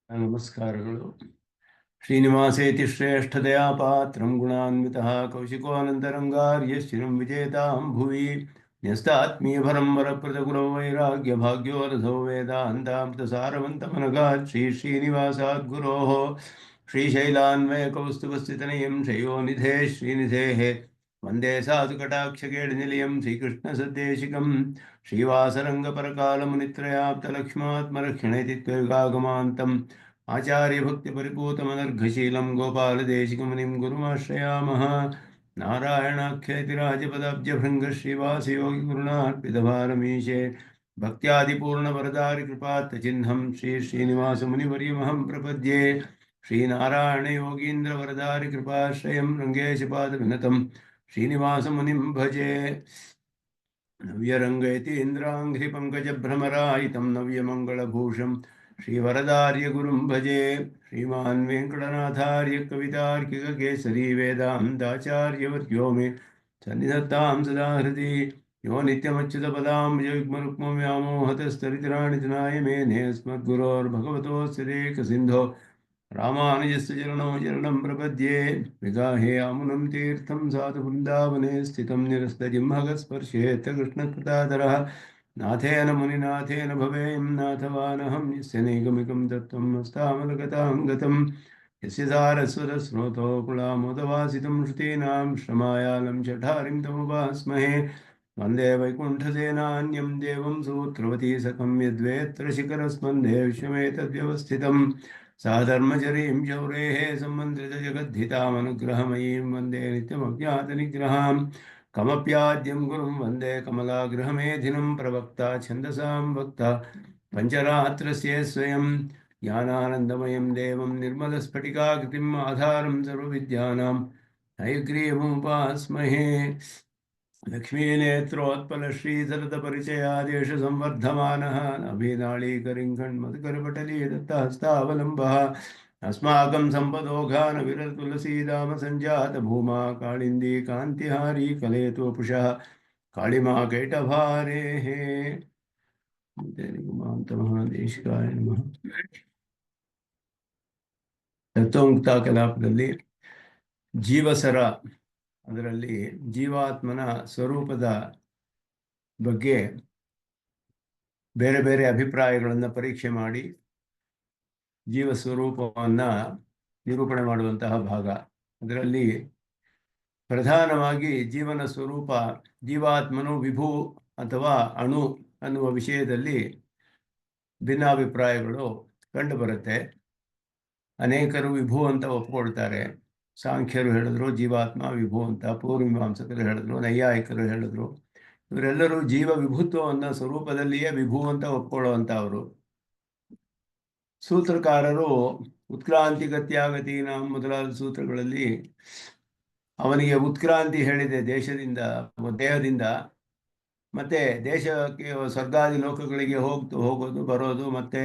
ನಮಸ್ಕಾರಗಳು. ಶ್ರೀನಿವಾಸೇತಿ ಶ್ರೇಷ್ಠದಯಾ ಪಾತ್ರಂ ಗುಣಾನ್ವಿತಃ ಕೌಶಿಕೋऽನಂತರಂಗಾರ್ಯ ಶಿರಂ ವಿಜೇತಾಂ ಭುವಿ ನ್ಯಸ್ತಾತ್ಮೀಯಭರಂ ವರಪ್ರದಗುರೌ ವೈರಾಗ್ಯ ಭಾಗ್ಯೋ ರಥೋ ವೇದಾಂತಾಮೃತಸಾರವಂತಮನಘಾತ್ ಶ್ರೀನಿವಾಸಾತ್ ಗುರೋಃ ಶ್ರೀಶೈಲಾನ್ವಯಕೌಸ್ತುಭಸ್ಥಿತನಯಂ ಶಯೋನಿಧೇ ಶ್ರೀನಿಧೇಃ ವಂದೇ ಸಾಧುಕಟಾಕ್ಷಕೇಳಿನಿಲಯಂ ಶ್ರೀಕೃಷ್ಣಸದ್ದೇಶಿಕಂ ಶ್ರೀವಾಸರಂಗಪರಕಾಲमुनित्रयाप्तलक्ष्मात्मरक्षणेति त्वगागमान्तम् आचार्यभक्तिपरिपूतमनर्घशीलं गोपालदेशिकमुनिं गुरुमाश्रयामः। नारायणाख्यतिराजपदाब्जभृङ्गश्रीवासयोगिगुरुणार्पितभारमीशे भक्त्यादिपूर्णवरदारिकृपात्तचिह्नं श्रीश्रीनिवासमुनिवर्यमहं प्रपद्ये। श्रीनारायणयोगीन्द्रवरदारिकृपाश्रयं रङ्गेशपादविनतं श्रीनिवासमुनिं भजे। नव्यरङ्गयतीन्द्राङ्घ्रिपङ्कजभ्रमरायितं नव्यमङ्गलभूषं श्रीवरदार्यगुरुं भजे। श्रीमान् वेङ्कटनाथार्य कवितार्किककेसरी वेदान्ताचार्यवर्यो मे सन्निधत्तां सदा हृदि। यो नित्यमच्युतपदाम्बुजयुग्मरुक्मव्यामोहतस्तरितराणि तनाय मेने अस्मद्गुरोर्भगवतोऽस्य देकसिन्धो रामानुजस्य चरणौ चरणं प्रपद्ये। विगाहे आमुनं तीर्थं साधु वृन्दावने स्थितं निरस्तजिह्मगस्पर्शेत कृष्णकृतादरः नाथेन मुनिनाथेन भवेयं नाथवानहं यस्य नैगमिकं तत्त्वं हस्तामलगतां गतं यस्य सारस्वतस्रोतो कुलामोदवासितं श्रुतीनां श्रमायालं चठारिं तमुपास्महे। वन्दे वैकुण्ठसेनान्यं देवं सूत्रवती सकं यद्वेत्र शिखरस्मन्दे विश्वमेतद्व्यवस्थितम् साधर्मचरीं शौरेः सम्मन्त्रितजगद्धितामनुग्रहमयीं वन्दे नित्यमज्ञातनिग्रहां कमप्याद्यं गुरुं वन्दे कमलागृहमेधिनं प्रवक्ता छन्दसां वक्ता पञ्चरात्रस्य स्वयं ज्ञानानन्दमयं देवं निर्मलस्फटिकाकृतिम् आधारं सर्वविद्यानां हयग्रीवमुपास्महे। लक्ष्मीनेत्रोत्पलश्रीधरतपरिचयादेशसंवर्धमानः अभिनाळीकरिङ्गण्मधुकरपटली दत्तहस्तावलम्बः अस्माकं सम्पदोघानविरतुलसीदामसञ्जातभूमा काळिन्दी कान्तिहारी कलेतोपुषः काळिमा कैटभारेः। महादेशिकाय नमः। ತತ್ವಮುಕ್ತ ಕಲಾಪದಲ್ಲಿ ಜೀವಸರ, ಅದರಲ್ಲಿ ಜೀವಾತ್ಮನ ಸ್ವರೂಪದ ಬಗ್ಗೆ ಬೇರೆ ಬೇರೆ ಅಭಿಪ್ರಾಯಗಳನ್ನು ಪರೀಕ್ಷೆ ಮಾಡಿ ಜೀವ ಸ್ವರೂಪವನ್ನು ನಿರೂಪಣೆ ಮಾಡುವಂತಹ ಭಾಗ. ಅದರಲ್ಲಿ ಪ್ರಧಾನವಾಗಿ ಜೀವನ ಸ್ವರೂಪ ಜೀವಾತ್ಮನು ವಿಭು ಅಥವಾ ಅಣು ಅನ್ನುವ ವಿಷಯದಲ್ಲಿ ಭಿನ್ನಾಭಿಪ್ರಾಯಗಳು ಕಂಡುಬರುತ್ತೆ. ಅನೇಕರು ವಿಭು ಅಂತ ಒಪ್ಕೊಳ್ತಾರೆ. ಸಾಂಖ್ಯರು ಹೇಳಿದ್ರು ಜೀವಾತ್ಮ ವಿಭು ಅಂತ, ಪೂರ್ವಮೀಮಾಂಸಕರು ಹೇಳಿದ್ರು, ನೈಯಾಯಿಕರು ಹೇಳಿದ್ರು. ಇವರೆಲ್ಲರೂ ಜೀವ ವಿಭುತ್ವವನ್ನು ಸ್ವರೂಪದಲ್ಲಿಯೇ ವಿಭು ಅಂತ ಒಪ್ಕೊಳ್ಳುವಂಥವರು. ಸೂತ್ರಕಾರರು ಉತ್ಕ್ರಾಂತಿ ಗತ್ಯಾಗತೀನ ಮೊದಲಾದ ಸೂತ್ರಗಳಲ್ಲಿ ಅವನಿಗೆ ಉತ್ಕ್ರಾಂತಿ ಹೇಳಿದೆ ದೇಹದಿಂದ, ಮತ್ತೆ ದೇಶಕ್ಕೆ ಸ್ವರ್ಗಾದಿ ಲೋಕಗಳಿಗೆ ಹೋಗೋದು ಬರೋದು, ಮತ್ತೆ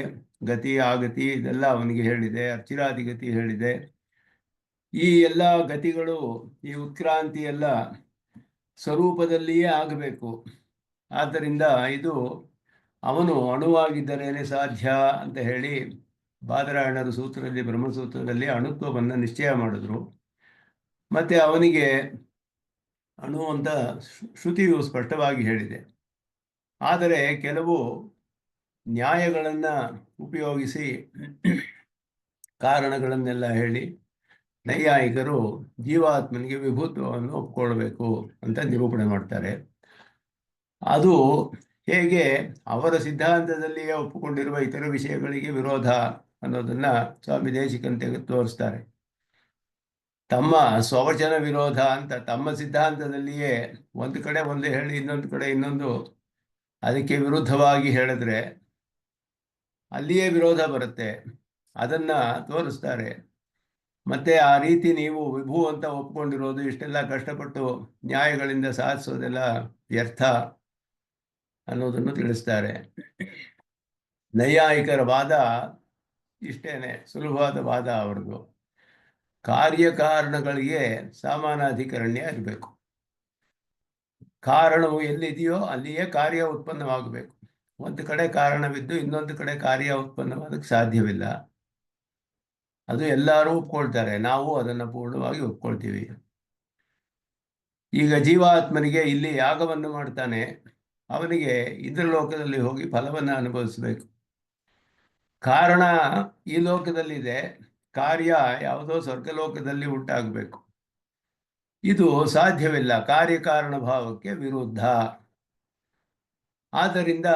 ಗತಿ ಆಗತಿ ಇದೆಲ್ಲ ಅವನಿಗೆ ಹೇಳಿದೆ. ಅರ್ಚಿರಾದಿ ಗತಿ ಹೇಳಿದೆ. ಈ ಎಲ್ಲ ಗತಿಗಳು, ಈ ಉತ್ಕ್ರಾಂತಿ ಎಲ್ಲ ಸ್ವರೂಪದಲ್ಲಿಯೇ ಆಗಬೇಕು. ಆದ್ದರಿಂದ ಇದು ಅವನು ಅಣುವಾಗಿದ್ದರೇನೆ ಸಾಧ್ಯ ಅಂತ ಹೇಳಿ ಬಾದರಾಯಣರ ಸೂತ್ರದಲ್ಲಿ, ಬ್ರಹ್ಮಸೂತ್ರದಲ್ಲಿ ಅಣುತ್ವವನ್ನು ನಿಶ್ಚಯ ಮಾಡಿದ್ರು. ಮತ್ತೆ ಅವನಿಗೆ ಅಣು ಅಂತ ಶ್ರುತಿಯು ಸ್ಪಷ್ಟವಾಗಿ ಹೇಳಿದೆ. ಆದರೆ ಕೆಲವು ನ್ಯಾಯಗಳನ್ನು ಉಪಯೋಗಿಸಿ ಕಾರಣಗಳನ್ನೆಲ್ಲ ಹೇಳಿ ನೈಯಾಯಿಕರು ಜೀವಾತ್ಮನಿಗೆ ವಿಭುತ್ವವನ್ನು ಒಪ್ಕೊಳ್ಬೇಕು ಅಂತ ನಿರೂಪಣೆ ಮಾಡ್ತಾರೆ. ಅದು ಹೇಗೆ ಅವರ ಸಿದ್ಧಾಂತದಲ್ಲಿಯೇ ಒಪ್ಪಿಕೊಂಡಿರುವ ಇತರ ವಿಷಯಗಳಿಗೆ ವಿರೋಧ ಅನ್ನೋದನ್ನ ಸ್ವಾಮಿ ದೇಶಿಕಂತೆ ತೋರಿಸ್ತಾರೆ. ತಮ್ಮ ಸ್ವವಚನ ವಿರೋಧ ಅಂತ ತಮ್ಮ ಸಿದ್ಧಾಂತದಲ್ಲಿಯೇ ಒಂದು ಕಡೆ ಒಂದು ಹೇಳಿ ಇನ್ನೊಂದು ಕಡೆ ಇನ್ನೊಂದು ಅದಕ್ಕೆ ವಿರುದ್ಧವಾಗಿ ಹೇಳಿದ್ರೆ ಅಲ್ಲಿಯೇ ವಿರೋಧ ಬರುತ್ತೆ. ಅದನ್ನ ತೋರಿಸ್ತಾರೆ. ಮತ್ತೆ ಆ ರೀತಿ ನೀವು ವಿಭು ಅಂತ ಒಪ್ಕೊಂಡಿರೋದು, ಇಷ್ಟೆಲ್ಲ ಕಷ್ಟಪಟ್ಟು ನ್ಯಾಯಗಳಿಂದ ಸಾಧಿಸೋದೆಲ್ಲ ವ್ಯರ್ಥ ಅನ್ನೋದನ್ನು ತಿಳಿಸ್ತಾರೆ. ನೈಯಾಯಿಕರ ವಾದ ಇಷ್ಟೇನೆ, ಸುಲಭವಾದ ವಾದ ಅವ್ರದ್ದು. ಕಾರ್ಯಕಾರಣಗಳಿಗೆ ಸಮಾನಾಧಿಕರಣ್ಯ ಇರಬೇಕು. ಕಾರಣವು ಎಲ್ಲಿದೆಯೋ ಅಲ್ಲಿಯೇ ಕಾರ್ಯ ಉತ್ಪನ್ನವಾಗಬೇಕು. ಒಂದು ಕಡೆ ಕಾರಣವಿದ್ದು ಇನ್ನೊಂದು ಕಡೆ ಕಾರ್ಯ ಉತ್ಪನ್ನವಾದಕ್ಕೆ ಸಾಧ್ಯವಿಲ್ಲ. ಅದು ಎಲ್ಲರೂ ಒಪ್ಕೊಳ್ತಾರೆ, ನಾವು ಅದನ್ನು ಪೂರ್ಣವಾಗಿ ಒಪ್ಕೊಳ್ತೀವಿ. ಈಗ ಜೀವಾತ್ಮನಿಗೆ ಇಲ್ಲಿ ಯಾಗವನ್ನು ಮಾಡ್ತಾನೆ, ಅವನಿಗೆ ಇದ್ರ ಲೋಕದಲ್ಲಿ ಹೋಗಿ ಫಲವನ್ನು ಅನುಭವಿಸಬೇಕು. ಕಾರಣ ಈ ಲೋಕದಲ್ಲಿದೆ, ಕಾರ್ಯ ಯಾವುದೋ ಸ್ವರ್ಗಲೋಕದಲ್ಲಿ ಉಂಟಾಗಬೇಕು. ಇದು ಸಾಧ್ಯವಿಲ್ಲ, ಕಾರ್ಯಕಾರಣ ಭಾವಕ್ಕೆ ವಿರುದ್ಧ. ಆದ್ದರಿಂದ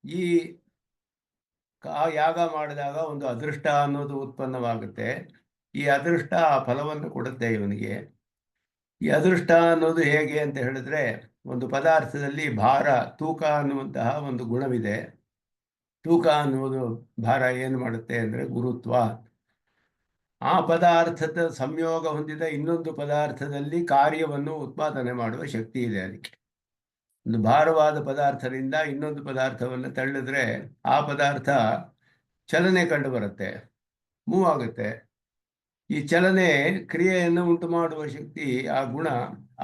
ಈ ಯಾಗ ಮಾಡಿದಾಗ ಒಂದು ಅದೃಷ್ಟ ಅನ್ನೋದು ಉತ್ಪನ್ನವಾಗುತ್ತೆ. ಈ ಅದೃಷ್ಟ ಆ ಫಲವನ್ನು ಕೊಡುತ್ತೆ ಇವನಿಗೆ. ಈ ಅದೃಷ್ಟ ಅನ್ನೋದು ಹೇಗೆ ಅಂತ ಹೇಳಿದ್ರೆ, ಒಂದು ಪದಾರ್ಥದಲ್ಲಿ ಭಾರ, ತೂಕ ಅನ್ನುವಂತಹ ಒಂದು ಗುಣವಿದೆ. ತೂಕ ಅನ್ನುವುದು ಭಾರ ಏನು ಮಾಡುತ್ತೆ ಅಂದರೆ ಗುರುತ್ವ. ಆ ಪದಾರ್ಥದ ಸಂಯೋಗ ಹೊಂದಿದ ಇನ್ನೊಂದು ಪದಾರ್ಥದಲ್ಲಿ ಕಾರ್ಯವನ್ನು ಉತ್ಪಾದನೆ ಮಾಡುವ ಶಕ್ತಿ ಇದೆ ಅದಕ್ಕೆ. ಒಂದು ಭಾರವಾದ ಪದಾರ್ಥದಿಂದ ಇನ್ನೊಂದು ಪದಾರ್ಥವನ್ನು ತಳ್ಳಿದ್ರೆ ಆ ಪದಾರ್ಥ ಚಲನೆ ಕಂಡು ಬರುತ್ತೆ, ಮೂವ್ ಆಗುತ್ತೆ. ಈ ಚಲನೆ ಕ್ರಿಯೆಯನ್ನು ಉಂಟು ಮಾಡುವ ಶಕ್ತಿ, ಆ ಗುಣ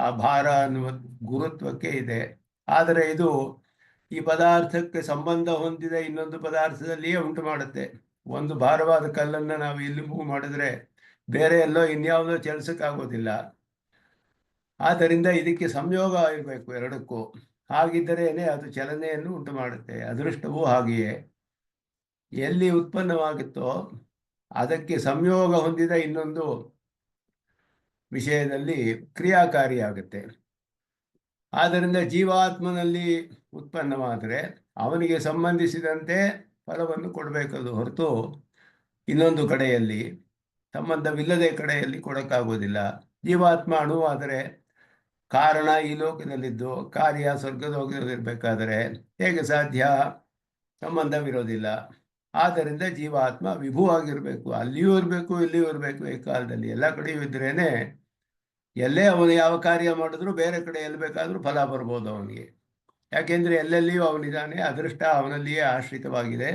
ಆ ಭಾರ ಅನ್ನುವ ಗುರುತ್ವಕ್ಕೆ ಇದೆ. ಆದರೆ ಇದು ಈ ಪದಾರ್ಥಕ್ಕೆ ಸಂಬಂಧ ಹೊಂದಿದ ಇನ್ನೊಂದು ಪದಾರ್ಥದಲ್ಲಿಯೇ ಉಂಟು ಮಾಡುತ್ತೆ. ಒಂದು ಭಾರವಾದ ಕಲ್ಲನ್ನು ನಾವು ಇಲ್ಲಿ ಮೂವ್ ಮಾಡಿದ್ರೆ ಬೇರೆ ಎಲ್ಲೋ ಇನ್ಯಾವುದೋ ಚಲಿಸಕ್ಕಾಗೋದಿಲ್ಲ. ಆದ್ದರಿಂದ ಇದಕ್ಕೆ ಸಂಯೋಗ ಇರಬೇಕು ಎರಡಕ್ಕೂ. ಹಾಗಿದ್ದರೇನೆ ಅದು ಚಲನೆಯನ್ನು ಉಂಟು ಮಾಡುತ್ತೆ. ಅದೃಷ್ಟವೂ ಹಾಗೆಯೇ, ಎಲ್ಲಿ ಉತ್ಪನ್ನವಾಗುತ್ತೋ ಅದಕ್ಕೆ ಸಂಯೋಗ ಹೊಂದಿದ ಇನ್ನೊಂದು ವಿಷಯದಲ್ಲಿ ಕ್ರಿಯಾಕಾರಿಯಾಗುತ್ತೆ. ಆದ್ದರಿಂದ ಜೀವಾತ್ಮನಲ್ಲಿ ಉತ್ಪನ್ನವಾದರೆ ಅವನಿಗೆ ಸಂಬಂಧಿಸಿದಂತೆ ಫಲವನ್ನು ಕೊಡಬೇಕದು ಹೊರತು ಇನ್ನೊಂದು ಕಡೆಯಲ್ಲಿ, ಸಂಬಂಧವಿಲ್ಲದೆ ಕಡೆಯಲ್ಲಿ ಕೊಡೋಕ್ಕಾಗೋದಿಲ್ಲ. ಜೀವಾತ್ಮ ಅಣುವಾದರೆ ಕಾರಣ ಈ ಲೋಕದಲ್ಲಿದ್ದು ಕಾರ್ಯ ಸ್ವರ್ಗಲೋಕದಲ್ಲಿರಬೇಕಾದರೆ ಹೇಗೆ ಸಾಧ್ಯ? ಸಂಬಂಧವಿರೋದಿಲ್ಲ. ಆದ್ದರಿಂದ ಜೀವಾತ್ಮ ವಿಭುವಾಗಿರಬೇಕು, ಅಲ್ಲಿಯೂ ಇರಬೇಕು ಇಲ್ಲಿಯೂ ಇರಬೇಕು. ಈ ಕಾಲದಲ್ಲಿ ಎಲ್ಲ ಕಡೆಯೂ ಇದ್ರೇನೆ ಎಲ್ಲೇ ಅವನು ಯಾವ ಕಾರ್ಯ ಮಾಡಿದ್ರೂ ಬೇರೆ ಕಡೆ ಎಲ್ಲಿ ಬೇಕಾದರೂ ಫಲ ಬರ್ಬೋದು ಅವನಿಗೆ. ಯಾಕೆಂದರೆ ಎಲ್ಲೆಲ್ಲಿಯೂ ಅವನಿದ್ದಾನೆ, ಅದೃಷ್ಟ ಅವನಲ್ಲಿಯೇ ಆಶ್ರಿತವಾಗಿದೆ.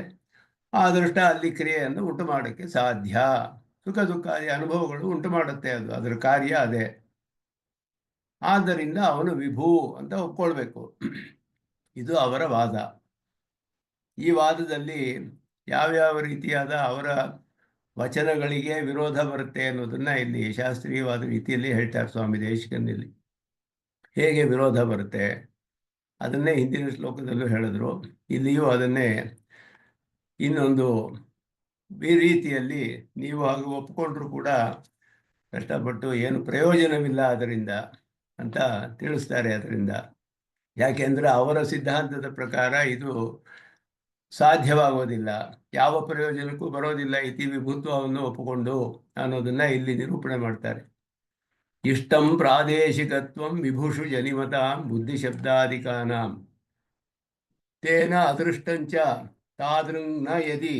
ಆ ಅದೃಷ್ಟ ಅಲ್ಲಿ ಕ್ರಿಯೆಯನ್ನು ಉಂಟು ಮಾಡೋಕ್ಕೆ ಸಾಧ್ಯ. ಸುಖ ದುಃಖಾದಿ ಅನುಭವಗಳು ಉಂಟು ಮಾಡುತ್ತೆ, ಅದು ಅದರ ಕಾರ್ಯ ಅದೇ. ಆದ್ದರಿಂದ ಅವನು ವಿಭು ಅಂತ ಒಪ್ಕೊಳ್ಬೇಕು. ಇದು ಅವರ ವಾದ. ಈ ವಾದದಲ್ಲಿ ಯಾವ್ಯಾವ ರೀತಿಯಾದ ಅವರ ವಚನಗಳಿಗೆ ವಿರೋಧ ಬರುತ್ತೆ ಅನ್ನೋದನ್ನು ಇಲ್ಲಿ ಶಾಸ್ತ್ರೀಯವಾದ ರೀತಿಯಲ್ಲಿ ಹೇಳ್ತಾರೆ ಸ್ವಾಮಿ ದೇಶಿಕನಲ್ಲಿ. ಹೇಗೆ ವಿರೋಧ ಬರುತ್ತೆ ಅದನ್ನೇ ಹಿಂದಿನ ಶ್ಲೋಕದಲ್ಲೂ ಹೇಳಿದ್ರು, ಇಲ್ಲಿಯೂ ಅದನ್ನೇ ಇನ್ನೊಂದು ರೀತಿಯಲ್ಲಿ ನೀವು ಹಾಗೆ ಒಪ್ಪಿಕೊಂಡ್ರೂ ಕೂಡ ಕಷ್ಟಪಟ್ಟು ಏನು ಪ್ರಯೋಜನವಿಲ್ಲ ಅದರಿಂದ ಅಂತ ತಿಳಿಸ್ತಾರೆ. ಅದರಿಂದ ಯಾಕೆಂದರೆ ಅವರ ಸಿದ್ಧಾಂತದ ಪ್ರಕಾರ ಇದು ಸಾಧ್ಯವಾಗೋದಿಲ್ಲ, ಯಾವ ಪ್ರಯೋಜನಕ್ಕೂ ಬರೋದಿಲ್ಲ ಇತಿ ವಿಭುತ್ವವನ್ನು ಒಪ್ಪಿಕೊಂಡು ಅನ್ನೋದನ್ನು ಇಲ್ಲಿ ನಿರೂಪಣೆ ಮಾಡ್ತಾರೆ. ಇಷ್ಟಂ ಪ್ರಾದೇಶಿಕತ್ವಂ ವಿಭುಷು ಜನಿಮತಾಂ ಬುದ್ಧಿಶಬ್ದಾದಿಕಾನಾಂ ತೇನ ಅದೃಷ್ಟಂಚ ತಾದೃಂಗ್ ನ ಯದಿ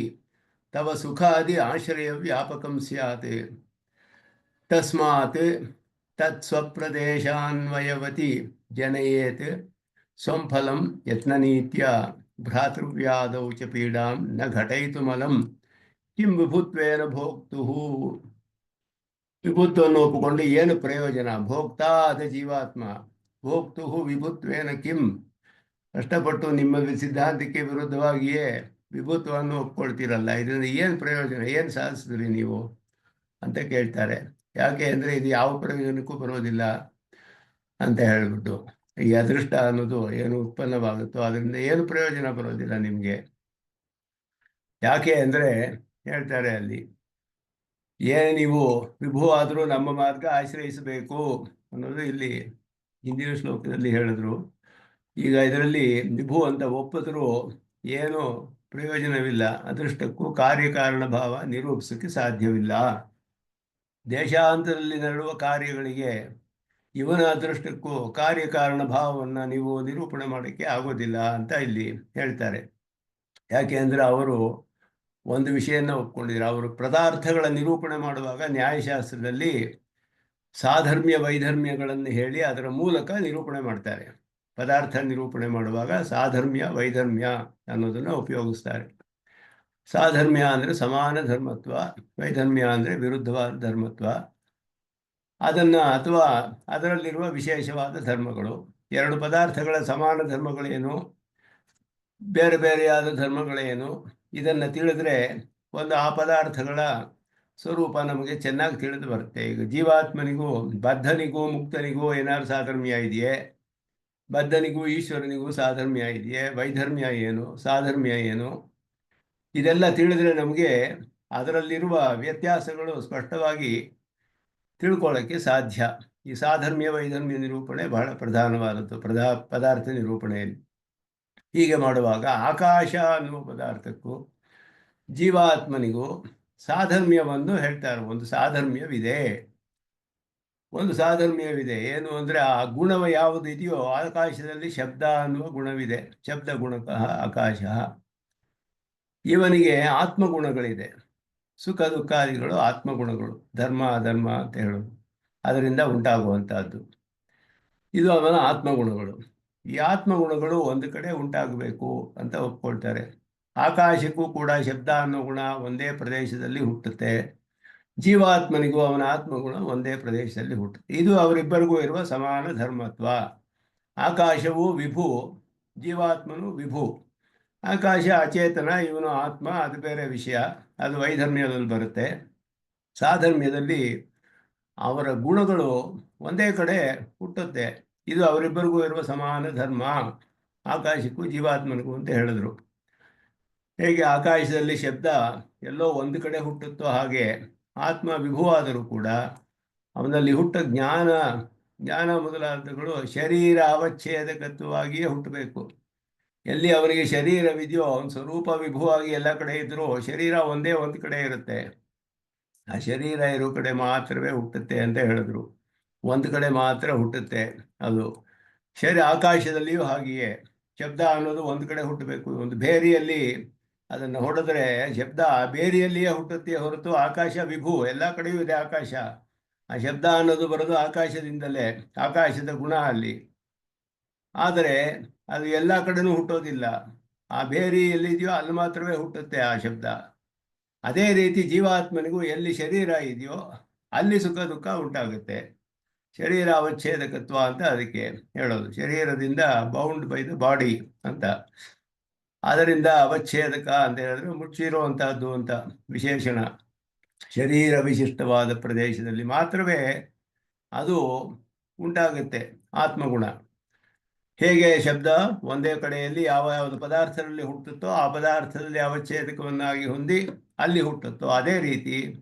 ತವ ಸುಖಾದಿ ಆಶ್ರಯ ವ್ಯಾಪಕಂ ಸ್ಯಾತ್ ತಸ್ಮಾತ್ ತತ್ಸ್ವಪ್ರದೇಶಾನ್ವಯವತಿ ಜನಯೇತ್ ಸ್ವಂ ಫಲಂ ಯತ್ನನೀತ್ಯ ಭ್ರಾತೃವ್ಯಾದೌ ಚ ಪೀಡಾಂ ನ ಘಟಯಿತುಮಲಂ ಕಿಂ ವಿಭುತ್ವೇನ ಭೋಕ್ತುಃ. ವಿಭುತ್ವವನ್ನು ಒಪ್ಪಿಕೊಂಡು ಏನು ಪ್ರಯೋಜನ? ಭೋಕ್ತಾ ಅದ ಜೀವಾತ್ಮ, ಭೋಕ್ತುಃ ವಿಭುತ್ವೇನ ಕಿಂ. ಕಷ್ಟಪಟ್ಟು ನಿಮ್ಮ ಸಿದ್ಧಾಂತಕ್ಕೆ ವಿರುದ್ಧವಾಗಿಯೇ ವಿಭುತ್ವವನ್ನು ಒಪ್ಕೊಳ್ತೀರಲ್ಲ, ಇದರಿಂದ ಏನು ಪ್ರಯೋಜನ, ಏನು ಸಾಧಿಸಿದ್ರಿ ನೀವು ಅಂತ ಕೇಳ್ತಾರೆ. ಯಾಕೆ ಅಂದರೆ ಇದು ಯಾವ ಪ್ರಯೋಜನಕ್ಕೂ ಬರೋದಿಲ್ಲ ಅಂತ ಹೇಳಿಬಿಟ್ಟು, ಈ ಅದೃಷ್ಟ ಅನ್ನೋದು ಏನು ಉತ್ಪನ್ನವಾಗುತ್ತೋ ಅದರಿಂದ ಏನು ಪ್ರಯೋಜನ ಬರೋದಿಲ್ಲ ನಿಮಗೆ. ಯಾಕೆ ಅಂದರೆ ಹೇಳ್ತಾರೆ ಅಲ್ಲಿ, ಏನು ನೀವು ವಿಭು ಆದರೂ ನಮ್ಮ ಮಾರ್ಗ ಆಶ್ರಯಿಸಬೇಕು ಅನ್ನೋದು ಇಲ್ಲಿ ಹಿಂದಿನ ಶ್ಲೋಕದಲ್ಲಿ ಹೇಳಿದ್ರು. ಈಗ ಇದರಲ್ಲಿ ವಿಭು ಅಂತ ಒಪ್ಪಿದ್ರೂ ಏನು ಪ್ರಯೋಜನವಿಲ್ಲ, ಅದೃಷ್ಟಕ್ಕೂ ಕಾರ್ಯಕಾರಣ ಭಾವ ನಿರೂಪಿಸೋಕ್ಕೆ ಸಾಧ್ಯವಿಲ್ಲ. ದೇಶಾಂತರದಲ್ಲಿ ನಡೆಯುವ ಕಾರ್ಯಗಳಿಗೆ ಇವನ ಅದೃಷ್ಟಕ್ಕೂ ಕಾರ್ಯಕಾರಣ ಭಾವವನ್ನು ನೀವು ನಿರೂಪಣೆ ಮಾಡೋಕ್ಕೆ ಆಗೋದಿಲ್ಲ ಅಂತ ಇಲ್ಲಿ ಹೇಳ್ತಾರೆ. ಯಾಕೆ ಅಂದರೆ ಅವರು ಒಂದು ವಿಷಯನ ಒಪ್ಕೊಂಡಿದ್ರು. ಅವರು ಪದಾರ್ಥಗಳ ನಿರೂಪಣೆ ಮಾಡುವಾಗ ನ್ಯಾಯಶಾಸ್ತ್ರದಲ್ಲಿ ಸಾಧರ್ಮ್ಯ ವೈಧರ್ಮ್ಯಗಳನ್ನು ಹೇಳಿ ಅದರ ಮೂಲಕ ನಿರೂಪಣೆ ಮಾಡ್ತಾರೆ. ಪದಾರ್ಥ ನಿರೂಪಣೆ ಮಾಡುವಾಗ ಸಾಧರ್ಮ್ಯ ವೈಧರ್ಮ್ಯ ಅನ್ನೋದನ್ನು ಉಪಯೋಗಿಸ್ತಾರೆ. ಸಾಧರ್ಮ್ಯ ಅಂದರೆ ಸಮಾನ ಧರ್ಮತ್ವ, ವೈಧರ್ಮ್ಯ ಅಂದರೆ ವಿರುದ್ಧವಾದ ಧರ್ಮತ್ವ. ಅದನ್ನು ಅಥವಾ ಅದರಲ್ಲಿರುವ ವಿಶೇಷವಾದ ಧರ್ಮಗಳು. ಎರಡು ಪದಾರ್ಥಗಳ ಸಮಾನ ಧರ್ಮಗಳೇನು, ಬೇರೆ ಬೇರೆಯಾದ ಧರ್ಮಗಳೇನು, ಇದನ್ನು ತಿಳಿದ್ರೆ ಒಂದು ಆ ಪದಾರ್ಥಗಳ ಸ್ವರೂಪ ನಮಗೆ ಚೆನ್ನಾಗಿ ತಿಳಿದು ಬರುತ್ತೆ. ಈಗ ಜೀವಾತ್ಮನಿಗೂ ಬದ್ಧನಿಗೂ ಮುಕ್ತನಿಗೂ ಏನಾದ್ರು ಸಾಧರ್ಮ್ಯ ಇದೆಯೇ? ಬದ್ಧನಿಗೂ ಈಶ್ವರನಿಗೂ ಸಾಧರ್ಮ್ಯ ಇದೆಯೇ? ವೈಧರ್ಮ್ಯ ಏನು, ಸಾಧರ್ಮ್ಯ ಏನು? ಇದೆಲ್ಲ ತಿಳಿದ್ರೆ ನಮಗೆ ಅದರಲ್ಲಿರುವ ವ್ಯತ್ಯಾಸಗಳು ಸ್ಪಷ್ಟವಾಗಿ ತಿಳ್ಕೊಳ್ಳೋಕ್ಕೆ ಸಾಧ್ಯ. ಈ ಸಾಧರ್ಮ್ಯ ವೈಧರ್ಮ್ಯ ನಿರೂಪಣೆ ಬಹಳ ಪ್ರಧಾನವಾದದ್ದು ಪದಾರ್ಥ ನಿರೂಪಣೆಯಲ್ಲಿ. ಹೀಗೆ ಮಾಡುವಾಗ ಆಕಾಶ ಅನ್ನುವ ಪದಾರ್ಥಕ್ಕೂ ಜೀವಾತ್ಮನಿಗೂ ಸಾಧರ್ಮ್ಯವನ್ನು ಹೇಳ್ತಾರೆ. ಒಂದು ಸಾಧರ್ಮ್ಯವಿದೆ. ಏನು ಅಂದರೆ ಆ ಗುಣವ ಯಾವುದು ಇದೆಯೋ, ಆಕಾಶದಲ್ಲಿ ಶಬ್ದ ಅನ್ನುವ ಗುಣವಿದೆ. ಶಬ್ದ ಗುಣಕಃ ಆಕಾಶ. ಇವನಿಗೆ ಆತ್ಮಗುಣಗಳಿದೆ. ಸುಖ ದುಃಖಾದಿಗಳು ಆತ್ಮಗುಣಗಳು, ಧರ್ಮ ಅಧರ್ಮ ಅಂತ ಹೇಳೋದು, ಅದರಿಂದ ಉಂಟಾಗುವಂತಹದ್ದು. ಇದು ಅವನ ಆತ್ಮಗುಣಗಳು. ಈ ಆತ್ಮಗುಣಗಳು ಒಂದು ಕಡೆ ಉಂಟಾಗಬೇಕು ಅಂತ ಒಪ್ಕೊಳ್ತಾರೆ. ಆಕಾಶಕ್ಕೂ ಕೂಡ ಶಬ್ದ ಅನ್ನೋ ಗುಣ ಒಂದೇ ಪ್ರದೇಶದಲ್ಲಿ ಹುಟ್ಟುತ್ತೆ. ಜೀವಾತ್ಮನಿಗೂ ಅವನ ಆತ್ಮಗುಣ ಒಂದೇ ಪ್ರದೇಶದಲ್ಲಿ ಹುಟ್ಟುತ್ತೆ. ಇದು ಅವರಿಬ್ಬರಿಗೂ ಇರುವ ಸಮಾನ ಧರ್ಮತ್ವ. ಆಕಾಶವು ವಿಭು, ಜೀವಾತ್ಮನು ವಿಭು. ಆಕಾಶ ಅಚೇತನ, ಇವನು ಆತ್ಮ, ಅದು ಬೇರೆ ವಿಷಯ. ಅದು ವೈಧರ್ಮ್ಯದಲ್ಲಿ ಬರುತ್ತೆ. ಸಾಧರ್ಮ್ಯದಲ್ಲಿ ಅವರ ಗುಣಗಳು ಒಂದೇ ಕಡೆ ಹುಟ್ಟುತ್ತೆ. ಇದು ಅವರಿಬ್ಬರಿಗೂ ಇರುವ ಸಮಾನ ಧರ್ಮ, ಆಕಾಶಕ್ಕೂ ಜೀವಾತ್ಮನಿಗೂ ಅಂತ ಹೇಳಿದ್ರು. ಹೇಗೆ ಆಕಾಶದಲ್ಲಿ ಶಬ್ದ ಎಲ್ಲೋ ಒಂದು ಕಡೆ ಹುಟ್ಟುತ್ತೋ, ಹಾಗೆ ಆತ್ಮ ವಿಭುವಾದರೂ ಕೂಡ ಅವನಲ್ಲಿ ಹುಟ್ಟ ಜ್ಞಾನ ಮೊದಲಾದಗಳು ಶರೀರ ಅವಚ್ಛೇದಕತ್ವವಾಗಿಯೇ ಹುಟ್ಟಬೇಕು. ಎಲ್ಲಿ ಅವನಿಗೆ ಶರೀರವಿದೆಯೋ, ಅವನ ಸ್ವರೂಪ ವಿಭುವಾಗಿ ಎಲ್ಲ ಕಡೆ ಇದ್ರೂ ಶರೀರ ಒಂದೇ ಒಂದು ಕಡೆ ಇರುತ್ತೆ. ಆ ಶರೀರ ಇರೋ ಕಡೆ ಮಾತ್ರವೇ ಹುಟ್ಟುತ್ತೆ ಅಂತ ಹೇಳಿದ್ರು. ಒಂದು ಕಡೆ ಮಾತ್ರ ಹುಟ್ಟುತ್ತೆ ಅದು. ಆಕಾಶದಲ್ಲಿಯೂ ಹಾಗೆಯೇ ಶಬ್ದ ಅನ್ನೋದು ಒಂದು ಕಡೆ ಹುಟ್ಟಬೇಕು. ಒಂದು ಬೇರಿಯಲ್ಲಿ ಅದನ್ನು ಹೊಡೆದ್ರೆ ಶಬ್ದ ಬೇರಿಯಲ್ಲಿಯೇ ಹುಟ್ಟುತ್ತೆ ಹೊರತು ಆಕಾಶ ವಿಭು, ಎಲ್ಲ ಕಡೆಯೂ ಇದೆ ಆಕಾಶ. ಆ ಶಬ್ದ ಅನ್ನೋದು ಬರೋದು ಆಕಾಶದಿಂದಲೇ, ಆಕಾಶದ ಗುಣ ಅಲ್ಲಿ. ಆದರೆ ಅದು ಎಲ್ಲ ಕಡೆನೂ ಹುಟ್ಟೋದಿಲ್ಲ. ಆ ಬೇರಿ ಎಲ್ಲಿದೆಯೋ ಅಲ್ಲಿ ಮಾತ್ರವೇ ಹುಟ್ಟುತ್ತೆ ಆ ಶಬ್ದ. ಅದೇ ರೀತಿ ಜೀವಾತ್ಮನಿಗೂ ಎಲ್ಲಿ ಶರೀರ ಇದೆಯೋ ಅಲ್ಲಿ ಸುಖ ದುಃಖ ಉಂಟಾಗುತ್ತೆ. ಶರೀರ ಅವಚ್ಛೇದಕತ್ವ ಅಂತ ಅದಕ್ಕೆ ಹೇಳೋದು. ಶರೀರದಿಂದ ಬೌಂಡ್ ಬೈ ದ ಬಾಡಿ ಅಂತ. ಅದರಿಂದ ಅವಚ್ಛೇದಕ ಅಂತ ಹೇಳಿದ್ರೆ ಮುಚ್ಚಿರುವಂತಹದ್ದು ಅಂತ ವಿಶೇಷಣ. ಶರೀರ ವಿಶಿಷ್ಟವಾದ ಪ್ರದೇಶದಲ್ಲಿ ಮಾತ್ರವೇ ಅದು ಉಂಟಾಗುತ್ತೆ ಆತ್ಮಗುಣ. ಹೇಗೆ ಶಬ್ದ ಒಂದೇ ಕಡೆಯಲ್ಲಿ ಯಾವ್ಯಾವುದು ಪದಾರ್ಥದಲ್ಲಿ ಹುಟ್ಟುತ್ತೋ ಆ ಪದಾರ್ಥದಲ್ಲಿ ಅವಚ್ಛೇದಕವನ್ನಾಗಿ ಹೊಂದಿ ಅಲ್ಲಿ ಹುಟ್ಟುತ್ತೋ, ಅದೇ ರೀತಿ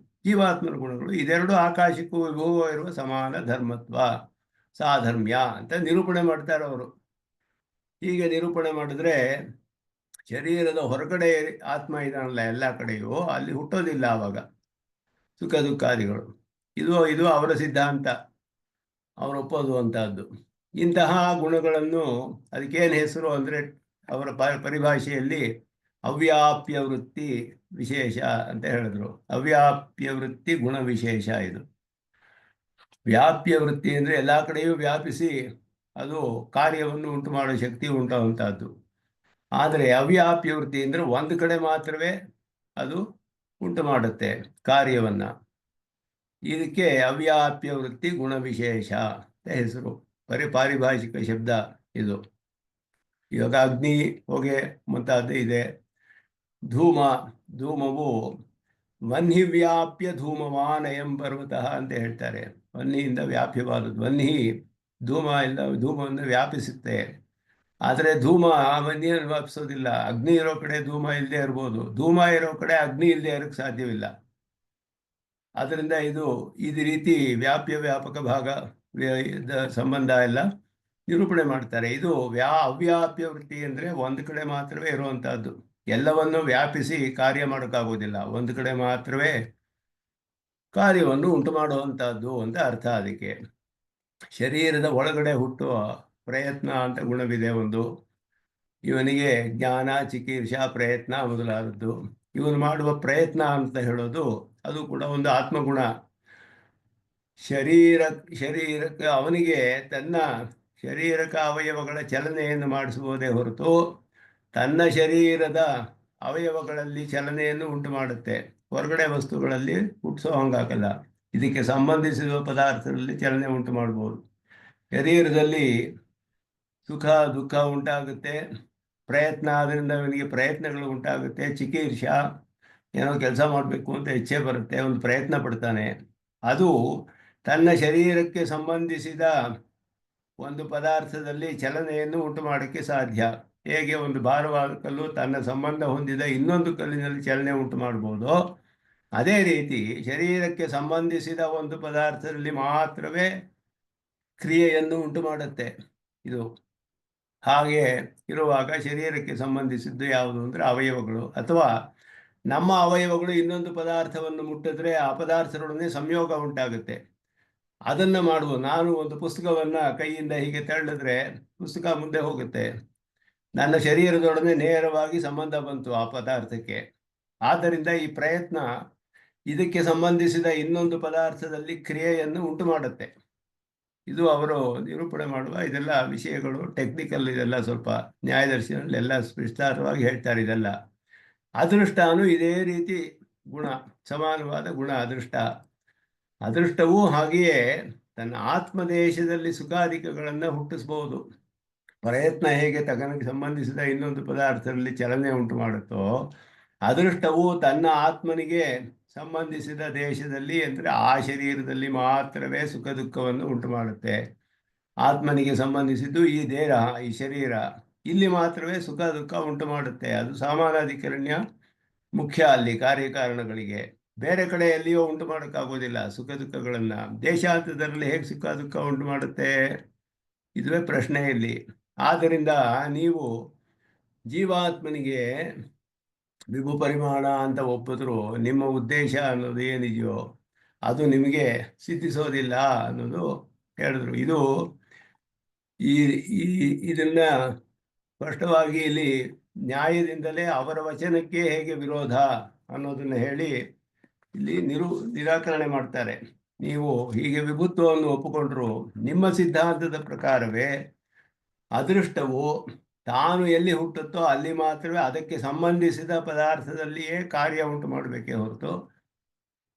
ಜೀವಾತ್ಮನ ಗುಣಗಳು ಇದೆರಡು ಆಕಾಶಕ್ಕೂ ವಿಭವ ಇರುವ ಸಮಾನ ಧರ್ಮತ್ವ, ಸಾಧರ್ಮ್ಯ ಅಂತ ನಿರೂಪಣೆ ಮಾಡ್ತಾರೆ ಅವರು. ಹೀಗೆ ನಿರೂಪಣೆ ಮಾಡಿದ್ರೆ ಶರೀರದ ಹೊರಗಡೆ ಆತ್ಮ ಇದಾನಲ್ಲ ಎಲ್ಲ ಕಡೆಯೂ, ಅಲ್ಲಿ ಹುಟ್ಟೋದಿಲ್ಲ ಆವಾಗ ಸುಖ ದುಃಖಾದಿಗಳು. ಇದು ಅವರ ಸಿದ್ಧಾಂತ, ಅವರು ಒಪ್ಪೋದುವಂತಹದ್ದು. ಇಂತಹ ಗುಣಗಳನ್ನು ಅದಕ್ಕೇನು ಹೆಸರು ಅಂದರೆ ಅವರ ಪರಿಭಾಷೆಯಲ್ಲಿ ಅವ್ಯಾಪ್ಯ ವೃತ್ತಿ ವಿಶೇಷ ಅಂತ ಹೇಳಿದ್ರು. ಅವ್ಯಾಪ್ಯ ವೃತ್ತಿ ಗುಣ ವಿಶೇಷ. ಇದು ವ್ಯಾಪ್ಯ ವೃತ್ತಿ ಅಂದರೆ ಎಲ್ಲ ಕಡೆಯೂ ವ್ಯಾಪಿಸಿ ಅದು ಕಾರ್ಯವನ್ನು ಉಂಟು ಮಾಡೋ ಶಕ್ತಿ ಉಂಟಾಗುವಂತಹದ್ದು. ಆದರೆ ಅವ್ಯಾಪ್ಯ ವೃತ್ತಿ ಅಂದರೆ ಒಂದು ಕಡೆ ಮಾತ್ರವೇ ಅದು ಉಂಟು ಮಾಡುತ್ತೆ ಕಾರ್ಯವನ್ನು. ಇದಕ್ಕೆ ಅವ್ಯಾಪ್ಯ ವೃತ್ತಿ ಗುಣ ವಿಶೇಷ ಅಂತ ಹೆಸರು. ಪಾರಿಭಾಷಿಕ ಶಬ್ದ ಇದು. ಇವಾಗ ಅಗ್ನಿ, ಹೊಗೆ ಮುಂತಾದ ಇದೆ. ಧೂಮವು ವನ್ಹಿ ವ್ಯಾಪ್ಯ ಧೂಮವಾನ್ ಎಂ ಪರ್ವತಃ ಅಂತ ಹೇಳ್ತಾರೆ. ವನ್ಹಿಯಿಂದ ವ್ಯಾಪ್ಯವಾದದ್ದು. ಧೂಮವನ್ನು ವ್ಯಾಪಿಸುತ್ತೆ. ಆದರೆ ಧೂಮ ವನ್ಹಿಯನ್ನು ವ್ಯಾಪಿಸೋದಿಲ್ಲ. ಅಗ್ನಿ ಇರೋ ಕಡೆ ಧೂಮ ಇಲ್ಲದೆ ಇರ್ಬೋದು, ಧೂಮ ಇರೋ ಕಡೆ ಅಗ್ನಿ ಇಲ್ಲದೆ ಇರೋಕ್ಕೆ ಸಾಧ್ಯವಿಲ್ಲ. ಆದ್ದರಿಂದ ಇದು ರೀತಿ ವ್ಯಾಪಕ ಭಾಗ ಸಂಬಂಧ ಎಲ್ಲ ನಿರೂಪಣೆ ಮಾಡ್ತಾರೆ. ಇದು ಅವ್ಯಾಪ್ಯ ವೃತ್ತಿ ಅಂದರೆ ಒಂದು ಕಡೆ ಮಾತ್ರವೇ ಇರುವಂತಹದ್ದು. ಎಲ್ಲವನ್ನು ವ್ಯಾಪಿಸಿ ಕಾರ್ಯ ಮಾಡೋಕ್ಕಾಗೋದಿಲ್ಲ, ಒಂದು ಕಡೆ ಮಾತ್ರವೇ ಕಾರ್ಯವನ್ನು ಉಂಟು ಮಾಡುವಂತಹದ್ದು ಅಂತ ಅರ್ಥ. ಅದಕ್ಕೆ ಶರೀರದ ಒಳಗಡೆ ಹುಟ್ಟುವ ಪ್ರಯತ್ನ ಅಂತ ಗುಣವಿದೆ ಒಂದು. ಇವನಿಗೆ ಜ್ಞಾನ, ಚಿಕೀರ್ಷಾ, ಪ್ರಯತ್ನ ಮೊದಲಾದದ್ದು. ಇವನು ಮಾಡುವ ಪ್ರಯತ್ನ ಅಂತ ಹೇಳೋದು ಅದು ಕೂಡ ಒಂದು ಆತ್ಮಗುಣ. ಶರೀರಕ್ಕೆ ಅವನಿಗೆ ತನ್ನ ಶರೀರಕ ಅವಯವಗಳ ಚಲನೆಯನ್ನು ಮಾಡಿಸಬಹುದೇ ಹೊರತು ತನ್ನ ಶರೀರದ ಅವಯವಗಳಲ್ಲಿ ಚಲನೆಯನ್ನು ಉಂಟು ಮಾಡುತ್ತೆ. ಹೊರಗಡೆ ವಸ್ತುಗಳಲ್ಲಿ ಹುಟ್ಟಿಸೋ ಹಂಗಾಗಲ್ಲ. ಇದಕ್ಕೆ ಸಂಬಂಧಿಸಿದ ಪದಾರ್ಥದಲ್ಲಿ ಚಲನೆ ಉಂಟು ಮಾಡ್ಬೋದು. ಶರೀರದಲ್ಲಿ ಸುಖ ದುಃಖ ಉಂಟಾಗುತ್ತೆ. ಪ್ರಯತ್ನ, ಅದರಿಂದ ಅವನಿಗೆ ಪ್ರಯತ್ನಗಳು ಉಂಟಾಗುತ್ತೆ. ಚಿಕೀರ್ಷ, ಏನೋ ಕೆಲಸ ಮಾಡಬೇಕು ಅಂತ ಇಚ್ಛೆ ಬರುತ್ತೆ, ಒಂದು ಪ್ರಯತ್ನ ಪಡ್ತಾನೆ. ಅದು ತನ್ನ ಶರೀರಕ್ಕೆ ಸಂಬಂಧಿಸಿದ ಒಂದು ಪದಾರ್ಥದಲ್ಲಿ ಚಲನೆಯನ್ನು ಉಂಟು ಮಾಡೋಕ್ಕೆ ಸಾಧ್ಯ. ಹೇಗೆ ಒಂದು ಭಾರವಾದ ಕಲ್ಲು ತನ್ನ ಸಂಬಂಧ ಹೊಂದಿದ ಇನ್ನೊಂದು ಕಲ್ಲಿನಲ್ಲಿ ಚಲನೆ ಉಂಟು ಮಾಡ್ಬೋದು, ಅದೇ ರೀತಿ ಶರೀರಕ್ಕೆ ಸಂಬಂಧಿಸಿದ ಒಂದು ಪದಾರ್ಥದಲ್ಲಿ ಮಾತ್ರವೇ ಕ್ರಿಯೆಯನ್ನು ಉಂಟು ಮಾಡುತ್ತೆ ಇದು. ಹಾಗೆ ಇರುವಾಗ ಶರೀರಕ್ಕೆ ಸಂಬಂಧಿಸಿದ್ದು ಯಾವುದು ಅಂದರೆ ಅವಯವಗಳು, ಅಥವಾ ನಮ್ಮ ಅವಯವಗಳು ಇನ್ನೊಂದು ಪದಾರ್ಥವನ್ನು ಮುಟ್ಟಿದ್ರೆ ಆ ಪದಾರ್ಥದೊಡನೆ ಸಂಯೋಗ ಉಂಟಾಗುತ್ತೆ. ಅದನ್ನು ಮಾಡುವುದು. ನಾನು ಒಂದು ಪುಸ್ತಕವನ್ನು ಕೈಯಿಂದ ಹೀಗೆ ತಳ್ಳಿದ್ರೆ ಪುಸ್ತಕ ಮುಂದೆ ಹೋಗುತ್ತೆ, ನನ್ನ ಶರೀರದೊಡನೆ ನೇರವಾಗಿ ಸಂಬಂಧ ಬಂತು ಆ ಪದಾರ್ಥಕ್ಕೆ. ಆದ್ದರಿಂದ ಈ ಪ್ರಯತ್ನ ಇದಕ್ಕೆ ಸಂಬಂಧಿಸಿದ ಇನ್ನೊಂದು ಪದಾರ್ಥದಲ್ಲಿ ಕ್ರಿಯೆಯನ್ನು ಉಂಟು ಮಾಡುತ್ತೆ. ಇದು ಅವರು ನಿರೂಪಣೆ ಮಾಡುವ ಇದೆಲ್ಲ ವಿಷಯಗಳು ಟೆಕ್ನಿಕಲ್, ಇದೆಲ್ಲ ಸ್ವಲ್ಪ ನ್ಯಾಯದರ್ಶನಲ್ಲೆಲ್ಲ ವಿಸ್ತಾರವಾಗಿ ಹೇಳ್ತಾರೆ ಇದೆಲ್ಲ. ಅದೃಷ್ಟನೂ ಇದೇ ರೀತಿ ಗುಣ, ಸಮಾನವಾದ ಗುಣ ಅದೃಷ್ಟ. ಅದೃಷ್ಟವೂ ಹಾಗೆಯೇ ತನ್ನ ಆತ್ಮದೇಶದಲ್ಲಿ ಸುಖಾಧಿಕಗಳನ್ನು ಹುಟ್ಟಿಸ್ಬೋದು. ಪ್ರಯತ್ನ ಹೇಗೆ ತನಗೆ ಸಂಬಂಧಿಸಿದ ಇನ್ನೊಂದು ಪದಾರ್ಥದಲ್ಲಿ ಚಲನೆ ಉಂಟು ಮಾಡುತ್ತೋ, ಅದೃಷ್ಟವು ತನ್ನ ಆತ್ಮನಿಗೆ ಸಂಬಂಧಿಸಿದ ದೇಶದಲ್ಲಿ, ಅಂದರೆ ಆ ಶರೀರದಲ್ಲಿ ಮಾತ್ರವೇ ಸುಖ ದುಃಖವನ್ನು ಉಂಟು ಮಾಡುತ್ತೆ. ಆತ್ಮನಿಗೆ ಸಂಬಂಧಿಸಿದ್ದು ಈ ದೇಹ, ಈ ಶರೀರ, ಇಲ್ಲಿ ಮಾತ್ರವೇ ಸುಖ ದುಃಖ ಉಂಟು ಮಾಡುತ್ತೆ. ಅದು ಸಾಮಾನಾಧಿಕರಣ್ಯ ಮುಖ್ಯ ಅಲ್ಲಿ ಕಾರ್ಯಕಾರಣಗಳಿಗೆ. ಬೇರೆ ಕಡೆ ಎಲ್ಲಿಯೋ ಉಂಟು ಮಾಡೋಕ್ಕಾಗೋದಿಲ್ಲ ಸುಖ ದುಃಖಗಳನ್ನು. ದೇಶಾಂತರದಲ್ಲಿ ಹೇಗೆ ಸುಖ ದುಃಖ ಉಂಟು ಮಾಡುತ್ತೆ, ಇದುವೇ ಪ್ರಶ್ನೆ ಇಲ್ಲಿ. ಆದ್ದರಿಂದ ನೀವು ಜೀವಾತ್ಮನಿಗೆ ವಿಭು ಪರಿಮಾಣ ಅಂತ ಒಪ್ಪಿದ್ರು ನಿಮ್ಮ ಉದ್ದೇಶ ಅನ್ನೋದು ಏನಿದೆಯೋ ಅದು ನಿಮಗೆ ಸಿದ್ಧಿಸೋದಿಲ್ಲ ಅನ್ನೋದು ಹೇಳಿದ್ರು. ಇದು ಇದನ್ನ ಸ್ಪಷ್ಟವಾಗಿ ಇಲ್ಲಿ ನ್ಯಾಯದಿಂದಲೇ ಅವರ ವಚನಕ್ಕೆ ಹೇಗೆ ವಿರೋಧ ಅನ್ನೋದನ್ನು ಹೇಳಿ ಇಲ್ಲಿ ನಿರಾಕರಣೆ ಮಾಡ್ತಾರೆ. ನೀವು ಹೀಗೆ ವಿಭುತ್ವವನ್ನು ಒಪ್ಪಿಕೊಂಡ್ರು ನಿಮ್ಮ ಸಿದ್ಧಾಂತದ ಪ್ರಕಾರವೇ ಅದೃಷ್ಟವು ತಾನು ಎಲ್ಲಿ ಹುಟ್ಟುತ್ತೋ ಅಲ್ಲಿ ಮಾತ್ರವೇ ಅದಕ್ಕೆ ಸಂಬಂಧಿಸಿದ ಪದಾರ್ಥದಲ್ಲಿಯೇ ಕಾರ್ಯ ಉಂಟು ಮಾಡಬೇಕೇ ಹೊರತು,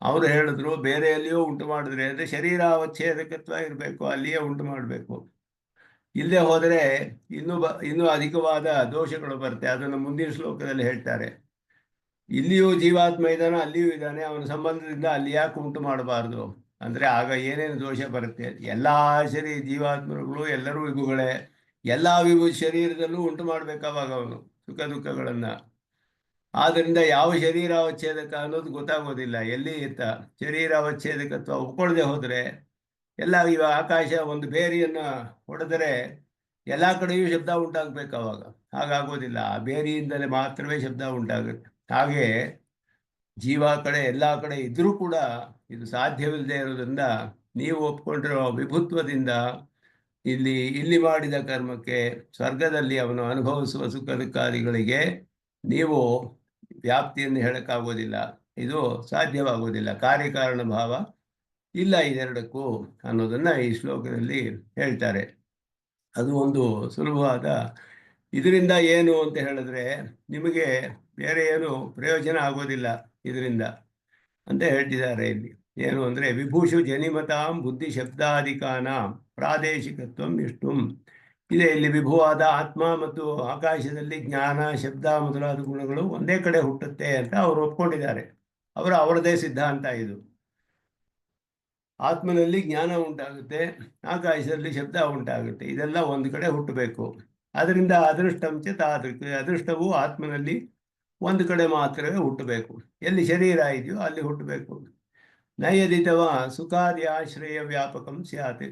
ಅವರು ಹೇಳಿದ್ರು ಬೇರೆ ಎಲ್ಲಿಯೋ ಉಂಟು ಮಾಡಿದ್ರೆ ಅಂದರೆ ಶರೀರ ಅವಚ್ಛೇದಕತ್ವ ಇರಬೇಕು, ಅಲ್ಲಿಯೇ ಉಂಟು ಮಾಡಬೇಕು. ಇಲ್ಲೇ ಹೋದರೆ ಇನ್ನೂ ಅಧಿಕವಾದ ದೋಷಗಳು ಬರುತ್ತೆ. ಅದನ್ನು ಮುಂದಿನ ಶ್ಲೋಕದಲ್ಲಿ ಹೇಳ್ತಾರೆ. ಇಲ್ಲಿಯೂ ಜೀವಾತ್ಮ ಇದ್ದಾನೆ, ಅಲ್ಲಿಯೂ ಇದ್ದಾನೆ, ಅವನ ಸಂಬಂಧದಿಂದ ಅಲ್ಲಿ ಯಾಕೆ ಉಂಟು ಮಾಡಬಾರ್ದು ಅಂದರೆ ಆಗ ಏನೇನು ದೋಷ ಬರುತ್ತೆ. ಎಲ್ಲ ಜೀವಾತ್ಮಗಳು ಎಲ್ಲರೂ ವಿಭುಗಳೇ, ಎಲ್ಲ ವಿಭು ಶರೀರದಲ್ಲೂ ಉಂಟು ಮಾಡಬೇಕಾವಾಗ ಅವನು ಸುಖ ದುಃಖಗಳನ್ನು. ಆದ್ದರಿಂದ ಯಾವ ಶರೀರ ಅವಚ್ಛೇದಕ ಅನ್ನೋದು ಗೊತ್ತಾಗೋದಿಲ್ಲ. ಎಲ್ಲಿ ಇತ್ತ ಶರೀರ ಅವಚ್ಛೇದಕತ್ವ ಒಪ್ಕೊಳ್ಳದೆ ಹೋದರೆ ಎಲ್ಲ ಇವಾಗ ಆಕಾಶ ಒಂದು ಬೇರಿಯನ್ನು ಹೊಡೆದರೆ ಎಲ್ಲ ಕಡೆಯೂ ಶಬ್ದ ಉಂಟಾಗಬೇಕು, ಅವಾಗ ಹಾಗಾಗೋದಿಲ್ಲ. ಆ ಬೇರಿಯಿಂದಲೇ ಮಾತ್ರವೇ ಶಬ್ದ ಉಂಟಾಗುತ್ತೆ. ಹಾಗೆ ಜೀವ ಕಡೆ ಎಲ್ಲ ಕಡೆ ಇದ್ರೂ ಕೂಡ ಇದು ಸಾಧ್ಯವಿಲ್ಲದೆ ಇರೋದ್ರಿಂದ ನೀವು ಒಪ್ಕೊಂಡಿರೋ ವಿಭುತ್ವದಿಂದ ಇಲ್ಲಿ ಮಾಡಿದ ಕರ್ಮಕ್ಕೆ ಸ್ವರ್ಗದಲ್ಲಿ ಅವನು ಅನುಭವಿಸುವ ಸುಖ ದುಃಖಾದಿಗಳಿಗೆ ನೀವು ವ್ಯಾಪ್ತಿಯನ್ನು ಹೇಳಕ್ಕಾಗೋದಿಲ್ಲ. ಇದು ಸಾಧ್ಯವಾಗೋದಿಲ್ಲ. ಕಾರ್ಯಕಾರಣ ಭಾವ ಇಲ್ಲ ಇದೆರಡಕ್ಕೂ ಅನ್ನೋದನ್ನು ಈ ಶ್ಲೋಕದಲ್ಲಿ ಹೇಳ್ತಾರೆ. ಅದು ಒಂದು ಸುಲಭವಾದ. ಇದರಿಂದ ಏನು ಅಂತ ಹೇಳಿದ್ರೆ ನಿಮಗೆ ಬೇರೆ ಏನು ಪ್ರಯೋಜನ ಆಗೋದಿಲ್ಲ ಇದರಿಂದ ಅಂತ ಹೇಳ್ತಿದ್ದಾರೆ ಇಲ್ಲಿ. ಏನು ಅಂದರೆ ವಿಭೂಷು ಜನಿಮತಾಂ ಬುದ್ಧಿ ಶಬ್ದಾಧಿಕಾನಾಂ ಪ್ರಾದೇಶಿಕತ್ವಂ ಇಷ್ಟುಂ ಇದೆ. ಇಲ್ಲಿ ವಿಭುವಾದ ಆತ್ಮ ಮತ್ತು ಆಕಾಶದಲ್ಲಿ ಜ್ಞಾನ ಶಬ್ದ ಮೊದಲಾದ ಗುಣಗಳು ಒಂದೇ ಕಡೆ ಹುಟ್ಟುತ್ತೆ ಅಂತ ಅವರು ಒಪ್ಕೊಂಡಿದ್ದಾರೆ. ಅವರದೇ ಸಿದ್ಧಾಂತ ಇದು. ಆತ್ಮನಲ್ಲಿ ಜ್ಞಾನ ಉಂಟಾಗುತ್ತೆ, ಆಕಾಶದಲ್ಲಿ ಶಬ್ದ ಉಂಟಾಗುತ್ತೆ, ಇದೆಲ್ಲ ಒಂದು ಕಡೆ ಹುಟ್ಟಬೇಕು. ಅದರಿಂದ ಅದೃಷ್ಟಂಚ ತಾದೃಕ್, ಅದೃಷ್ಟವು ಆತ್ಮನಲ್ಲಿ ಒಂದು ಕಡೆ ಮಾತ್ರವೇ ಹುಟ್ಟಬೇಕು. ಎಲ್ಲಿ ಶರೀರ ಇದೆಯೋ ಅಲ್ಲಿ ಹುಟ್ಟಬೇಕು. ನಯದಿತವ ಸುಖಾದಿ ಆಶ್ರಯ ವ್ಯಾಪಕಂ ಸ್ಯಾತ್.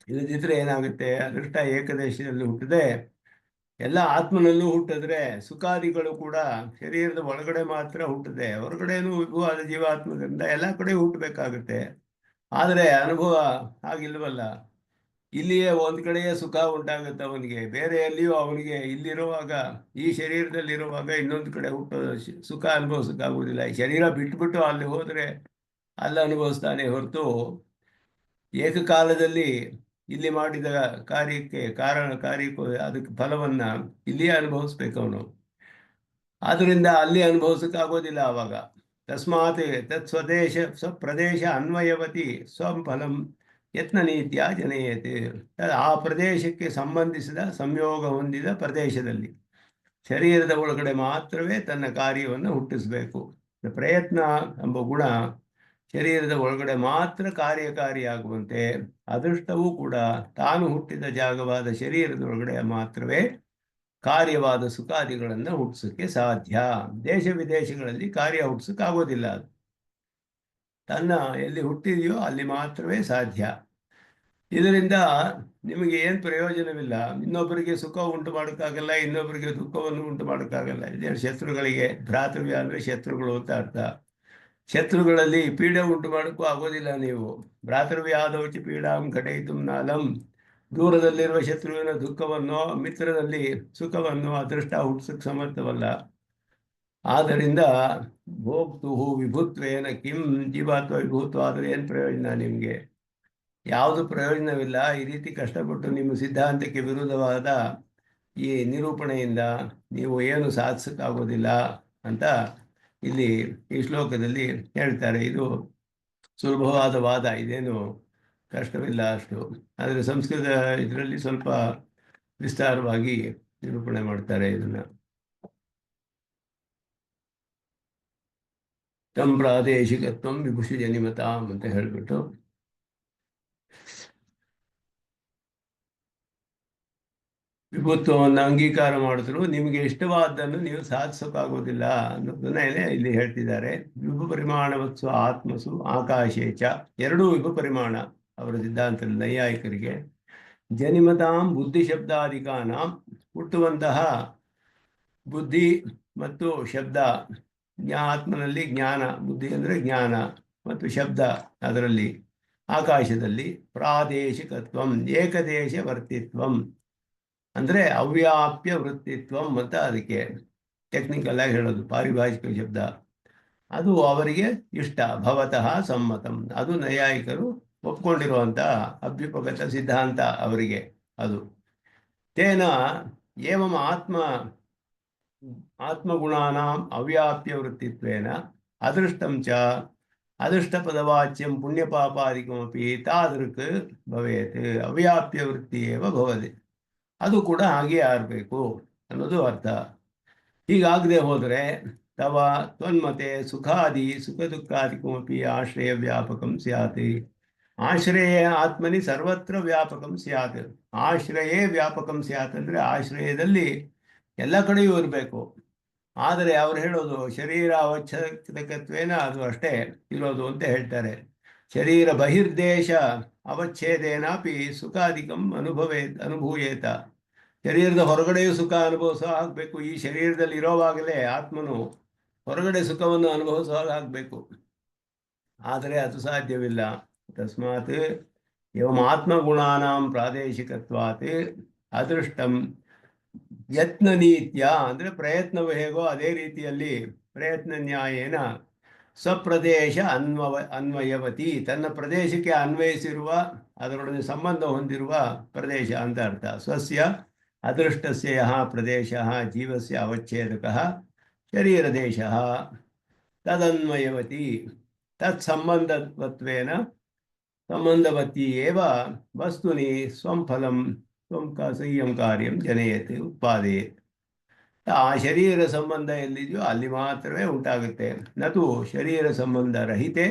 ಇಲ್ಲದಿದ್ದರೆ ಏನಾಗುತ್ತೆ, ಅದೃಷ್ಟ ಏಕದೇಶದಲ್ಲಿ ಹುಟ್ಟದೆ ಎಲ್ಲ ಆತ್ಮನಲ್ಲೂ ಹುಟ್ಟಿದ್ರೆ ಸುಖಾದಿಗಳು ಕೂಡ ಶರೀರದ ಒಳಗಡೆ ಮಾತ್ರ ಹುಟ್ಟದೆ, ಹೊರಗಡೆನೂ ವಿಭುವಾದ ಜೀವಾತ್ಮದಿಂದ ಎಲ್ಲ ಕಡೆ ಹುಟ್ಟಬೇಕಾಗುತ್ತೆ. ಆದರೆ ಅನುಭವ ಆಗಿಲ್ವಲ್ಲ. ಇಲ್ಲಿಯೇ ಒಂದು ಕಡೆಯೇ ಸುಖ ಉಂಟಾಗುತ್ತೆ ಅವನಿಗೆ, ಬೇರೆ ಎಲ್ಲಿಯೂ ಅವನಿಗೆ ಇಲ್ಲಿರುವಾಗ ಈ ಶರೀರದಲ್ಲಿರುವಾಗ ಇನ್ನೊಂದು ಕಡೆ ಹುಟ್ಟೋ ಸುಖ ಅನುಭವಿಸೋಕ್ಕಾಗೋದಿಲ್ಲ. ಈ ಶರೀರ ಬಿಟ್ಬಿಟ್ಟು ಅಲ್ಲಿ ಹೋದರೆ ಅಲ್ಲಿ ಅನುಭವಿಸ್ತಾನೆ ಹೊರತು ಏಕಕಾಲದಲ್ಲಿ ಇಲ್ಲಿ ಮಾಡಿದ ಕಾರ್ಯಕ್ಕೂ ಅದಕ್ಕೆ ಫಲವನ್ನು ಇಲ್ಲಿಯೇ ಅನುಭವಿಸ್ಬೇಕು ಅವನು. ಆದ್ದರಿಂದ ಅಲ್ಲಿ ಅನುಭವಿಸೋಕ್ಕಾಗೋದಿಲ್ಲ ಆವಾಗ. ತಸ್ಮಾತ್ ತತ್ ಸ್ವಪ್ರದೇಶ ಅನ್ವಯವತಿ ಸ್ವಂ ಫಲಂ ಯತ್ನ ನೀತ್ಯ ಜನಯತೆ. ಆ ಪ್ರದೇಶಕ್ಕೆ ಸಂಬಂಧಿಸಿದ ಸಂಯೋಗ ಹೊಂದಿದ ಪ್ರದೇಶದಲ್ಲಿ ಶರೀರದ ಒಳಗಡೆ ಮಾತ್ರವೇ ತನ್ನ ಕಾರ್ಯವನ್ನು ಹುಟ್ಟಿಸಬೇಕು. ಪ್ರಯತ್ನ ಎಂಬ ಗುಣ ಶರೀರದ ಒಳಗಡೆ ಮಾತ್ರ ಕಾರ್ಯಕಾರಿಯಾಗುವಂತೆ ಅದೃಷ್ಟವೂ ಕೂಡ ತಾನು ಹುಟ್ಟಿದ ಜಾಗವಾದ ಶರೀರದ ಒಳಗಡೆ ಮಾತ್ರವೇ ಕಾರ್ಯವಾದ ಸುಖಾದಿಗಳನ್ನು ಹುಟ್ಟಿಸೋಕ್ಕೆ ಸಾಧ್ಯ. ದೇಶ ವಿದೇಶಗಳಲ್ಲಿ ಕಾರ್ಯ ಹುಟ್ಟಿಸೋಕ್ಕಾಗೋದಿಲ್ಲ. ಅದು ತನ್ನ ಎಲ್ಲಿ ಹುಟ್ಟಿದೆಯೋ ಅಲ್ಲಿ ಮಾತ್ರವೇ ಸಾಧ್ಯ. ಇದರಿಂದ ನಿಮಗೆ ಏನು ಪ್ರಯೋಜನವಿಲ್ಲ. ಇನ್ನೊಬ್ಬರಿಗೆ ಸುಖ ಉಂಟು ಮಾಡೋಕ್ಕಾಗಲ್ಲ, ಇನ್ನೊಬ್ಬರಿಗೆ ದುಃಖವನ್ನು ಉಂಟು ಮಾಡೋಕ್ಕಾಗಲ್ಲ. ಇದೇ ಶತ್ರುಗಳಿಗೆ, ಭ್ರಾತೃವ್ಯ ಅಂದರೆ ಶತ್ರುಗಳು ಅಂತ ಅರ್ಥ. ಶತ್ರುಗಳಲ್ಲಿ ಪೀಡೆ ಉಂಟು ಮಾಡೋಕ್ಕೂ ಆಗೋದಿಲ್ಲ ನೀವು. ಭ್ರಾತೃವ್ಯಾದೌಚಿ ಪೀಡಾಂ ಘಟಯಿತು ನಾಲಂ. ದೂರದಲ್ಲಿರುವ ಶತ್ರುವಿನ ದುಃಖವನ್ನು, ಮಿತ್ರದಲ್ಲಿ ಸುಖವನ್ನು ಅದೃಷ್ಟ ಹುಟ್ಟಿಸಕ್ಕೆ ಸಮರ್ಥವಲ್ಲ. ಆದ್ದರಿಂದ ಭೋಕ್ತು ವಿಭುತ್ವೇನ ಕಿಂ, ಜೀವಾತ್ಮ ವಿಭೂತ್ವ ಆದರೆ ಏನು ಪ್ರಯೋಜನ ನಿಮಗೆ? ಯಾವುದು ಪ್ರಯೋಜನವಿಲ್ಲ. ಈ ರೀತಿ ಕಷ್ಟಪಟ್ಟು ನಿಮ್ಮ ಸಿದ್ಧಾಂತಕ್ಕೆ ವಿರುದ್ಧವಾದ ಈ ನಿರೂಪಣೆಯಿಂದ ನೀವು ಏನು ಸಾಧಿಸೋಕ್ಕಾಗೋದಿಲ್ಲ ಅಂತ ಇಲ್ಲಿ ಈ ಶ್ಲೋಕದಲ್ಲಿ ಹೇಳ್ತಾರೆ. ಇದು ಸುಲಭವಾದ ವಾದ, ಇದೇನು ಕಷ್ಟವಿಲ್ಲ ಅಷ್ಟು. ಆದರೆ ಸಂಸ್ಕೃತ ಇದರಲ್ಲಿ ಸ್ವಲ್ಪ ವಿಸ್ತಾರವಾಗಿ ನಿರೂಪಣೆ ಮಾಡ್ತಾರೆ ಇದನ್ನು. ತಂ ಪ್ರಾದೇಶಿಕತ್ವಂ ವಿಭುಷಿ ಜನಿಮತಾಂ ಅಂತ ಹೇಳಿಬಿಟ್ಟು ವಿಭುತ್ವವನ್ನು ಅಂಗೀಕಾರ ಮಾಡಿದ್ರು ನಿಮಗೆ ಇಷ್ಟವಾದ್ದನ್ನು ನೀವು ಸಾಧಿಸೋಕ್ಕಾಗೋದಿಲ್ಲ ಅನ್ನೋದನ್ನೇ ಇಲ್ಲಿ ಹೇಳ್ತಿದ್ದಾರೆ. ವಿಭು ಪರಿಮಾಣವತ್ಸು ಆತ್ಮಸು ಆಕಾಶೇಚ, ಎರಡೂ ವಿಭು ಪರಿಮಾಣ ಅವರ ಸಿದ್ಧಾಂತದಲ್ಲಿ ನೈಯಾಯಿಕರಿಗೆ. ಜನಿಮತಾಂ ಬುದ್ಧಿ ಶಬ್ದಾಧಿಕಾನಾಂ, ಹುಟ್ಟುವಂತಹ ಬುದ್ಧಿ ಮತ್ತು ಶಬ್ದ, ಆತ್ಮನಲ್ಲಿ ಜ್ಞಾನ, ಬುದ್ಧಿ ಅಂದರೆ ಜ್ಞಾನ ಮತ್ತು ಶಬ್ದ ಅದರಲ್ಲಿ ಆಕಾಶದಲ್ಲಿ. ಪ್ರಾದೇಶಿಕತ್ವಂ ಏಕದೇಶ ವರ್ತಿತ್ವಂ ಅಂದರೆ ಅವ್ಯಾಪ್ಯ ವೃತ್ತಿತ್ವಂ ಅಂತ ಅದಕ್ಕೆ ಟೆಕ್ನಿಕಲ್ ಆಗಿ ಹೇಳೋದು, ಪಾರಿಭಾಷಿಕ ಶಬ್ದ. ಅದು ಅವರಿಗೆ ಇಷ್ಟ. ಭವತಃ ಸಮ್ಮತಂ, ಅದು ನೈಯಾಯಿಕರು ಒಪ್ಕೊಂಡಿರುವಂಥ ಅಭ್ಯುಪಗತ ಸಿದ್ಧಾಂತ ಅವರಿಗೆ ಅದು. ತೇನ ಏವಂ ಆತ್ಮಗುಣಾನಾಂ ಅವ್ಯಾಪ್ಯ ವೃತ್ತಿತ್ವೇನ ಅದೃಷ್ಟಂ ಚ ಅದೃಷ್ಟಪದವಾಚ್ಯಂ ಪುಣ್ಯಪಾಪಾದಿಕಮಪಿ ತಾದೃಕ್ ಭವೇತ್ ಅವ್ಯಾಪ್ಯ ವೃತ್ತಿ ಏವ ಭವತಿ. ಅದು ಕೂಡ ಹಾಗೆ ಆಗಬೇಕು ಅನ್ನೋದು ಅರ್ಥ. ಹೀಗಾಗದೆ ಹೋದರೆ ತವ ತ್ವನ್ಮತೆ ಸುಖಾದಿ ಸುಖ ದುಃಖಾದಿಕಮಪಿ ಆಶ್ರಯ ವ್ಯಾಪಕಂ ಸ್ಯಾತ್. ಆಶ್ರಯೇ ಆತ್ಮನಿ ಸರ್ವತ್ರ ವ್ಯಾಪಕಂ ಸ್ಯಾತ್. ಆಶ್ರಯೇ ವ್ಯಾಪಕಂ ಸ್ಯಾತ್ ಅಂದರೆ ಆಶ್ರಯದಲ್ಲಿ ಎಲ್ಲ ಕಡೆಯೂ ಇರಬೇಕು. ಆದರೆ ಅವ್ರು ಹೇಳೋದು ಶರೀರ ಅವಚ್ಛೇದಕತ್ವೇನ ಅದು ಅಷ್ಟೇ ಇರೋದು ಅಂತ ಹೇಳ್ತಾರೆ. ಶರೀರ ಬಹಿರ್ದೇಶ ಅವಚ್ಛೇದೇನಾಪಿ ಸುಖಾಧಿಕಂ ಅನುಭೂಯೇತ. ಶರೀರದ ಹೊರಗಡೆಯೂ ಸುಖ ಅನುಭವಿಸೋ ಆಗಬೇಕು. ಈ ಶರೀರದಲ್ಲಿ ಇರೋವಾಗಲೇ ಆತ್ಮನು ಹೊರಗಡೆ ಸುಖವನ್ನು ಅನುಭವಿಸೋ ಆಗಬೇಕು. ಆದರೆ ಅದು ಸಾಧ್ಯವಿಲ್ಲ. ತಸ್ಮಾತ್ ಏವಂ ಆತ್ಮಗುಣಾನಾಂ ಪ್ರಾದೇಶಿಕತ್ವಾತ್ ಅದೃಷ್ಟಂ ಯತ್ನ ನೀತ್ಯ ಅಂದರೆ ಪ್ರಯತ್ನವು ಹೇಗೋ ಅದೇ ರೀತಿಯಲ್ಲಿ ಪ್ರಯತ್ನ ನ್ಯಾಯೇನ ಸ್ವಪ್ರದೇಶ ಅನ್ವಯವತಿ, ತನ್ನ ಪ್ರದೇಶಕ್ಕೆ ಅನ್ವಯಿಸಿರುವ ಅದರೊಡನೆ ಸಂಬಂಧ ಹೊಂದಿರುವ ಪ್ರದೇಶ ಅಂತ ಅರ್ಥ. ಸ್ವಸ್ಯ ಅದೃಷ್ಟಸ್ಯ ಯಃ ಪ್ರದೇಶಃ ಜೀವಸ್ಯ ಅವಚ್ಛೇದಕಃ ಶರೀರದೇಶಃ ತದನ್ವಯವತಿ ತತ್ಸಂಬಂಧವತ್ವೇನ ಸಂಬಂಧವತಿ ಏವ ವಸ್ತುನಿ ಸ್ವಂ ಫಲಂ ಸ್ವಂ ಸಹ್ಯಂ ಕಾರ್ಯಂ ಜನಯತಿ ಉತ್ಪಾದಯೇತ್. ಆ ಶರೀರ ಸಂಬಂಧ ಎಲ್ಲಿದೆಯೋ ಅಲ್ಲಿ ಮಾತ್ರವೇ ಉಂಟಾಗುತ್ತೆ. ನತು ಶರೀರ ಸಂಬಂಧ ರಹಿತೆ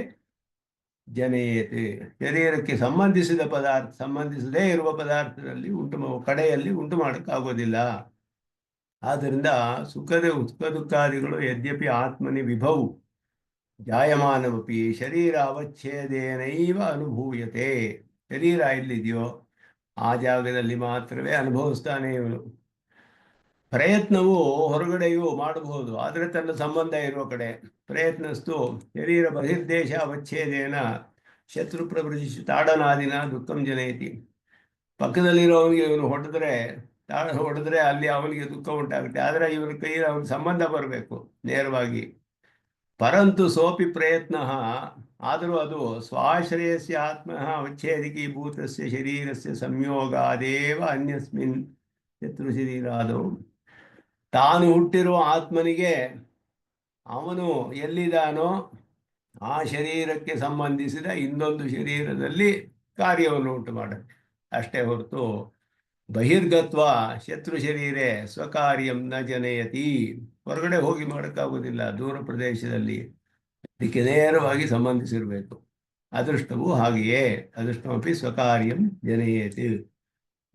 ಜನಯೇತಿ, ಶರೀರಕ್ಕೆ ಸಂಬಂಧಿಸಿದ ಪದಾರ್ಥ, ಸಂಬಂಧಿಸದೇ ಇರುವ ಪದಾರ್ಥದಲ್ಲಿ ಕಡೆಯಲ್ಲಿ ಉಂಟು ಮಾಡೋಕ್ಕಾಗೋದಿಲ್ಲ. ಆದ್ದರಿಂದ ಸುಖ ದುಃಖಾದಿಗಳು ಯದ್ಯಪಿ ಆತ್ಮನಿ ವಿಭವು ಜಾಯಮಾನವಪಿ ಶರೀರ ಅವಚ್ಛೇದೇನೈವ ಅನುಭೂಯತೆ. ಶರೀರ ಎಲ್ಲಿದೆಯೋ ಆ ಜಾಗದಲ್ಲಿ ಮಾತ್ರವೇ ಅನುಭವಿಸ್ತಾನೆ ಇವನು. ಪ್ರಯತ್ನವು ಹೊರಗಡೆಯೂ ಮಾಡಬಹುದು, ಆದರೆ ತನ್ನ ಸಂಬಂಧ ಇರುವ ಕಡೆ ಪ್ರಯತ್ನಸ್ತು ಶರೀರ ಬಹಿರ್ದೇಶ ಅವಚ್ಛೇದೇನ ಶತ್ರು ಪ್ರವೃತ್ತಿ ತಾಡನಾದಿನ ದುಃಖಂ ಜನಯತಿ. ಪಕ್ಕದಲ್ಲಿರೋವನಿಗೆ ಇವನು ಹೊಡೆದ್ರೆ ಅಲ್ಲಿ ಅವನಿಗೆ ದುಃಖ ಉಂಟಾಗುತ್ತೆ. ಆದರೆ ಇವನ ಕೈಯಲ್ಲಿ ಅವನ ಸಂಬಂಧ ಬರಬೇಕು ನೇರವಾಗಿ. ಪರಂತು ಸೋಪಿ ಪ್ರಯತ್ನ, ಆದರೂ ಅದು ಸ್ವಾಶ್ರಯಸ್ಯ ಆತ್ಮ ಅವಚ್ಛೇದಿಕೀಭೂತಸ್ಯ ಶರೀರಸ್ಯ ಸಂಯೋಗಾದೇವ ಅನ್ಯಸ್ಮಿನ್ ಶತ್ರು ಶರೀರಾದವು. ತಾನು ಹುಟ್ಟಿರುವ ಆತ್ಮನಿಗೆ ಅವನು ಎಲ್ಲಿದ್ದಾನೋ ಆ ಶರೀರಕ್ಕೆ ಸಂಬಂಧಿಸಿದ ಇನ್ನೊಂದು ಶರೀರದಲ್ಲಿ ಕಾರ್ಯವನ್ನು ಉಂಟು ಮಾಡುತ್ತೆ ಅಷ್ಟೇ ಹೊರತು ಬಹಿರ್ಗತ್ವ ಶತ್ರು ಶರೀರೇ ಸ್ವಕಾರ್ಯಂ ನ ಜನಯತಿ. ಹೊರಗಡೆ ಹೋಗಿ ಮಾಡೋಕ್ಕಾಗೋದಿಲ್ಲ ದೂರ ಪ್ರದೇಶದಲ್ಲಿ. ಇದಕ್ಕೆ ನೇರವಾಗಿ ಸಂಬಂಧಿಸಿರಬೇಕು. ಅದೃಷ್ಟವು ಹಾಗೆಯೇ ಅದೃಷ್ಟಮಪಿ ಸ್ವಕಾರ್ಯಂ ಜನಯೇತಿ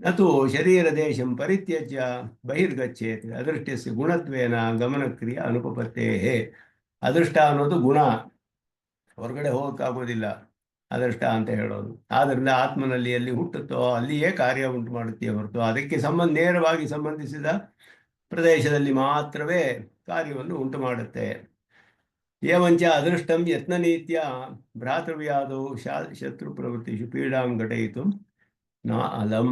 ನತು ಶರೀರದೇಶಂ ಪರಿತ್ಯಜ್ಯ ಬಹಿರ್ಗಚ್ಚೇತ್ ಅದೃಷ್ಟಸ್ಯ ಗುಣತ್ವೇನ ಗಮನಕ್ರಿಯೆ ಅನುಪಪತ್ತೇಹೇ. ಅದೃಷ್ಟ ಅನ್ನೋದು ಗುಣ, ಹೊರಗಡೆ ಹೋಗೋಕ್ಕಾಗೋದಿಲ್ಲ ಅದೃಷ್ಟ ಅಂತ ಹೇಳೋದು. ಆದ್ದರಿಂದ ಆತ್ಮನಲ್ಲಿ ಎಲ್ಲಿ ಹುಟ್ಟುತ್ತೋ ಅಲ್ಲಿಯೇ ಕಾರ್ಯ ಉಂಟು ಮಾಡುತ್ತೆ ಹೊರತು ಅದಕ್ಕೆ ನೇರವಾಗಿ ಸಂಬಂಧಿಸಿದ ಪ್ರದೇಶದಲ್ಲಿ ಮಾತ್ರವೇ ಕಾರ್ಯವನ್ನು ಉಂಟು ಮಾಡುತ್ತೆ. ಏವಂಚ ಅದೃಷ್ಟಂ ಯತ್ನನೀತ್ಯ ಭ್ರಾತೃವ್ಯಾಧೋ ಶತ್ರು ಪ್ರವೃತ್ತಿಷು ಪೀಡಾಂ ಘಟಯಿತು ನಾ ಅಲಂ.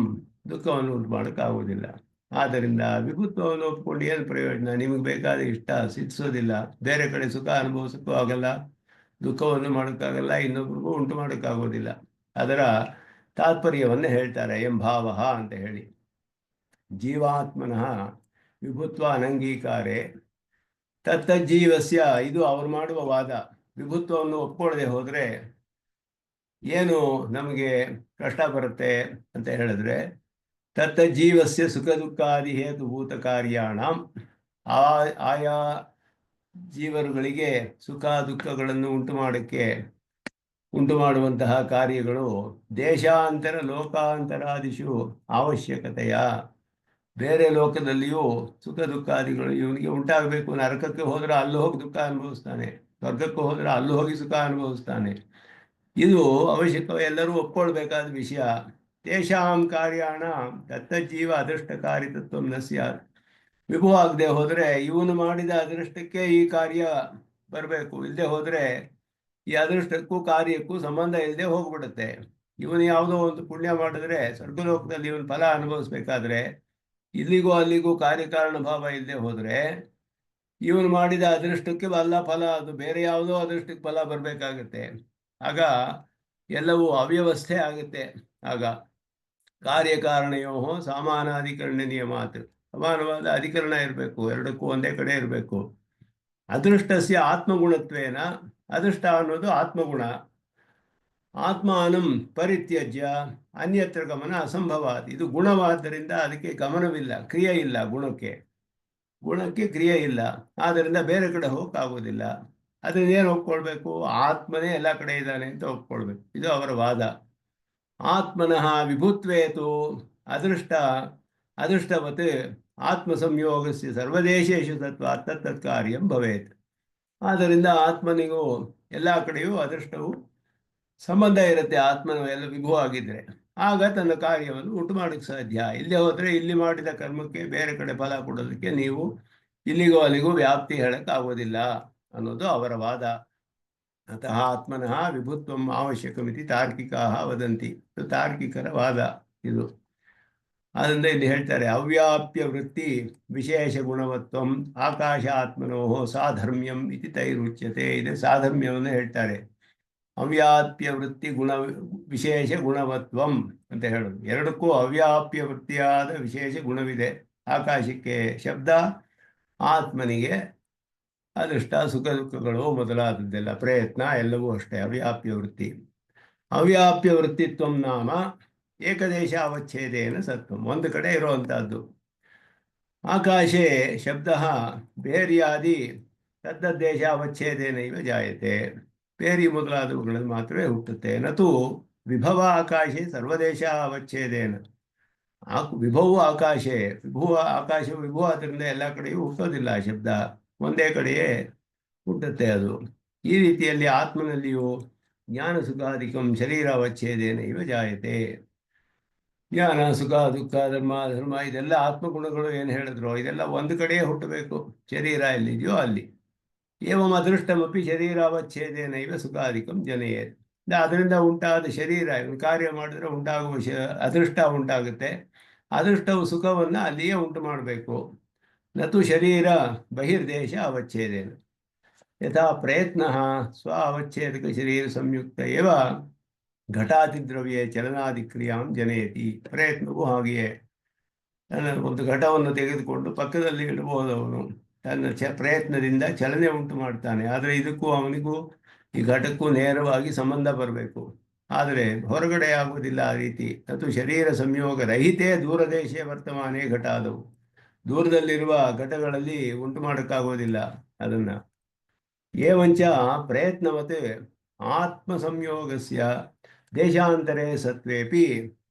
ದುಃಖವನ್ನು ಉಂಟು ಮಾಡೋಕ್ಕಾಗೋದಿಲ್ಲ. ಆದ್ದರಿಂದ ವಿಭುತ್ವವನ್ನು ಒಪ್ಕೊಂಡು ಏನು ಪ್ರಯೋಜನ? ನಿಮಗೆ ಬೇಕಾದ ಇಷ್ಟ ಸಿದ್ಧಿಸೋದಿಲ್ಲ, ಬೇರೆ ಕಡೆ ಸುಖ ಅನುಭವಿಸೋಕ್ಕೂ ಆಗಲ್ಲ, ದುಃಖವನ್ನು ಮಾಡೋಕ್ಕಾಗಲ್ಲ, ಇನ್ನೊಬ್ರಿಗೂ ಉಂಟು ಮಾಡೋಕ್ಕಾಗೋದಿಲ್ಲ. ಅದರ ತಾತ್ಪರ್ಯವನ್ನು ಹೇಳ್ತಾರೆ ಎಂಭಾವ ಅಂತ ಹೇಳಿ. ಜೀವಾತ್ಮನಃ ವಿಭುತ್ವ ಅನಂಗೀಕಾರೆ ತತ್ತಜ್ಜೀವಸ್ಯ, ಇದು ಅವ್ರು ಮಾಡುವ ವಾದ. ವಿಭುತ್ವವನ್ನು ಒಪ್ಕೊಳ್ಳದೆ ಹೋದರೆ ಏನು ನಮಗೆ ಕಷ್ಟ ಬರುತ್ತೆ ಅಂತ ಹೇಳಿದ್ರೆ, ತತ್ತಜ್ಜೀವಸ್ಯ ಸುಖ ದುಃಖಾದಿ ಹೇತುಭೂತ ಕಾರ್ಯಾಣ, ಆಯಾ ಜೀವರುಗಳಿಗೆ ಸುಖ ದುಃಖಗಳನ್ನು ಉಂಟು ಮಾಡುವಂತಹ ಕಾರ್ಯಗಳು ದೇಶಾಂತರ ಲೋಕಾಂತರಾದಿಷು ಅವಶ್ಯಕತೆಯ, ಬೇರೆ ಲೋಕದಲ್ಲಿಯೂ ಸುಖ ದುಃಖಾದಿಗಳು ಇವನಿಗೆ ಉಂಟಾಗಬೇಕು. ನರಕಕ್ಕೆ ಹೋದರೆ ಅಲ್ಲಿ ಹೋಗಿ ದುಃಖ ಅನುಭವಿಸ್ತಾನೆ, ಸ್ವರ್ಗಕ್ಕೆ ಹೋದರೆ ಅಲ್ಲಿ ಹೋಗಿ ಸುಖ ಅನುಭವಿಸ್ತಾನೆ. ಇದು ಅವಶ್ಯಕ, ಎಲ್ಲರೂ ಒಪ್ಕೊಳ್ಬೇಕಾದ ವಿಷಯ. ತೇಷಾಂ ಕಾರ್ಯಾಣ ದತ್ತಜೀವ ಅದೃಷ್ಟಕಾರಿ ತತ್ವ ನ ಸ್ಯಾತ್. ವಿಭು ಆಗದೆ ಹೋದರೆ ಇವನು ಮಾಡಿದ ಅದೃಷ್ಟಕ್ಕೆ ಈ ಕಾರ್ಯ ಬರಬೇಕು, ಇಲ್ಲದೆ ಹೋದರೆ ಈ ಅದೃಷ್ಟಕ್ಕೂ ಕಾರ್ಯಕ್ಕೂ ಸಂಬಂಧ ಇಲ್ಲದೆ ಹೋಗ್ಬಿಡುತ್ತೆ. ಇವನು ಯಾವುದೋ ಒಂದು ಪುಣ್ಯ ಮಾಡಿದ್ರೆ ಸ್ವರ್ಗಲೋಕದಲ್ಲಿ ಇವನು ಫಲ ಅನುಭವಿಸ್ಬೇಕಾದ್ರೆ ಇಲ್ಲಿಗೂ ಅಲ್ಲಿಗೂ ಕಾರ್ಯಕಾರಣ ಭಾವ ಇಲ್ಲದೆ ಹೋದರೆ ಇವನು ಮಾಡಿದ ಅದೃಷ್ಟಕ್ಕೆ ಅಲ್ಲ ಫಲ, ಅದು ಬೇರೆ ಯಾವುದೋ ಅದೃಷ್ಟಕ್ಕೆ ಫಲ ಬರಬೇಕಾಗತ್ತೆ. ಆಗ ಎಲ್ಲವೂ ಅವ್ಯವಸ್ಥೆ ಆಗುತ್ತೆ. ಆಗ ಕಾರ್ಯಕಾರಣಯೋ ಸಮಾನಾಧಿಕರಣ ನಿಯಮಾತ್, ಸಮಾನವಾದ ಅಧಿಕರಣ ಇರಬೇಕು, ಎರಡಕ್ಕೂ ಒಂದೇ ಕಡೆ ಇರಬೇಕು. ಅದೃಷ್ಟಸ್ಯ ಆತ್ಮಗುಣತ್ವೇನ, ಅದೃಷ್ಟ ಅನ್ನೋದು ಆತ್ಮಗುಣ. ಆತ್ಮಾನಂ ಪರಿತ್ಯಜ್ಯ ಅನ್ಯತ್ರ ಗಮನ ಅಸಂಭವಾತ್. ಇದು ಗುಣವಾದ್ದರಿಂದ ಅದಕ್ಕೆ ಗಮನವಿಲ್ಲ, ಕ್ರಿಯೆ ಇಲ್ಲ. ಗುಣಕ್ಕೆ ಕ್ರಿಯೆ ಇಲ್ಲ, ಆದ್ದರಿಂದ ಬೇರೆ ಕಡೆ ಹೋಗೋಕ್ಕಾಗೋದಿಲ್ಲ. ಅದನ್ನೇನು ಒಪ್ಕೊಳ್ಬೇಕು? ಆತ್ಮನೇ ಎಲ್ಲ ಕಡೆ ಇದ್ದಾನೆ ಅಂತ ಒಪ್ಕೊಳ್ಬೇಕು. ಇದು ಅವರ ವಾದ. ಆತ್ಮನಃ ವಿಭುತ್ವೇತು ಅದೃಷ್ಟವತ್ ಆತ್ಮ ಸಂಯೋಗಸ್ಯ ಸರ್ವದೇಶೇಶು ತತ್ವ ತತ್ತತ್ ಕಾರ್ಯಂ ಭವೇತ್. ಆದ್ದರಿಂದ ಆತ್ಮನಿಗೂ ಎಲ್ಲ ಕಡೆಯೂ ಅದೃಷ್ಟವು ಸಂಬಂಧ ಇರುತ್ತೆ. ಆತ್ಮನ ಎಲ್ಲ ವಿಭು ಆಗಿದ್ರೆ ಆಗ ತನ್ನ ಕಾರ್ಯವನ್ನು ಉಂಟು ಮಾಡೋಕ್ಕೆ ಸಾಧ್ಯ. ಇಲ್ಲೇ ಹೋದರೆ ಇಲ್ಲಿ ಮಾಡಿದ ಕರ್ಮಕ್ಕೆ ಬೇರೆ ಕಡೆ ಫಲ ಕೊಡೋದಕ್ಕೆ ನೀವು ಇಲ್ಲಿಗೂ ಅಲ್ಲಿಗೂ ವ್ಯಾಪ್ತಿ ಹೇಳಕ್ಕಾಗೋದಿಲ್ಲ ಅನ್ನೋದು ಅವರ ವಾದ. ಅತಃ ಆತ್ಮನಃ ವಿಭುತ್ವಂ ಅವಶ್ಯಕಮಿತಿ ತಾರ್ಕಿಕಾ ವದಂತಿ. ಇದು ತಾರ್ಕಿಕರ ವಾದ ಇದು. ಆದ್ದರಿಂದ ಇಲ್ಲಿ ಹೇಳ್ತಾರೆ, ಅವ್ಯಾಪ್ಯ ವೃತ್ತಿ ವಿಶೇಷ ಗುಣವತ್ವಂ ಆಕಾಶ ಆತ್ಮನೋ ಸಾಧರ್ಮ್ಯಂ ಇತಿ ತೈರುಚ್ಯತೆ. ಇದೆ ಸಾಧರ್ಮ್ಯವನ್ನು ಹೇಳ್ತಾರೆ. ಅವ್ಯಾಪ್ಯ ವೃತ್ತಿ ವಿಶೇಷ ಗುಣವತ್ವಂ ಅಂತ ಹೇಳೋದು. ಎರಡಕ್ಕೂ ಅವ್ಯಾಪ್ಯ ವೃತ್ತಿಯಾದ ವಿಶೇಷ ಗುಣವಿದೆ. ಆಕಾಶಕ್ಕೆ ಶಬ್ದ, ಆತ್ಮನಿಗೆ ಅದೃಷ್ಟ, ಸುಖ ದುಃಖಗಳು ಮೊದಲಾದದ್ದೆಲ್ಲ, ಪ್ರಯತ್ನ ಎಲ್ಲವೂ ಅಷ್ಟೇ ಅವ್ಯಾಪ್ಯ ವೃತ್ತಿ. ಅವ್ಯಾಪ್ಯ ವೃತ್ತಿತ್ವ ನಾಮ ಏಕದೇಶ ಅವಚ್ಛೇದೇನ ಸತ್ವಂ, ಒಂದು ಕಡೆ ಇರುವಂತಹದ್ದು. ಆಕಾಶೇ ಶಬ್ದ ಬೇರ್ಯಾದಿ ತದ್ದದ್ದೇಶ ಅವಚ್ಛೇದೇನ ಇವ ಜಾಯತೆ. ಬೇರಿ ಮೊದಲಾದವುಗಳಲ್ಲಿ ಮಾತ್ರವೇ ಹುಟ್ಟುತ್ತೆ. ನತು ವಿಭವ ಆಕಾಶೆ ಸರ್ವದೇಶ ಅವಚ್ಛೇದೇನ. ವಿಭವು ಆಕಾಶೆ, ವಿಭು ಆದ್ದರಿಂದ ಎಲ್ಲ ಕಡೆಯೂ ಹುಟ್ಟೋದಿಲ್ಲ. ಶಬ್ದ ಒಂದೇ ಕಡೆಯೇ ಹುಟ್ಟುತ್ತೆ ಅದು. ಈ ರೀತಿಯಲ್ಲಿ ಆತ್ಮನಲ್ಲಿಯೂ ಜ್ಞಾನ ಸುಖಾಧಿಕಂ ಶರೀರ ಅವಚ್ಛೇದೇನ ಇವ ಜಾಯತೆ. ಜ್ಞಾನ ಸುಖ ದುಃಖ ಧರ್ಮ ಇದೆಲ್ಲ ಆತ್ಮಗುಣಗಳು ಏನು ಹೇಳಿದ್ರು, ಇದೆಲ್ಲ ಒಂದು ಕಡೆಯೇ ಹುಟ್ಟಬೇಕು. ಶರೀರ ಎಲ್ಲಿದೆಯೋ ಅಲ್ಲಿ. ಏವಂ ಅದೃಷ್ಟಮಪಿ ಶರೀರಾವಚ್ಛೇದೇನ ಇವ ಸುಖಾಧಿಕಂ ಜನಯೇತ್. ಅದರಿಂದ ಉಂಟಾದ ಶರೀರ ಇವನು ಕಾರ್ಯ ಮಾಡಿದ್ರೆ ಉಂಟಾಗುವ ಅದೃಷ್ಟ ಉಂಟಾಗುತ್ತೆ. ಅದೃಷ್ಟವು ಸುಖವನ್ನು ಅಲ್ಲಿಯೇ ಉಂಟು ಮಾಡಬೇಕು. ನತು ಶರೀರ ಬಹಿರ್ದೇಶ ಅವಚ್ಛೇದೇನ ಯಥಾ ಪ್ರಯತ್ನ ಸ್ವ ಅವಚ್ಛೇದಕ ಶರೀರ ಸಂಯುಕ್ತ ಏವ ಘಟಾತಿದ್ರವ್ಯೆ ಚಲನಾದಿಕ್ರಿಯಾಂ ಜನಯತಿ. ಪ್ರಯತ್ನವೂ ಹಾಗೆಯೇ. ಒಂದು ಘಟವನ್ನು ತೆಗೆದುಕೊಂಡು ಪಕ್ಕದಲ್ಲಿ ಇಡಬಹುದವನು ತನ್ನ ಪ್ರಯತ್ನದಿಂದ ಚಲನೆ ಉಂಟು ಮಾಡ್ತಾನೆ. ಆದರೆ ಇದಕ್ಕೂ ಅವನಿಗೂ ಈ ಘಟಕ್ಕೂ ನೇರವಾಗಿ ಸಂಬಂಧ ಬರಬೇಕು. ಆದರೆ ಹೊರಗಡೆ ಆಗುವುದಿಲ್ಲ ಆ ರೀತಿ. ಅದು ಶರೀರ ಸಂಯೋಗ ರಹಿತೇ ದೂರದೇಶೇ ವರ್ತಮಾನೇ ಘಟ ಆದವು. ದೂರದಲ್ಲಿರುವ ಘಟಗಳಲ್ಲಿ ಉಂಟು ಮಾಡೋಕ್ಕಾಗೋದಿಲ್ಲ ಅದನ್ನು. ಏವಂಚ ಪ್ರಯತ್ನವತ್ ಆತ್ಮಸಂಯೋಗಸ್ಯ ದೇಶಾಂತರೇ ಸತ್ವೇಪಿ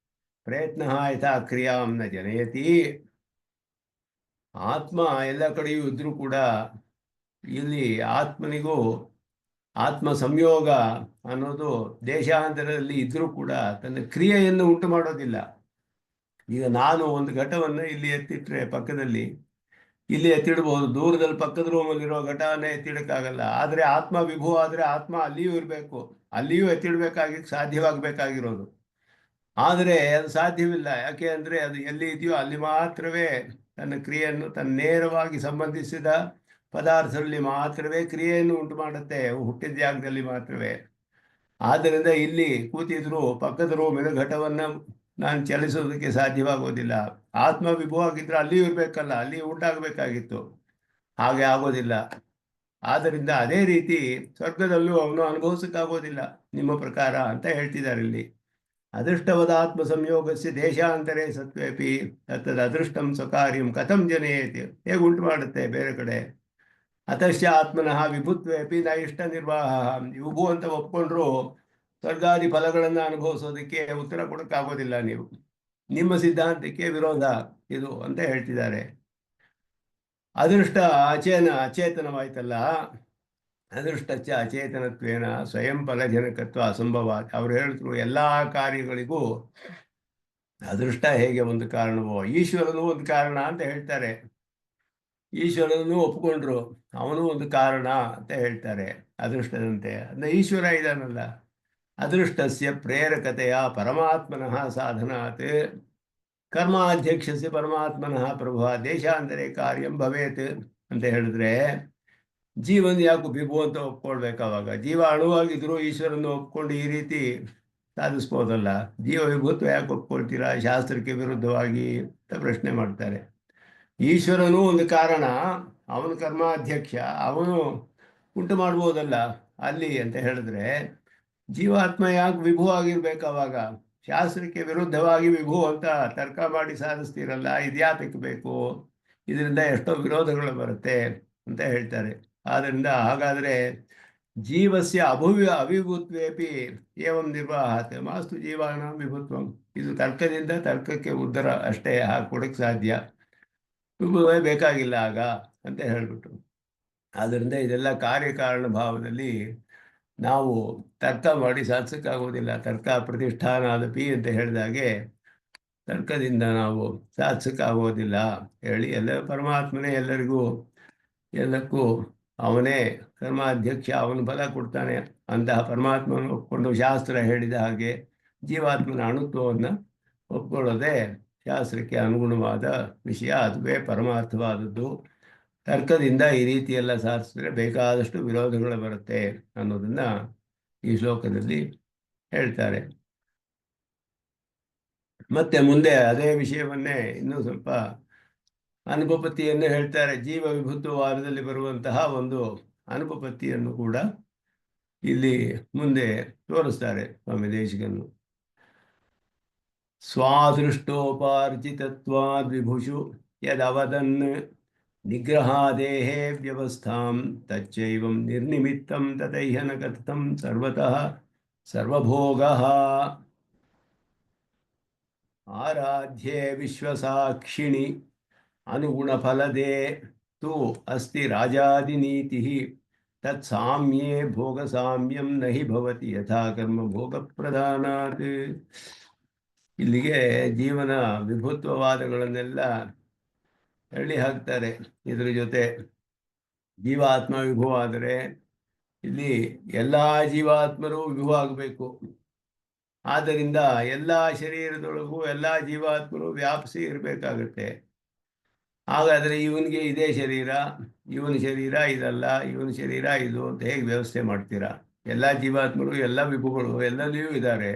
ಪ್ರಯತ್ನ ಯಥಾ ಕ್ರಿಯಾಂ ನ ಜನಯತಿ. ಆತ್ಮ ಎಲ್ಲ ಕಡೆಯೂ ಇದ್ರೂ ಕೂಡ ಇಲ್ಲಿ ಆತ್ಮನಿಗೂ ಆತ್ಮ ಸಂಯೋಗ ಅನ್ನೋದು ದೇಶಾಂತರದಲ್ಲಿ ಇದ್ರೂ ಕೂಡ ತನ್ನ ಕ್ರಿಯೆಯನ್ನು ಉಂಟು ಮಾಡೋದಿಲ್ಲ. ಈಗ ನಾನು ಒಂದು ಘಟವನ್ನು ಇಲ್ಲಿ ಎತ್ತಿಟ್ರೆ ಪಕ್ಕದಲ್ಲಿ ಇಲ್ಲಿ ಎತ್ತಿಡ್ಬೋದು, ದೂರದಲ್ಲಿ ಪಕ್ಕದ ರೂಮಲ್ಲಿರೋ ಘಟನೆ ಎತ್ತಿಡಕ್ಕಾಗಲ್ಲ. ಆದರೆ ಆತ್ಮ ವಿಭು ಆದರೆ ಆತ್ಮ ಅಲ್ಲಿಯೂ ಇರಬೇಕು, ಅಲ್ಲಿಯೂ ಎತ್ತಿಡ್ಬೇಕಾಗಿ ಸಾಧ್ಯವಾಗಬೇಕಾಗಿರೋದು. ಆದರೆ ಅದು ಸಾಧ್ಯವಿಲ್ಲ. ಯಾಕೆ ಅಂದರೆ ಅದು ಎಲ್ಲಿ ಇದೆಯೋ ಅಲ್ಲಿ ಮಾತ್ರವೇ ತನ್ನ ಕ್ರಿಯೆಯನ್ನು, ತನ್ನ ನೇರವಾಗಿ ಸಂಬಂಧಿಸಿದ ಪದಾರ್ಥದಲ್ಲಿ ಮಾತ್ರವೇ ಕ್ರಿಯೆಯನ್ನು ಉಂಟು ಮಾಡುತ್ತೆ, ಹುಟ್ಟಿದ ಜಾಗದಲ್ಲಿ ಮಾತ್ರವೇ. ಆದ್ದರಿಂದ ಇಲ್ಲಿ ಕೂತಿದ್ರು ಪಕ್ಕದ ರೂಮಿನ ಘಟವನ್ನು ನಾನು ಚಲಿಸೋದಕ್ಕೆ ಸಾಧ್ಯವಾಗೋದಿಲ್ಲ. ಆತ್ಮ ವಿಭುವಾಗಿದ್ರೆ ಅಲ್ಲಿಯೂ ಇರಬೇಕಲ್ಲ, ಅಲ್ಲಿ ಉಂಟಾಗಬೇಕಾಗಿತ್ತು, ಹಾಗೆ ಆಗೋದಿಲ್ಲ. ಆದ್ದರಿಂದ ಅದೇ ರೀತಿ ಸ್ವರ್ಗದಲ್ಲೂ ಅವನು ಅನುಭವಿಸಕ್ಕಾಗೋದಿಲ್ಲ ನಿಮ್ಮ ಪ್ರಕಾರ ಅಂತ ಹೇಳ್ತಿದ್ದಾರೆ ಇಲ್ಲಿ. ಅದೃಷ್ಟವದ ಆತ್ಮ ಸಂಯೋಗಸ್ಯ ದೇಶಾಂತರೇ ಸತ್ವೇಪಿ ತತ್ತದ ಅದೃಷ್ಟಂ ಸ್ವಕಾರ್ಯಂ ಕಥಂ ಜನಯೇತಿ, ಹೇಗೆ ಉಂಟು ಮಾಡುತ್ತೆ ಬೇರೆ ಕಡೆ. ಅತಶ್ಚ ಆತ್ಮನಃ ವಿಭುತ್ವೇಪಿ ನ ಇಷ್ಟ ನಿರ್ವಾಹ. ವಿಭು ಅಂತ ಒಪ್ಕೊಂಡ್ರು ಸ್ವರ್ಗಾದಿ ಫಲಗಳನ್ನು ಅನುಭವಿಸೋದಕ್ಕೆ ಉತ್ತರ ಕೊಡೋಕ್ಕಾಗೋದಿಲ್ಲ. ನೀವು ನಿಮ್ಮ ಸಿದ್ಧಾಂತಕ್ಕೆ ವಿರೋಧ ಇದು ಅಂತ ಹೇಳ್ತಿದ್ದಾರೆ. ಅದೃಷ್ಟ ಅಚೇತನವಾಯ್ತಲ್ಲ, ಅದೃಷ್ಟಚ್ಚ ಅಚೇತನತ್ವೇನ ಸ್ವಯಂ ಫಲಜನಕತ್ವ ಅಸಂಭವ. ಅವ್ರು ಹೇಳಿದ್ರು ಎಲ್ಲ ಕಾರ್ಯಗಳಿಗೂ ಅದೃಷ್ಟ ಹೇಗೆ ಒಂದು ಕಾರಣವೋ ಈಶ್ವರನು ಒಂದು ಕಾರಣ ಅಂತ ಹೇಳ್ತಾರೆ. ಈಶ್ವರನೂ ಒಪ್ಕೊಂಡ್ರು, ಅವನು ಒಂದು ಕಾರಣ ಅಂತ ಹೇಳ್ತಾರೆ ಅದೃಷ್ಟದಂತೆ. ಅಂದರೆ ಈಶ್ವರ ಇದಾನಲ್ಲ, ಅದೃಷ್ಟಸ್ಯ ಪ್ರೇರಕತೆಯ ಪರಮಾತ್ಮನಃ ಸಾಧನಾತ್ ಕರ್ಮಾಧ್ಯಕ್ಷಸ್ಯ ಪರಮಾತ್ಮನಃ ಪ್ರಭುವ ದೇಶಾಂತರೇ ಕಾರ್ಯಂ ಭವೇತ್ ಅಂತ ಹೇಳಿದ್ರೆ ಜೀವನ ಯಾಕೆ ವಿಭು ಅಂತ ಒಪ್ಕೊಳ್ಬೇಕು? ಅವಾಗ ಜೀವ ಅಣುವಾಗಿದ್ರು ಈಶ್ವರನ್ನು ಒಪ್ಕೊಂಡು ಈ ರೀತಿ ಸಾಧಿಸ್ಬೋದಲ್ಲ. ಜೀವ ವಿಭುತ್ವ ಯಾಕೆ ಒಪ್ಕೊಳ್ತೀರಾ ಶಾಸ್ತ್ರಕ್ಕೆ ವಿರುದ್ಧವಾಗಿ ಅಂತ ಪ್ರಶ್ನೆ ಮಾಡ್ತಾರೆ. ಈಶ್ವರನೂ ಒಂದು ಕಾರಣ, ಅವನು ಕರ್ಮಾಧ್ಯಕ್ಷ, ಅವನು ಉಂಟು ಮಾಡ್ಬೋದಲ್ಲ ಅಲ್ಲಿ ಅಂತ ಹೇಳಿದ್ರೆ ಜೀವಾತ್ಮ ಯಾಕೆ ವಿಭು ಆಗಿರ್ಬೇಕು? ಅವಾಗ ಶಾಸ್ತ್ರಕ್ಕೆ ವಿರುದ್ಧವಾಗಿ ವಿಭು ಅಂತ ತರ್ಕ ಮಾಡಿ ಸಾಧಿಸ್ತೀರಲ್ಲ, ಇದ್ಯಾತಕ್ಕೆ ಬೇಕು? ಇದರಿಂದ ಎಷ್ಟೋ ವಿರೋಧಗಳು ಬರುತ್ತೆ ಅಂತ ಹೇಳ್ತಾರೆ. ಆದ್ದರಿಂದ ಹಾಗಾದರೆ ಜೀವಸ್ಯ ಅವಿಭುತ್ವೇಪಿ ಏವಂ ನಿರ್ವಾಹತೆ ಮಾಸ್ತು ಜೀವಾನ ವಿಭುತ್ವಂ. ಇದು ತರ್ಕದಿಂದ ತರ್ಕಕ್ಕೆ ಉತ್ತರ ಅಷ್ಟೇ ಹಾಕೊಡಕ್ಕೆ ಸಾಧ್ಯ, ವಿಭುವೇ ಬೇಕಾಗಿಲ್ಲ ಆಗ ಅಂತ ಹೇಳ್ಬಿಟ್ಟು. ಆದ್ದರಿಂದ ಇದೆಲ್ಲ ಕಾರ್ಯಕಾರಣ ಭಾವದಲ್ಲಿ ನಾವು ತರ್ಕ ಮಾಡಿ ಸಾಧಿಸೋಕ್ಕಾಗೋದಿಲ್ಲ. ತರ್ಕ ಪ್ರತಿಷ್ಠಾನಾದಪಿ ಅಂತ ಹೇಳಿದಾಗೆ ತರ್ಕದಿಂದ ನಾವು ಸಾಧಿಸೋಕ್ಕಾಗೋದಿಲ್ಲ ಹೇಳಿ, ಎಲ್ಲ ಪರಮಾತ್ಮನೇ ಎಲ್ಲರಿಗೂ ಎಲ್ಲಕ್ಕೂ ಅವನೇ ಕರ್ಮಾಧ್ಯಕ್ಷ, ಅವನು ಬಲ ಕೊಡ್ತಾನೆ. ಅಂತಹ ಪರಮಾತ್ಮನ ಒಪ್ಕೊಂಡು ಶಾಸ್ತ್ರ ಹೇಳಿದ ಹಾಗೆ ಜೀವಾತ್ಮನ ಅಣುತ್ವವನ್ನು ಒಪ್ಕೊಳ್ಳೋದೇ ಶಾಸ್ತ್ರಕ್ಕೆ ಅನುಗುಣವಾದ ವಿಷಯ, ಅದುವೇ ಪರಮಾರ್ಥವಾದದ್ದು. ತರ್ಕದಿಂದ ಈ ರೀತಿಯೆಲ್ಲ ಸಾಧಿಸಿದ್ರೆ ಬೇಕಾದಷ್ಟು ವಿರೋಧಗಳು ಬರುತ್ತೆ ಅನ್ನೋದನ್ನು ಈ ಶ್ಲೋಕದಲ್ಲಿ ಹೇಳ್ತಾರೆ. ಮತ್ತೆ ಮುಂದೆ ಅದೇ ವಿಷಯವನ್ನೇ ಇನ್ನೂ ಸ್ವಲ್ಪ ಅನುಪಪತ್ತಿಯನ್ನು ಹೇಳ್ತಾರೆ. ಜೀವ ವಿಭುತ್ವವಾದದಲ್ಲಿ ಬರುವಂತಹ ಒಂದು ಅನುಪಪತ್ತಿಯನ್ನು ಕೂಡ ಇಲ್ಲಿ ಮುಂದೆ ತೋರಿಸ್ತಾರೆ ಸ್ವಾಮಿ ದೇಶಿಕನು. ಸ್ವಾದೃಷ್ಟೋಪಾರ್ಜಿತತ್ವಾದ್ ವಿಭುಷು ಯದವದನ್ ನಿಗ್ರಹಾದೇಹೇ ವ್ಯವಸ್ಥಾಂ ತಚ್ಚೈವಂ ನಿರ್ನಿಮಿತ್ತಂ ತತೈಹ ನ ಕಥಿತಂ ಸರ್ವತಃ ಸರ್ವಭೋಗಃ. ಆರಾಧ್ಯೆ ವಿಶ್ವಸಾಕ್ಷಿಣಿ ಅನುಗುಣಫಲದೆ ತು ಅಸ್ತಿ ರಾಜಾದಿನೀತಿ ತತ್ಸಾಮ್ಯೇ ಭೋಗಸಾಮ್ಯಂ ನಹಿ ಭವತಿ ಯಥಾ ಕರ್ಮ ಭೋಗಪ್ರಧಾನಾತ್. ಇಲ್ಲಿಗೆ ಜೀವನ ವಿಭುತ್ವವಾದಗಳನ್ನೆಲ್ಲ ಹೇಳಿ ಹಾಕ್ತಾರೆ. ಇದ್ರ ಜೊತೆ ಜೀವಾತ್ಮ ವಿಭು ಆದರೆ ಇಲ್ಲಿ ಎಲ್ಲ ಜೀವಾತ್ಮರು ವಿಭು ಆಗಬೇಕು. ಆದ್ದರಿಂದ ಎಲ್ಲ ಶರೀರದೊಳಗೂ ಎಲ್ಲ ಜೀವಾತ್ಮರು ವ್ಯಾಪಿಸಿ ಇರಬೇಕಾಗತ್ತೆ. ಹಾಗಾದರೆ ಇವನಿಗೆ ಇದೇ ಶರೀರ, ಇವನ ಶರೀರ ಇದಲ್ಲ, ಇವನ ಶರೀರ ಇದು ಅಂತ ಹೇಗೆ ವ್ಯವಸ್ಥೆ ಮಾಡ್ತೀರಾ? ಎಲ್ಲ ಜೀವಾತ್ಮರು ಎಲ್ಲ ವಿಭುಗಳು ಎಲ್ಲಲ್ಲಿಯೂ ಇದ್ದಾರೆ,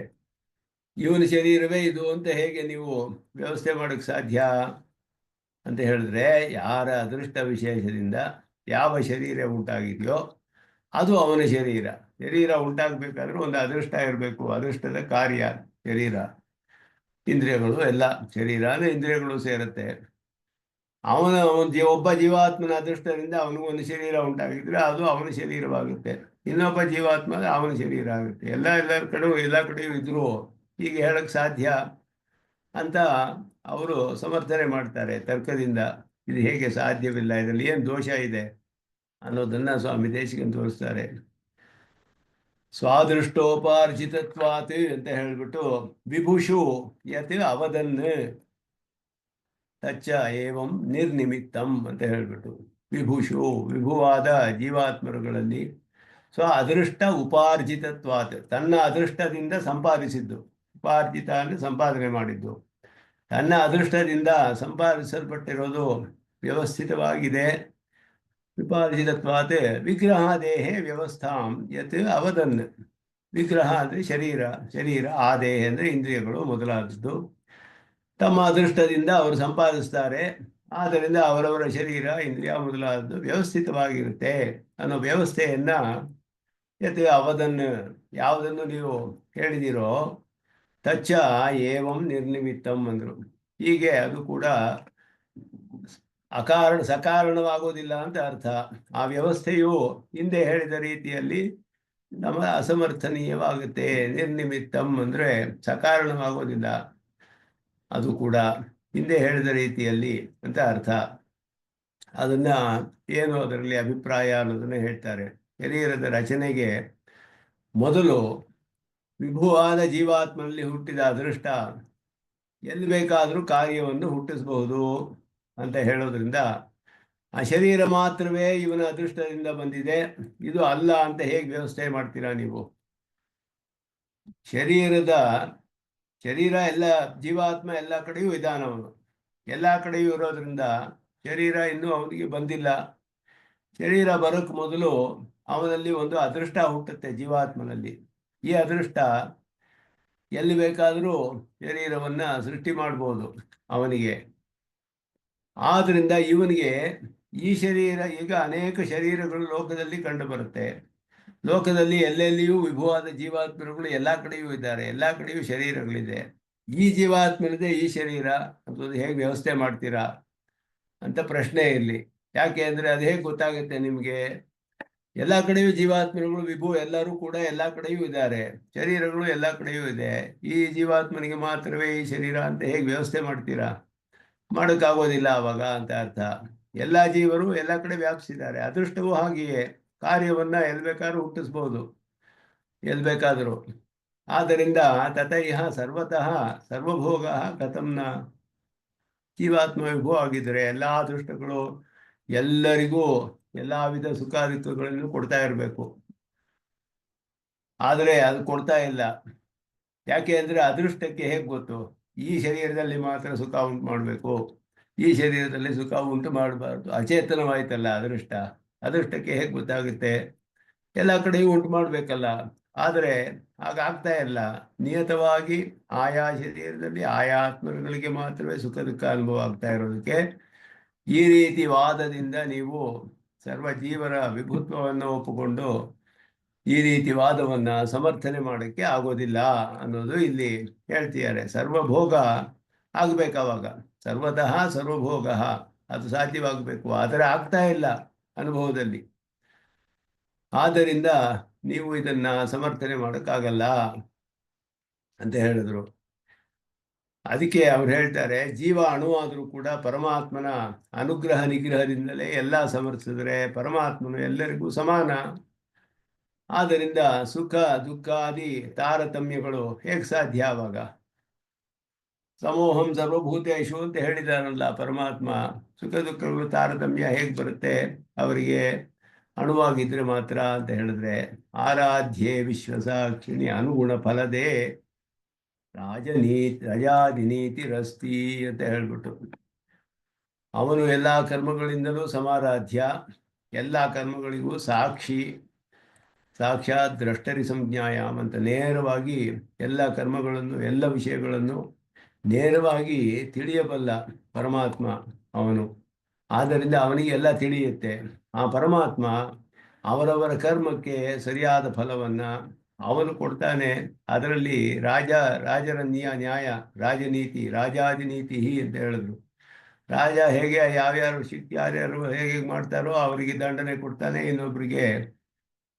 ಇವನ ಶರೀರವೇ ಇದು ಅಂತ ಹೇಗೆ ನೀವು ವ್ಯವಸ್ಥೆ ಮಾಡೋಕ್ಕೆ ಸಾಧ್ಯ ಅಂತ ಹೇಳಿದ್ರೆ, ಯಾರ ಅದೃಷ್ಟ ವಿಶೇಷದಿಂದ ಯಾವ ಶರೀರ ಉಂಟಾಗಿದೆಯೋ ಅದು ಅವನ ಶರೀರ. ಶರೀರ ಉಂಟಾಗಬೇಕಾದ್ರೆ ಒಂದು ಅದೃಷ್ಟ ಇರಬೇಕು, ಅದೃಷ್ಟದ ಕಾರ್ಯ ಶರೀರ. ಇಂದ್ರಿಯಗಳು ಎಲ್ಲ, ಶರೀರ ಅಂದರೆ ಇಂದ್ರಿಯಗಳು ಸೇರುತ್ತೆ. ಒಬ್ಬ ಜೀವಾತ್ಮನ ಅದೃಷ್ಟದಿಂದ ಅವನಿಗೆ ಒಂದು ಶರೀರ ಉಂಟಾಗಿದ್ರೆ ಅದು ಅವನ ಶರೀರವಾಗುತ್ತೆ. ಇನ್ನೊಬ್ಬ ಜೀವಾತ್ಮ ಅವನ ಶರೀರ ಆಗುತ್ತೆ. ಎಲ್ಲ ಕಡೆಯೂ ಇದ್ರು ಹೀಗೆ ಹೇಳಕ್ ಸಾಧ್ಯ ಅಂತ ಅವರು ಸಮರ್ಥನೆ ಮಾಡ್ತಾರೆ ತರ್ಕದಿಂದ. ಇದು ಹೇಗೆ ಸಾಧ್ಯವಿಲ್ಲ, ಇದರಲ್ಲಿ ಏನು ದೋಷ ಇದೆ ಅನ್ನೋದನ್ನ ಸ್ವಾಮಿ ದೇಶಿಕನ್ ತೋರಿಸ್ತಾರೆ. ಸ್ವಾದೃಷ್ಟೋಪಾರ್ಜಿತತ್ವಾತ್ ಅಂತ ಹೇಳ್ಬಿಟ್ಟು ವಿಭುಷು ಯತ್ ಅವದನ್ ತಚ್ಚ ಏವಂ ನಿರ್ನಿಮಿತ್ತಂ ಅಂತ ಹೇಳ್ಬಿಟ್ಟು, ವಿಭುವಾದ ಜೀವಾತ್ಮರುಗಳಲ್ಲಿ ಅದೃಷ್ಟ ಉಪಾರ್ಜಿತತ್ವಾತ್, ತನ್ನ ಅದೃಷ್ಟದಿಂದ ಸಂಪಾದಿಸಿದ್ದು. ಉಪಾರ್ಜಿತ ಅಂದರೆ ಸಂಪಾದನೆ ಮಾಡಿದ್ದು. ತನ್ನ ಅದೃಷ್ಟದಿಂದ ಸಂಪಾದಿಸಲ್ಪಟ್ಟಿರೋದು ವ್ಯವಸ್ಥಿತವಾಗಿದೆ. ವಿಪಾರ್ಜಿತತ್ವಾತ್ ವಿಗ್ರಹ ದೇಹೇ ವ್ಯವಸ್ಥಾಂ ಯತ್ ಅವದನ್. ವಿಗ್ರಹ ಅಂದರೆ ಶರೀರ ಆ ದೇಹ ಅಂದರೆ ಇಂದ್ರಿಯಗಳು ಮೊದಲಾದದ್ದು ತಮ್ಮ ಅದೃಷ್ಟದಿಂದ ಅವರು ಸಂಪಾದಿಸ್ತಾರೆ. ಆದ್ದರಿಂದ ಅವರವರ ಶರೀರ ಇಂದ್ರಿಯ ಮೊದಲಾದದ್ದು ವ್ಯವಸ್ಥಿತವಾಗಿರುತ್ತೆ ಅನ್ನೋ ವ್ಯವಸ್ಥೆಯನ್ನ ಯತ್ ಅವದನ್ನು, ಯಾವುದನ್ನು ನೀವು ಹೇಳಿದಿರೋ ತಚ್ಚ ಏವಂ ನಿರ್ನಿಮಿತ್ತಂ ಅಂದರು. ಹೀಗೆ ಅದು ಕೂಡ ಸಕಾರಣವಾಗೋದಿಲ್ಲ ಅಂತ ಅರ್ಥ. ಆ ವ್ಯವಸ್ಥೆಯು ಹಿಂದೆ ಹೇಳಿದ ರೀತಿಯಲ್ಲಿ ನಮ್ಮ ಅಸಮರ್ಥನೀಯವಾಗುತ್ತೆ. ನಿರ್ನಿಮಿತ್ತಂ ಅಂದರೆ ಸಕಾರಣವಾಗೋದಿಲ್ಲ, ಅದು ಕೂಡ ಹಿಂದೆ ಹೇಳಿದ ರೀತಿಯಲ್ಲಿ ಅಂತ ಅರ್ಥ. ಅದನ್ನ ಏನು ಅದರಲ್ಲಿ ಅಭಿಪ್ರಾಯ ಅನ್ನೋದನ್ನ ಹೇಳ್ತಾರೆ. ಶರೀರದ ರಚನೆಗೆ ಮೊದಲು ವಿಭುವಾದ ಜೀವಾತ್ಮನಲ್ಲಿ ಹುಟ್ಟಿದ ಅದೃಷ್ಟ ಎಲ್ಲಿ ಬೇಕಾದರೂ ಕಾರ್ಯವನ್ನು ಹುಟ್ಟಿಸಬಹುದು ಅಂತ ಹೇಳೋದ್ರಿಂದ ಆ ಶರೀರ ಮಾತ್ರವೇ ಇವನ ಅದೃಷ್ಟದಿಂದ ಬಂದಿದೆ, ಇದು ಅಲ್ಲ ಅಂತ ಹೇಗೆ ವ್ಯವಸ್ಥೆ ಮಾಡ್ತೀರಾ ನೀವು? ಶರೀರ ಎಲ್ಲ ಜೀವಾತ್ಮ ಎಲ್ಲ ಕಡೆಯೂ ಇದ್ದಾನವನು. ಎಲ್ಲ ಕಡೆಯೂ ಇರೋದ್ರಿಂದ ಶರೀರ ಇನ್ನೂ ಅವನಿಗೆ ಬಂದಿಲ್ಲ. ಶರೀರ ಬರೋಕ್ಕೆ ಮೊದಲು ಅವನಲ್ಲಿ ಒಂದು ಅದೃಷ್ಟ ಹುಟ್ಟುತ್ತೆ ಜೀವಾತ್ಮನಲ್ಲಿ. ಈ ಅದೃಷ್ಟ ಎಲ್ಲಿ ಬೇಕಾದರೂ ಶರೀರವನ್ನ ಸೃಷ್ಟಿ ಮಾಡ್ಬೋದು ಅವನಿಗೆ. ಆದ್ರಿಂದ ಇವನಿಗೆ ಈ ಶರೀರ, ಈಗ ಅನೇಕ ಶರೀರಗಳು ಲೋಕದಲ್ಲಿ ಕಂಡು ಬರುತ್ತೆ. ಲೋಕದಲ್ಲಿ ಎಲ್ಲೆಲ್ಲಿಯೂ ವಿಭುವಾದ ಜೀವಾತ್ಮರುಗಳು ಎಲ್ಲ ಕಡೆಯೂ ಇದ್ದಾರೆ, ಎಲ್ಲ ಕಡೆಯೂ ಶರೀರಗಳಿದೆ. ಈ ಜೀವಾತ್ಮನಿದೆ ಈ ಶರೀರ ಅದು ಹೇಗೆ ವ್ಯವಸ್ಥೆ ಮಾಡ್ತೀರಾ ಅಂತ ಪ್ರಶ್ನೆ ಇರಲಿ. ಯಾಕೆ ಅಂದರೆ ಅದು ಹೇಗೆ ಗೊತ್ತಾಗುತ್ತೆ ನಿಮಗೆ? ಎಲ್ಲ ಕಡೆಯೂ ಜೀವಾತ್ಮರುಗಳು ವಿಭು ಎಲ್ಲರೂ ಕೂಡ ಎಲ್ಲ ಕಡೆಯೂ ಇದ್ದಾರೆ, ಶರೀರಗಳು ಎಲ್ಲ ಕಡೆಯೂ ಇದೆ. ಈ ಜೀವಾತ್ಮನಿಗೆ ಮಾತ್ರವೇ ಈ ಶರೀರ ಅಂತ ಹೇಗೆ ವ್ಯವಸ್ಥೆ ಮಾಡ್ತೀರಾ? ಮಾಡೋಕ್ಕಾಗೋದಿಲ್ಲ ಅವಾಗ ಅಂತ ಅರ್ಥ. ಎಲ್ಲ ಜೀವರು ಎಲ್ಲ ಕಡೆ ವ್ಯಾಪಿಸಿದ್ದಾರೆ. ಅದೃಷ್ಟವೂ ಹಾಗೆಯೇ ಕಾರ್ಯವನ್ನ ಎಲ್ಲಿ ಬೇಕಾದ್ರೂ ಹುಟ್ಟಿಸ್ಬೋದು, ಎಲ್ಲಿ ಬೇಕಾದರೂ. ಆದ್ದರಿಂದ ತತೈಹ ಸರ್ವತಃ ಸರ್ವಭೋಗ ಕಥಂನ. ಜೀವಾತ್ಮ ವಿಭು ಆಗಿದ್ರೆ ಎಲ್ಲ ಅದೃಷ್ಟಗಳು ಎಲ್ಲರಿಗೂ ಎಲ್ಲ ವಿಧ ಸುಖ ದುಃಖಗಳನ್ನು ಕೊಡ್ತಾ ಇರಬೇಕು. ಆದರೆ ಅದು ಕೊಡ್ತಾ ಇಲ್ಲ. ಯಾಕೆ ಅಂದರೆ ಅದೃಷ್ಟಕ್ಕೆ ಹೇಗೆ ಗೊತ್ತು ಈ ಶರೀರದಲ್ಲಿ ಮಾತ್ರ ಸುಖ ಉಂಟು ಮಾಡಬೇಕು, ಈ ಶರೀರದಲ್ಲಿ ಸುಖ ಉಂಟು ಮಾಡಬಾರ್ದು? ಅಚೇತನವಾಯ್ತಲ್ಲ ಅದೃಷ್ಟ. ಅದೃಷ್ಟಕ್ಕೆ ಹೇಗೆ ಗೊತ್ತಾಗುತ್ತೆ? ಎಲ್ಲ ಕಡೆಯೂ ಉಂಟು ಮಾಡಬೇಕಲ್ಲ. ಆದರೆ ಹಾಗಾಗ್ತಾ ಇಲ್ಲ. ನಿಯತವಾಗಿ ಆಯಾ ಶರೀರದಲ್ಲಿ ಆಯಾ ಆತ್ಮಗಳಿಗೆ ಮಾತ್ರವೇ ಸುಖ ದುಃಖ ಅನುಭವ ಆಗ್ತಾ ಇರೋದಕ್ಕೆ ಈ ರೀತಿ ವಾದದಿಂದ ನೀವು ಸರ್ವ ಜೀವರ ವಿಭುತ್ವವನ್ನು ಒಪ್ಪಿಕೊಂಡು ಈ ರೀತಿ ವಾದವನ್ನ ಸಮರ್ಥನೆ ಮಾಡೋಕ್ಕೆ ಆಗೋದಿಲ್ಲ ಅನ್ನೋದು ಇಲ್ಲಿ ಹೇಳ್ತಿದ್ದಾರೆ. ಸರ್ವಭೋಗ ಆಗ್ಬೇಕಾವಾಗ, ಸರ್ವತಃ ಸರ್ವಭೋಗ ಅದು ಸಾಧ್ಯವಾಗಬೇಕು. ಆದರೆ ಆಗ್ತಾ ಇಲ್ಲ ಅನುಭವದಲ್ಲಿ. ಆದ್ದರಿಂದ ನೀವು ಇದನ್ನ ಸಮರ್ಥನೆ ಮಾಡೋಕ್ಕಾಗಲ್ಲ ಅಂತ ಹೇಳಿದ್ರು. ಅದಕ್ಕೆ ಅವ್ರು ಹೇಳ್ತಾರೆ, ಜೀವ ಅಣುವಾದರೂ ಕೂಡ ಪರಮಾತ್ಮನ ಅನುಗ್ರಹ ನಿಗ್ರಹದಿಂದಲೇ ಎಲ್ಲ ಸಮರ್ಥಿಸಿದ್ರೆ ಪರಮಾತ್ಮನು ಎಲ್ಲರಿಗೂ ಸಮಾನ. ಆದ್ದರಿಂದ ಸುಖ ದುಃಖಾದಿ ತಾರತಮ್ಯಗಳು ಹೇಗೆ ಸಾಧ್ಯ? ಆವಾಗ ಸಮೋಹಂ ಸರ್ವಭೂತೇಶು ಅಂತ ಹೇಳಿದಾರಲ್ಲ ಪರಮಾತ್ಮ. ಸುಖ ದುಃಖಗಳು ತಾರತಮ್ಯ ಹೇಗೆ ಬರುತ್ತೆ ಅವರಿಗೆ? ಅಣುವಾಗಿದ್ರೆ ಮಾತ್ರ ಅಂತ ಹೇಳಿದ್ರೆ, ಆರಾಧ್ಯೆ ವಿಶ್ವಸಾಕ್ಷಿಣಿ ಅನುಗುಣ ಫಲದೇ ರಜಾದಿನೀತಿ ರಸ್ತಿ ಅಂತ ಹೇಳ್ಬಿಟ್ಟು, ಅವನು ಎಲ್ಲ ಕರ್ಮಗಳಿಂದಲೂ ಸಮಾರಾಧ್ಯ, ಎಲ್ಲ ಕರ್ಮಗಳಿಗೂ ಸಾಕ್ಷಿ, ಸಾಕ್ಷಾತ್ ದ್ರಷ್ಟರಿ ಸಂಜ್ಞಾಯಾಮ್ ಅಂತ ನೇರವಾಗಿ ಎಲ್ಲ ಕರ್ಮಗಳನ್ನು ಎಲ್ಲ ವಿಷಯಗಳನ್ನು ನೇರವಾಗಿ ತಿಳಿಯಬಲ್ಲ ಪರಮಾತ್ಮ ಅವನು. ಆದ್ದರಿಂದ ಅವನಿಗೆ ಎಲ್ಲ ತಿಳಿಯುತ್ತೆ. ಆ ಪರಮಾತ್ಮ ಅವರವರ ಕರ್ಮಕ್ಕೆ ಸರಿಯಾದ ಫಲವನ್ನ ಅವನು ಕೊಡ್ತಾನೆ. ಅದರಲ್ಲಿ ರಾಜರ ನ್ಯಾಯ ರಾಜನೀತಿ ರಾಜಾದಿನೀತಿ ಅಂತ ಹೇಳಿದ್ರು. ರಾಜ ಹೇಗೆ ಯಾವ್ಯಾರು ಯಾರ್ಯಾರು ಹೇಗೆ ಮಾಡ್ತಾರೋ ಅವರಿಗೆ ದಂಡನೆ ಕೊಡ್ತಾನೆ, ಇನ್ನೊಬ್ಬರಿಗೆ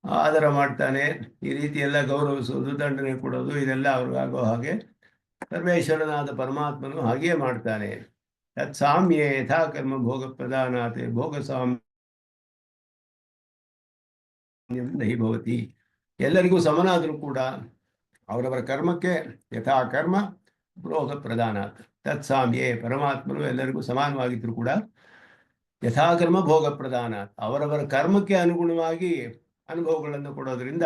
ಆದರ ಮಾಡ್ತಾನೆ. ಈ ರೀತಿ ಎಲ್ಲ ಗೌರವಿಸೋದು, ದಂಡನೆ ಕೊಡೋದು, ಇದೆಲ್ಲ ಅವ್ರಿಗಾಗೋ ಹಾಗೆ ಸರ್ವೇಶ್ವರನಾದ ಪರಮಾತ್ಮನು ಹಾಗೆಯೇ ಮಾಡ್ತಾನೆ. ತತ್ ಸಾಮ್ಯೇ ಯಥಾ ಕರ್ಮ ಭೋಗ ಪ್ರಧಾನಾತೆ ಭೋಗ ಸಾಮ್ಯಂ ನಹಿ ಭವತಿ. ಎಲ್ಲರಿಗೂ ಸಮನಾದರೂ ಕೂಡ ಅವರವರ ಕರ್ಮಕ್ಕೆ ಯಥಾ ಕರ್ಮ ಭೋಗ ಪ್ರಧಾನಾತ್. ತತ್ ಸಾಮ್ಯೇ, ಪರಮಾತ್ಮನು ಎಲ್ಲರಿಗೂ ಸಮಾನವಾಗಿದ್ದರೂ ಕೂಡ ಯಥಾಕರ್ಮ ಭೋಗ ಪ್ರಧಾನ, ಅವರವರ ಕರ್ಮಕ್ಕೆ ಅನುಗುಣವಾಗಿ ಅನುಭವಗಳನ್ನು ಕೊಡೋದ್ರಿಂದ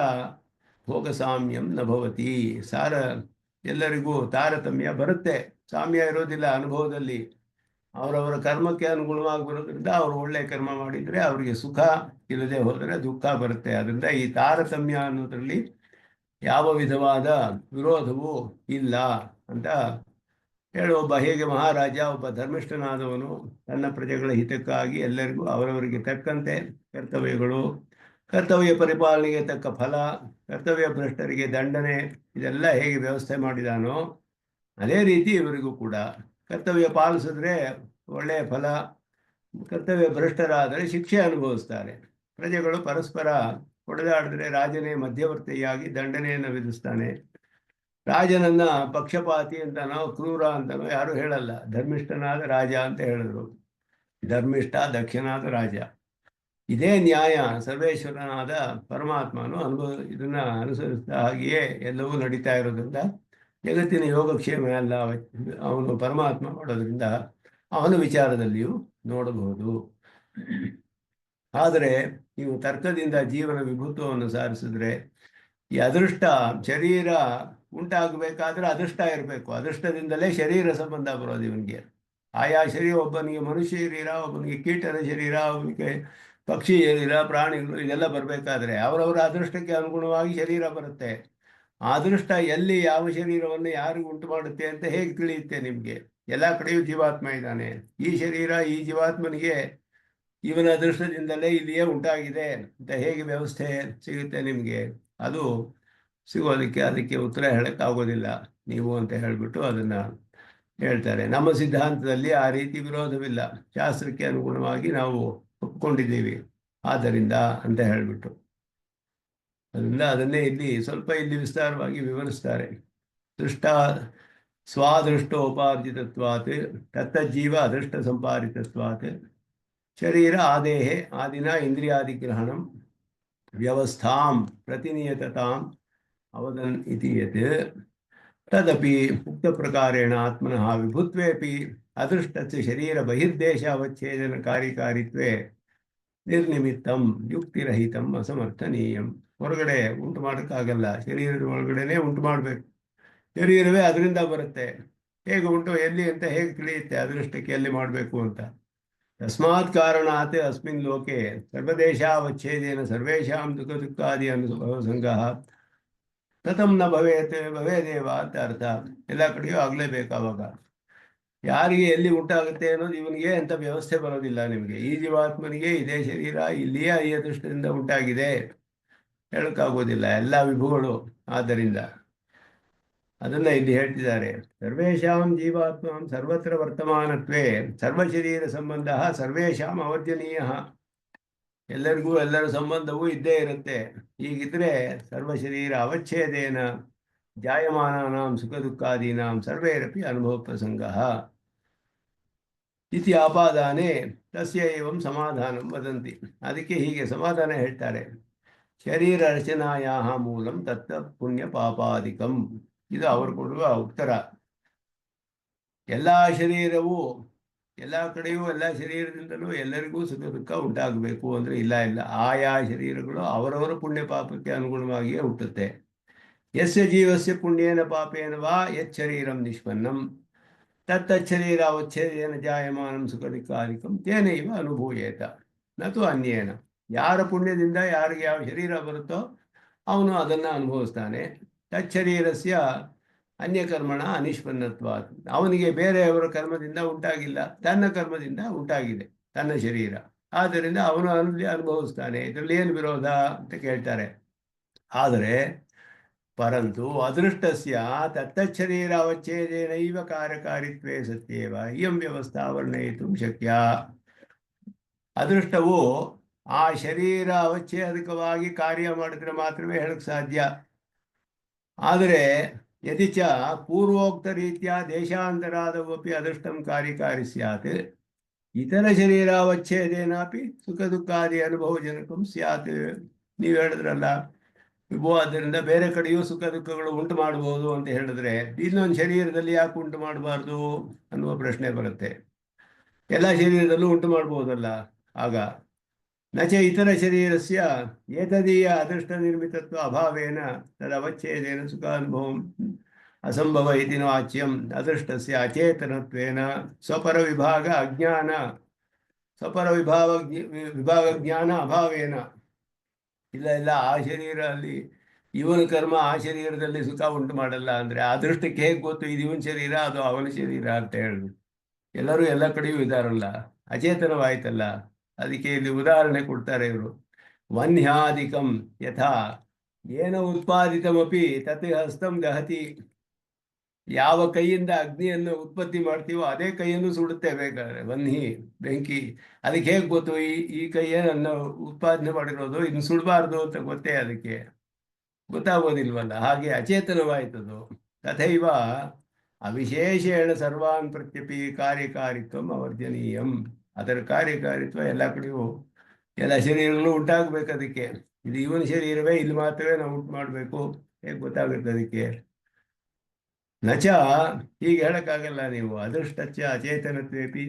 ಭೋಗ ಸಾಮ್ಯಂ ನ ಭವತಿ. ಎಲ್ಲರಿಗೂ ತಾರತಮ್ಯ ಬರುತ್ತೆ, ಸಾಮ್ಯ ಇರೋದಿಲ್ಲ ಅನುಭವದಲ್ಲಿ. ಅವರವರ ಕರ್ಮಕ್ಕೆ ಅನುಗುಣವಾಗಿ ಬರೋದ್ರಿಂದ ಅವರು ಒಳ್ಳೆ ಕರ್ಮ ಮಾಡಿದರೆ ಅವರಿಗೆ ಸುಖ, ಇಲ್ಲದೆ ಹೋದರೆ ದುಃಖ ಬರುತ್ತೆ. ಅದರಿಂದ ಈ ತಾರತಮ್ಯ ಅನ್ನೋದ್ರಲ್ಲಿ ಯಾವ ವಿಧವಾದ ವಿರೋಧವೂ ಇಲ್ಲ ಅಂತ ಒಬ್ಬ ಹೇಗೆ ಮಹಾರಾಜ, ಒಬ್ಬ ಧರ್ಮಿಷ್ಠನಾದವನು ತನ್ನ ಪ್ರಜೆಗಳ ಹಿತಕ್ಕಾಗಿ ಎಲ್ಲರಿಗೂ ಅವರವರಿಗೆ ತಕ್ಕಂತೆ ಕರ್ತವ್ಯಗಳು, ಕರ್ತವ್ಯ ಪರಿಪಾಲನೆಗೆ ತಕ್ಕ ಫಲ, ಕರ್ತವ್ಯ ಭ್ರಷ್ಟರಿಗೆ ದಂಡನೆ, ಇದೆಲ್ಲ ಹೇಗೆ ವ್ಯವಸ್ಥೆ ಮಾಡಿದಾನೋ ಅದೇ ರೀತಿ ಇವರಿಗೂ ಕೂಡ ಕರ್ತವ್ಯ ಪಾಲಿಸಿದ್ರೆ ಒಳ್ಳೆಯ ಫಲ, ಕರ್ತವ್ಯ ಭ್ರಷ್ಟರಾದರೆ ಶಿಕ್ಷೆ ಅನುಭವಿಸ್ತಾರೆ. ಪ್ರಜೆಗಳು ಪರಸ್ಪರ ಹೊಡೆದಾಡಿದ್ರೆ ರಾಜನೇ ಮಧ್ಯವರ್ತಿಯಾಗಿ ದಂಡನೆಯನ್ನು ವಿಧಿಸ್ತಾನೆ. ರಾಜನನ್ನ ಪಕ್ಷಪಾತಿ ಅಂತನೋ ಕ್ರೂರ ಅಂತನೋ ಯಾರು ಹೇಳಲ್ಲ. ಧರ್ಮಿಷ್ಠನಾದ ರಾಜ ಅಂತ ಹೇಳಿದ್ರು, ಧರ್ಮಿಷ್ಠ ದಕ್ಷನಾದ ರಾಜ. ಇದೇ ನ್ಯಾಯ ಸರ್ವೇಶ್ವರನಾದ ಪರಮಾತ್ಮನು ಇದನ್ನ ಅನುಸರಿಸಿದ ಹಾಗೆಯೇ ಎಲ್ಲವೂ ನಡೀತಾ ಇರೋದ್ರಿಂದ ಜಗತ್ತಿನ ಯೋಗಕ್ಷೇಮ ಎಲ್ಲ ಅವನು ಪರಮಾತ್ಮ ಮಾಡೋದ್ರಿಂದ ಅವನ ವಿಚಾರದಲ್ಲಿಯೂ ನೋಡಬಹುದು. ಆದರೆ ನೀವು ತರ್ಕದಿಂದ ಜೀವನ ವಿಭುತ್ವವನ್ನು ಸಾರಿಸಿದ್ರೆ, ಈ ಅದೃಷ್ಟ, ಶರೀರ ಉಂಟಾಗಬೇಕಾದ್ರೆ ಅದೃಷ್ಟ ಇರಬೇಕು. ಅದೃಷ್ಟದಿಂದಲೇ ಶರೀರ ಸಂಬಂಧ ಬರೋದು ಇವನಿಗೆ. ಆಯಾ ಶರೀರ, ಒಬ್ಬನಿಗೆ ಮನುಷ್ಯ ಶರೀರ, ಒಬ್ಬನಿಗೆ ಕೀಟನ ಶರೀರ, ಒಬ್ಬನಿಗೆ ಪಕ್ಷಿ ಶರೀರ, ಪ್ರಾಣಿಗಳು, ಇದೆಲ್ಲ ಬರಬೇಕಾದ್ರೆ ಅವರವರ ಅದೃಷ್ಟಕ್ಕೆ ಅನುಗುಣವಾಗಿ ಶರೀರ ಬರುತ್ತೆ. ಅದೃಷ್ಟ ಎಲ್ಲಿ ಯಾವ ಶರೀರವನ್ನು ಯಾರಿಗೆ ಉಂಟು ಮಾಡುತ್ತೆ ಅಂತ ಹೇಗೆ ತಿಳಿಯುತ್ತೆ ನಿಮಗೆ? ಎಲ್ಲ ಕಡೆಯೂ ಜೀವಾತ್ಮ ಇದ್ದಾನೆ. ಈ ಶರೀರ ಈ ಜೀವಾತ್ಮನಿಗೆ ಇವನ ಅದೃಷ್ಟದಿಂದಲೇ ಇಲ್ಲಿಯೇ ಉಂಟಾಗಿದೆ ಅಂತ ಹೇಗೆ ವ್ಯವಸ್ಥೆ ಸಿಗುತ್ತೆ ನಿಮಗೆ? ಅದು ಸಿಗೋದಕ್ಕೆ ಅದಕ್ಕೆ ಉತ್ತರ ಹೇಳೋಕ್ಕಾಗೋದಿಲ್ಲ ನೀವು ಅಂತ ಹೇಳಿಬಿಟ್ಟು ಅದನ್ನು ಹೇಳ್ತಾರೆ. ನಮ್ಮ ಸಿದ್ಧಾಂತದಲ್ಲಿ ಆ ರೀತಿ ವಿರೋಧವಿಲ್ಲ, ಶಾಸ್ತ್ರಕ್ಕೆ ಅನುಗುಣವಾಗಿ ನಾವು ಒಪ್ಕೊಂಡಿದ್ದೀವಿ ಆದ್ದರಿಂದ ಅಂತ ಹೇಳಿಬಿಟ್ಟು ಅದರಿಂದ ಅದನ್ನೇ ಇಲ್ಲಿ ವಿಸ್ತಾರವಾಗಿ ವಿವರಿಸ್ತಾರೆ. ದೃಷ್ಟ ಸ್ವಾದೃಷ್ಟೋಪಾರ್ಜಿತತ್ವಾತ್ ತತ್ತಜ್ಜೀವ ಅದೃಷ್ಟ ಸಂಪಾದಿತತ್ವಾತ್ ಶರೀರ ಆದೇಹೆ ಆದಿನ ಇಂದ್ರಿಯಾದಿಗ್ರಹಣಂ ವ್ಯವಸ್ಥಾಂ ಪ್ರತಿನಿಯತತಾಂ ಅವದನ್ ಇತಿ ಯತ್ ತದಪಿ ಉಕ್ತ ಪ್ರಕಾರೇಣ ಆತ್ಮನಃ ವಿಭುತ್ವೇಪಿ ಅದೃಷ್ಟಸ್ಯ ಶರೀರ ಬಹಿರ್ದೇಶ ಅವಚ್ಛೇದನ ಕಾರ್ಯಕಾರಿತ್ವೇ ನಿರ್ನಿಮಿತ್ತಂ ಯುಕ್ತಿರಹಿತಂ ಅಸಮರ್ಥನೀಯಂ. ಹೊರಗಡೆ ಉಂಟು ಮಾಡೋಕ್ಕಾಗಲ್ಲ, ಶರೀರದ ಒಳಗಡೆನೇ ಉಂಟು ಮಾಡಬೇಕು. ಶರೀರವೇ ಅದರಿಂದ ಬರುತ್ತೆ, ಹೇಗೆ ಉಂಟು ಎಲ್ಲಿ ಅಂತ ಹೇಗೆ ತಿಳಿಯುತ್ತೆ ಅದೃಷ್ಟಕ್ಕೆ ಎಲ್ಲಿ ಮಾಡಬೇಕು ಅಂತ? ತಸ್ಮಾತ್ ಕಾರಣಾತ್ ಅಸ್ಮಿನ್ ಲೋಕೆ ಸರ್ವದೇಶಾವಚ್ಛೇದೇನ ಸರ್ವೇಷಾಂ ದುಃಖ ದುಃಖಾದಿ ಅನುಭವಸಂಗಃ ಕಥಂ ನ ಭವೇದೇವ ಅಂತ ಅರ್ಥ. ಎಲ್ಲ ಕಡೆಯೂ ಆಗಲೇಬೇಕು. ಅವಾಗ ಯಾರಿಗೆ ಎಲ್ಲಿ ಉಂಟಾಗುತ್ತೆ ಅನ್ನೋದು ಇವನಿಗೆ ಅಂತ ವ್ಯವಸ್ಥೆ ಬರೋದಿಲ್ಲ ನಿಮಗೆ. ಈ ಜೀವಾತ್ಮನಿಗೆ ಇದೇ ಶರೀರ ಇಲ್ಲಿಯೇ ಈ ಅದೃಷ್ಟದಿಂದ ಉಂಟಾಗಿದೆ ಹೇಳೋಕ್ಕಾಗೋದಿಲ್ಲ, ಎಲ್ಲ ವಿಭುಗಳು. ಆದ್ದರಿಂದ ಅದನ್ನ ಇಲ್ಲಿ ಹೇಳ್ತಿದ್ದಾರೆ. ಸರ್ವೇಷಾಂ ಜೀವಾತ್ಮ ಸರ್ವತ್ರ ವರ್ತಮಾನತ್ವೇ ಸರ್ವಶರೀರ ಸಂಬಂಧ ಸರ್ವೇಷಾಂ ಅವರ್ಜನೀಯ. ಎಲ್ಲರಿಗೂ ಎಲ್ಲರ ಸಂಬಂಧವೂ ಇದ್ದೇ ಇರುತ್ತೆ. ಹೀಗಿದ್ರೆ ಸರ್ವಶರೀರ ಅವಚ್ಛೇದೇನ ಜಾಯಮಾನಾನಾಂ ಸುಖ ದುಃಖಾದೀನಾಂ ಸರ್ವೇರಪಿ ಅನುಭವ ಪ್ರಸಂಗಃ ಇತಿ ಆಪಾದಾನೆ ತಸ್ಯ ಏವಂ ಸಮಾಧಾನಂ ವದಂತಿ. ಅದಕ್ಕೆ ಹೀಗೆ ಸಮಾಧಾನ ಹೇಳ್ತಾರೆ. ಶರೀರ ರಚನಾಯಾ ಮೂಲಂ ತತ್ತ ಪುಣ್ಯ ಪಾಪಾದಿಕಂ. ಇದು ಅವರು ಕೊಡುವ ಉತ್ತರ. ಎಲ್ಲ ಶರೀರವು ಎಲ್ಲ ಕಡೆಯೂ ಎಲ್ಲ ಶರೀರದಿಂದಲೂ ಎಲ್ಲರಿಗೂ ಸುಖ ದುಃಖ ಉಂಟಾಗಬೇಕು ಅಂದರೆ ಇಲ್ಲ. ಆಯಾ ಶರೀರಗಳು ಅವರವರ ಪುಣ್ಯ ಪಾಪಕ್ಕೆ ಅನುಗುಣವಾಗಿಯೇ ಹುಟ್ಟುತ್ತೆ. ಯಸ್ಯ ಜೀವಸ್ಯ ಪುಣ್ಯೇನ ಪಾಪೇನ ವಾ ಯತ್ ಶರೀರಂ ನಿಷ್ಪನ್ನಂ ತತ್ತಚ್ಛರೀರ ಅವಚ್ಛೇದೇನ ಜಾಯಮಾನಂ ಸುಖ ದುಃಖಾದಿಕಂ ತೇನೈವ ಅನುಭೂಯೇತ ನತು ಅನ್ಯೇನ. ಯಾರ ಪುಣ್ಯದಿಂದ ಯಾರಿಗೆ ಯಾವ ಶರೀರ ಬರುತ್ತೋ ಅವನು ಅದನ್ನು ಅನುಭವಿಸ್ತಾನೆ. ತಚ್ಚರೀರಸ್ಯ ಅನ್ಯಕರ್ಮಣ ಅನಿಷ್ಪನ್ನತ್ವ. ಅವನಿಗೆ ಬೇರೆಯವರ ಕರ್ಮದಿಂದ ಉಂಟಾಗಿಲ್ಲ, ತನ್ನ ಕರ್ಮದಿಂದ ಉಂಟಾಗಿದೆ ತನ್ನ ಶರೀರ. ಆದ್ದರಿಂದ ಅವನು ಅನುಭವಿಸ್ತಾನೆ. ಇದರಲ್ಲಿ ಏನು ವಿರೋಧ ಅಂತ ಕೇಳ್ತಾರೆ. ಆದರೆ ಪರಂತು ಅದೃಷ್ಟಸ್ಯ ತತ್ತಚ್ಛರೀರಾವಚ್ಛೇದೇನೈವ ಕಾರ್ಯಕಾರಿತ್ವೇ ಸತ್ಯೇವ ಇಯಂ ವ್ಯವಸ್ಥಾ ವರ್ಣಯಿತುಂ ಶಕ್ಯ. ಅದೃಷ್ಟವು ಆ ಶರೀರ ಅವಚ್ಛೇದಕವಾಗಿ ಕಾರ್ಯ ಮಾಡಿದ್ರೆ ಮಾತ್ರವೇ ಹೇಳಕ್ ಸಾಧ್ಯ. ಆದರೆ ಯದಿ ಚ ಪೂರ್ವೋಕ್ತ ರೀತ್ಯ ದೇಶಾಂತರಾದವಪಿ ಅದೃಷ್ಟಂ ಕಾರ್ಯಕಾರಿ ಸ್ಯಾತ್ ಇತರ ಶರೀರಾವಚ್ಛೇದೇನಾಪಿ ಸುಖ ದುಃಖಾದಿ ಅನುಭವಜನಕಂ ಸ್ಯಾತ್. ನೀವು ಹೇಳಿದ್ರಲ್ಲ ವಿಭೋ, ಅದರಿಂದ ಬೇರೆ ಕಡೆಯೂ ಸುಖ ದುಃಖಗಳು ಉಂಟು ಮಾಡಬಹುದು ಅಂತ ಹೇಳಿದ್ರೆ ಇನ್ನೊಂದು ಶರೀರದಲ್ಲಿ ಯಾಕೆ ಉಂಟು ಮಾಡಬಾರ್ದು ಅನ್ನುವ ಪ್ರಶ್ನೆ ಬರುತ್ತೆ. ಎಲ್ಲ ಶರೀರದಲ್ಲೂ ಉಂಟು ಮಾಡ್ಬೋದಲ್ಲ. ಆಗ ನಚ ಇತರ ಶರೀರಸ್ಯ ಏತದೀಯ ಅದೃಷ್ಟ ನಿರ್ಮಿತತ್ವ ಅಭಾವೇನ ತದವಚ್ಛೇದೇನ ಸುಖಾನುಭವಂ ಅಸಂಭವ ಇತಿ ವಾಚ್ಯಂ. ಅದೃಷ್ಟಸ್ಯ ಅಚೇತನತ್ವೇನ ಸ್ವಪರ ವಿಭಾಗ ಅಜ್ಞಾನ ವಿಭಾಗ ಜ್ಞಾನ ಅಭಾವೇನ. ಇಲ್ಲ ಆ ಶರೀರ ಅಲ್ಲಿ ಇವನ ಕರ್ಮ ಆ ಶರೀರದಲ್ಲಿ ಸುಖ ಉಂಟು ಮಾಡಲ್ಲ ಅಂದರೆ ಅದೃಷ್ಟಕ್ಕೆ ಹೇಗೆ ಗೊತ್ತು ಇದು ಇವನ ಶರೀರ ಅದು ಅವನ ಶರೀರ ಅಂತ ಹೇಳಿ? ಎಲ್ಲರೂ ಎಲ್ಲ ಕಡೆಯೂ ಇದ್ದಾರಲ್ಲ, ಅಚೇತನವಾಯ್ತಲ್ಲ. ಅದಕ್ಕೆ ಇಲ್ಲಿ ಉದಾಹರಣೆ ಕೊಡ್ತಾರೆ ಇವರು. ವನ್ಯಾಧಿಕಂ ಯಥಾ ಏನ ಉತ್ಪಾದಿತಮಪಿ ತತ್ ಹಸ್ತಂ ದಹತಿ. ಯಾವ ಕೈಯಿಂದ ಅಗ್ನಿಯನ್ನು ಉತ್ಪತ್ತಿ ಮಾಡ್ತೀವೋ ಅದೇ ಕೈಯನ್ನು ಸುಡುತ್ತೆ ಬೇಕಾದ್ರೆ. ವನ್ಹಿ ಬೆಂಕಿ. ಅದಕ್ಕೆ ಹೇಗೆ ಗೊತ್ತು ಈ ಕೈಯನ್ನು ಉತ್ಪಾದನೆ ಮಾಡಿರೋದು ಇನ್ನು ಸುಡಬಾರ್ದು ಅಂತ ಗೊತ್ತೇ ಅದಕ್ಕೆ ಗೊತ್ತಾಗೋದಿಲ್ವಲ್ಲ. ಹಾಗೆ ಅಚೇತನವಾಯ್ತದು. ತಥೈವ ಅವಿಶೇಷೇಣ ಸರ್ವಾನ್ ಪ್ರತ್ಯಪಿ ಕಾರ್ಯಕಾರಿತ್ವ ಅವರ್ಜನೀಯಂ. ಅದರ ಕಾರ್ಯಕಾರಿತ್ವ ಎಲ್ಲ ಕಡೆಯೂ ಎಲ್ಲ ಶರೀರಗಳು ಉಂಟಾಗಬೇಕು. ಅದಕ್ಕೆ ಇದು ಇವನ ಶರೀರವೇ, ಇಲ್ಲಿ ಮಾತ್ರವೇ ನಾವು ಉಂಟು ಮಾಡಬೇಕು ಹೇಗೆ ಗೊತ್ತಾಗುತ್ತೆ ಅದಕ್ಕೆ? ನಚ ಹೀಗೆ ಹೇಳಕ್ಕಾಗಲ್ಲ ನೀವು. ಅದೃಷ್ಟಚ್ಚ ಅಚೇತನತ್ವೇಪಿ